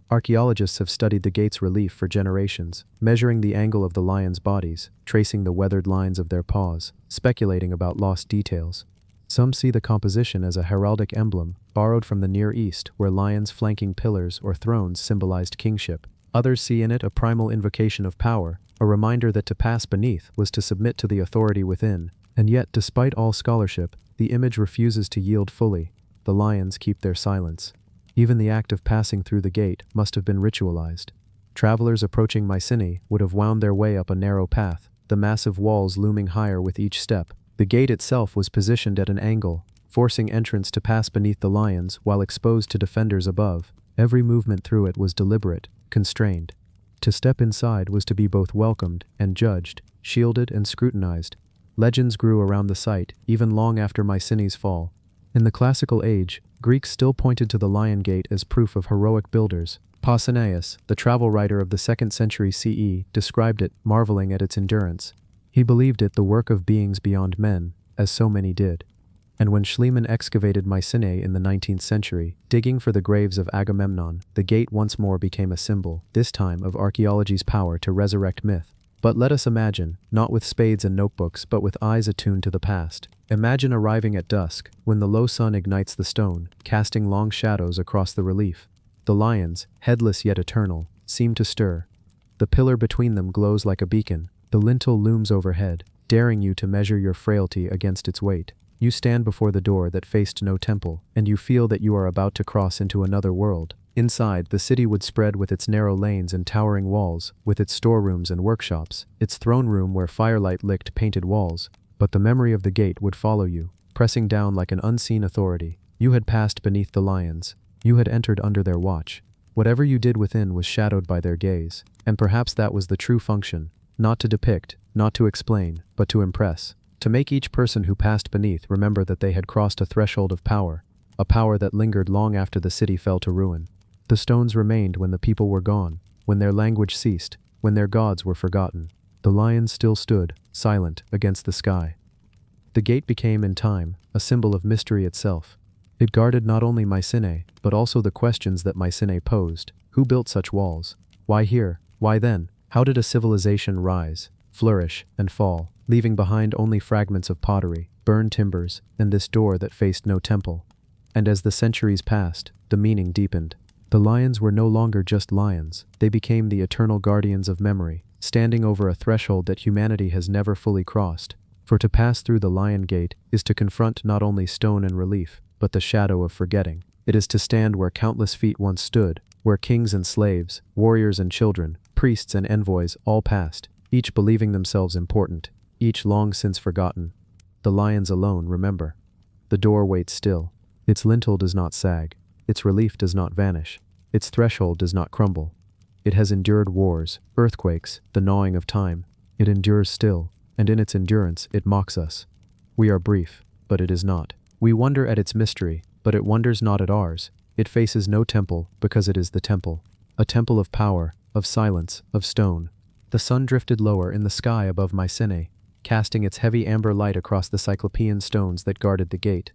Archaeologists have studied the gate's relief for generations, measuring the angle of the lions' bodies, tracing the weathered lines of their paws, speculating about lost details. Some see the composition as a heraldic emblem, borrowed from the Near East, where lions flanking pillars or thrones symbolized kingship. Others see in it a primal invocation of power, a reminder that to pass beneath was to submit to the authority within. And yet, despite all scholarship, the image refuses to yield fully. The lions keep their silence. Even the act of passing through the gate must have been ritualized. Travelers approaching Mycenae would have wound their way up a narrow path, the massive walls looming higher with each step. The gate itself was positioned at an angle, forcing entrance to pass beneath the lions while exposed to defenders above. Every movement through it was deliberate, constrained. To step inside was to be both welcomed and judged, shielded and scrutinized. Legends grew around the site, even long after Mycenae's fall. In the classical age, Greeks still pointed to the Lion Gate as proof of heroic builders. Pausanias, the travel writer of the 2nd century CE, described it, marveling at its endurance. He believed it the work of beings beyond men, as so many did. And when Schliemann excavated Mycenae in the 19th century, digging for the graves of Agamemnon, the gate once more became a symbol, this time of archaeology's power to resurrect myth. But let us imagine, not with spades and notebooks but with eyes attuned to the past. Imagine arriving at dusk, when the low sun ignites the stone, casting long shadows across the relief. The lions, headless yet eternal, seem to stir. The pillar between them glows like a beacon. The lintel looms overhead, daring you to measure your frailty against its weight. You stand before the door that faced no temple, and you feel that you are about to cross into another world. Inside, the city would spread with its narrow lanes and towering walls, with its storerooms and workshops, its throne room where firelight licked painted walls. But the memory of the gate would follow you, pressing down like an unseen authority. You had passed beneath the lions. You had entered under their watch. Whatever you did within was shadowed by their gaze. And perhaps that was the true function, not to depict, not to explain, but to impress. To make each person who passed beneath remember that they had crossed a threshold of power, a power that lingered long after the city fell to ruin. The stones remained when the people were gone, when their language ceased, when their gods were forgotten. The lions still stood, silent, against the sky. The gate became, in time, a symbol of mystery itself. It guarded not only Mycenae, but also the questions that Mycenae posed. Who built such walls? Why here? Why then? How did a civilization rise, flourish, and fall, leaving behind only fragments of pottery, burned timbers, and this door that faced no temple? And as the centuries passed, the meaning deepened. The lions were no longer just lions. They became the eternal guardians of memory, standing over a threshold that humanity has never fully crossed. For to pass through the Lion Gate is to confront not only stone and relief, but the shadow of forgetting. It is to stand where countless feet once stood, where kings and slaves, warriors and children, priests and envoys all passed, each believing themselves important, each long since forgotten. The lions alone remember. The door waits still. Its lintel does not sag. Its relief does not vanish. Its threshold does not crumble. It has endured wars, earthquakes, the gnawing of time. It endures still, and in its endurance it mocks us. We are brief, but it is not. We wonder at its mystery, but it wonders not at ours. It faces no temple, because it is the temple. A temple of power, of silence, of stone. The sun drifted lower in the sky above Mycenae, casting its heavy amber light across the Cyclopean stones that guarded the gate.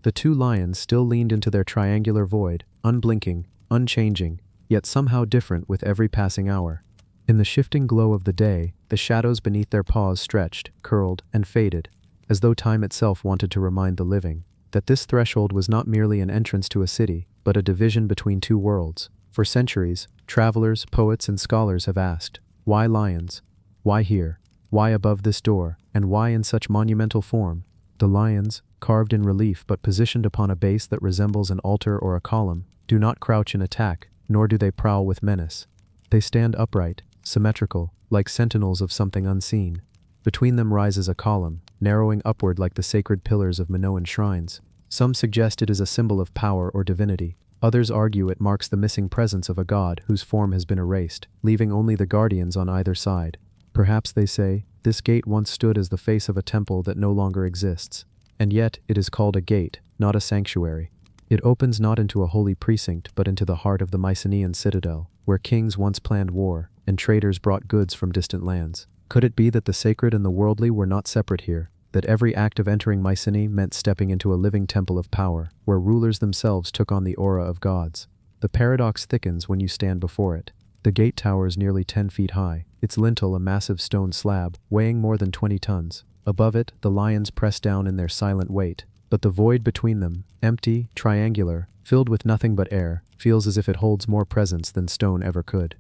The two lions still leaned into their triangular void, unblinking, unchanging, yet somehow different with every passing hour. In the shifting glow of the day, the shadows beneath their paws stretched, curled, and faded, as though time itself wanted to remind the living that this threshold was not merely an entrance to a city, but a division between two worlds. For centuries, travelers, poets, and scholars have asked, why lions? Why here? Why above this door? And why in such monumental form? The lions, carved in relief but positioned upon a base that resembles an altar or a column, do not crouch in attack, nor do they prowl with menace. They stand upright, symmetrical, like sentinels of something unseen. Between them rises a column, narrowing upward like the sacred pillars of Minoan shrines. Some suggest it is a symbol of power or divinity. Others argue it marks the missing presence of a god whose form has been erased, leaving only the guardians on either side. Perhaps, they say, this gate once stood as the face of a temple that no longer exists. And yet, it is called a gate, not a sanctuary. It opens not into a holy precinct but into the heart of the Mycenaean citadel, where kings once planned war, and traders brought goods from distant lands. Could it be that the sacred and the worldly were not separate here, that every act of entering Mycenae meant stepping into a living temple of power, where rulers themselves took on the aura of gods? The paradox thickens when you stand before it. The gate towers nearly 10 feet high, its lintel a massive stone slab, weighing more than 20 tons. Above it, the lions press down in their silent weight, but the void between them, empty, triangular, filled with nothing but air, feels as if it holds more presence than stone ever could.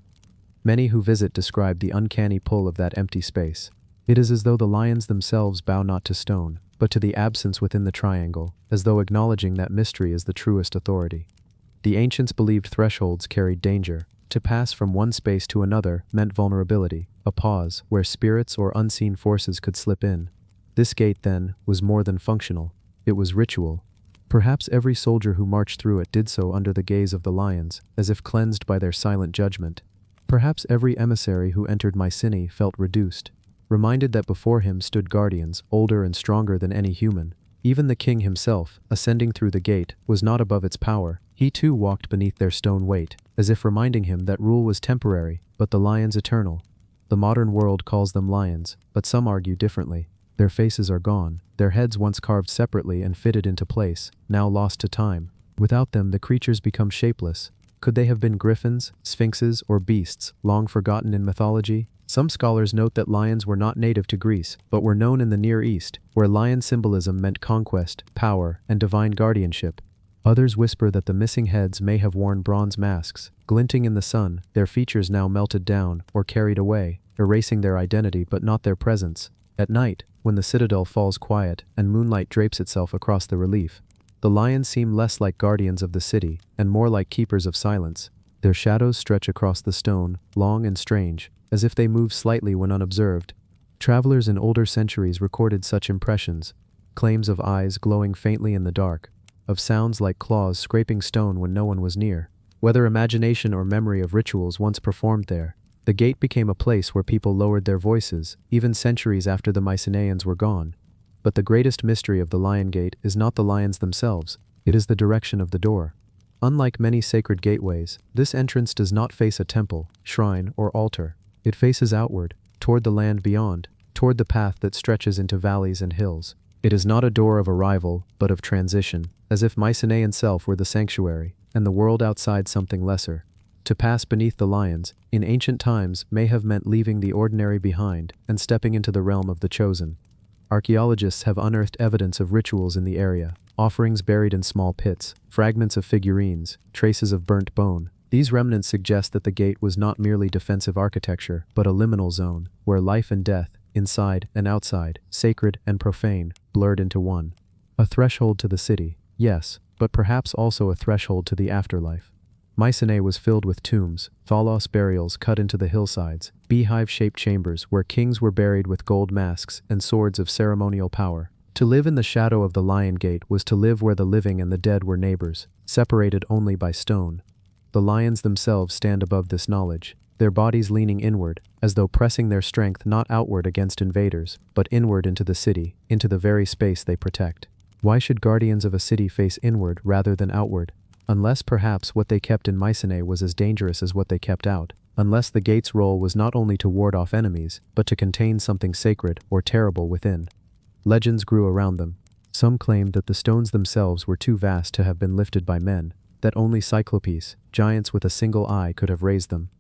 Many who visit describe the uncanny pull of that empty space. It is as though the lions themselves bow not to stone, but to the absence within the triangle, as though acknowledging that mystery is the truest authority. The ancients believed thresholds carried danger. To pass from one space to another meant vulnerability, a pause where spirits or unseen forces could slip in. This gate, then, was more than functional. It was ritual. Perhaps every soldier who marched through it did so under the gaze of the lions, as if cleansed by their silent judgment. Perhaps every emissary who entered Mycenae felt reduced, reminded that before him stood guardians, older and stronger than any human. Even the king himself, ascending through the gate, was not above its power. He too walked beneath their stone weight, as if reminding him that rule was temporary, but the lions eternal. The modern world calls them lions, but some argue differently. Their faces are gone, their heads once carved separately and fitted into place, now lost to time. Without them, the creatures become shapeless. Could they have been griffins, sphinxes, or beasts, long forgotten in mythology? Some scholars note that lions were not native to Greece, but were known in the Near East, where lion symbolism meant conquest, power, and divine guardianship. Others whisper that the missing heads may have worn bronze masks, glinting in the sun, their features now melted down or carried away, erasing their identity but not their presence. At night, when the citadel falls quiet and moonlight drapes itself across the relief, the lions seem less like guardians of the city and more like keepers of silence. Their shadows stretch across the stone, long and strange, as if they move slightly when unobserved. Travelers in older centuries recorded such impressions, claims of eyes glowing faintly in the dark, of sounds like claws scraping stone when no one was near. Whether imagination or memory of rituals once performed there, the gate became a place where people lowered their voices, even centuries after the Mycenaeans were gone. But the greatest mystery of the Lion Gate is not the lions themselves, it is the direction of the door. Unlike many sacred gateways, this entrance does not face a temple, shrine, or altar. It faces outward, toward the land beyond, toward the path that stretches into valleys and hills. It is not a door of arrival, but of transition, as if Mycenaean self were the sanctuary, and the world outside something lesser. To pass beneath the lions, in ancient times, may have meant leaving the ordinary behind and stepping into the realm of the chosen. Archaeologists have unearthed evidence of rituals in the area, offerings buried in small pits, fragments of figurines, traces of burnt bone. These remnants suggest that the gate was not merely defensive architecture, but a liminal zone, where life and death, inside and outside, sacred and profane, blurred into one. A threshold to the city, yes, but perhaps also a threshold to the afterlife. Mycenae was filled with tombs, thalos burials cut into the hillsides, beehive-shaped chambers where kings were buried with gold masks and swords of ceremonial power. To live in the shadow of the Lion Gate was to live where the living and the dead were neighbors, separated only by stone. The lions themselves stand above this knowledge, their bodies leaning inward, as though pressing their strength not outward against invaders, but inward into the city, into the very space they protect. Why should guardians of a city face inward rather than outward? Unless perhaps what they kept in Mycenae was as dangerous as what they kept out. Unless the gate's role was not only to ward off enemies, but to contain something sacred or terrible within. Legends grew around them. Some claimed that the stones themselves were too vast to have been lifted by men, that only cyclopes, giants with a single eye, could have raised them.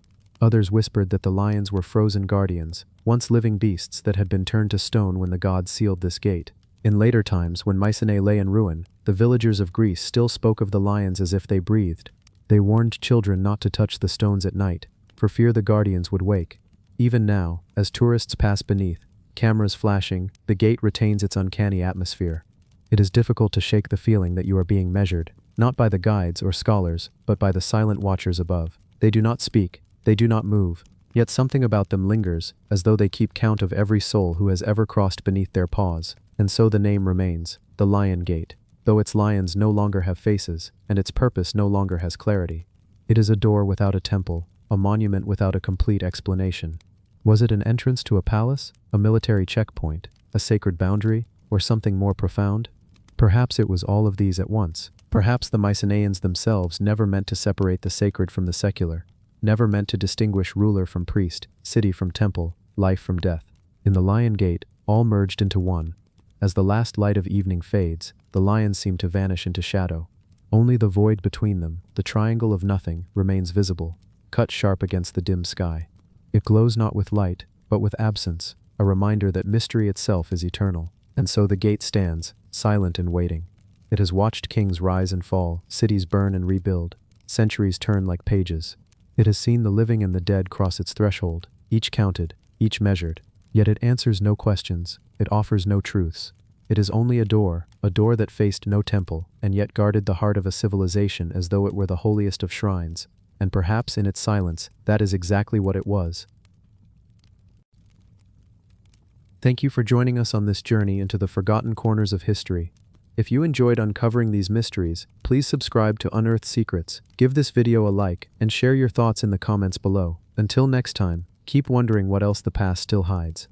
Others whispered that the lions were frozen guardians, once living beasts that had been turned to stone when the gods sealed this gate. In later times, when Mycenae lay in ruin, the villagers of Greece still spoke of the lions as if they breathed. They warned children not to touch the stones at night, for fear the guardians would wake. Even now, as tourists pass beneath, cameras flashing, the gate retains its uncanny atmosphere. It is difficult to shake the feeling that you are being measured, not by the guides or scholars, but by the silent watchers above. They do not speak, they do not move, yet something about them lingers, as though they keep count of every soul who has ever crossed beneath their paws. And so the name remains, the Lion Gate, though its lions no longer have faces, and its purpose no longer has clarity. It is a door without a temple, a monument without a complete explanation. Was it an entrance to a palace, a military checkpoint, a sacred boundary, or something more profound? Perhaps it was all of these at once. Perhaps the Mycenaeans themselves never meant to separate the sacred from the secular, never meant to distinguish ruler from priest, city from temple, life from death. In the Lion Gate, all merged into one. As the last light of evening fades, the lions seem to vanish into shadow. Only the void between them, the triangle of nothing, remains visible, cut sharp against the dim sky. It glows not with light, but with absence, a reminder that mystery itself is eternal. And so the gate stands, silent and waiting. It has watched kings rise and fall, cities burn and rebuild, centuries turn like pages. It has seen the living and the dead cross its threshold, each counted, each measured. Yet it answers no questions, it offers no truths. It is only a door that faced no temple, and yet guarded the heart of a civilization as though it were the holiest of shrines. And perhaps in its silence, that is exactly what it was. Thank you for joining us on this journey into the forgotten corners of history. If you enjoyed uncovering these mysteries, please subscribe to Unearthed Secrets, give this video a like, and share your thoughts in the comments below. Until next time, keep wondering what else the past still hides.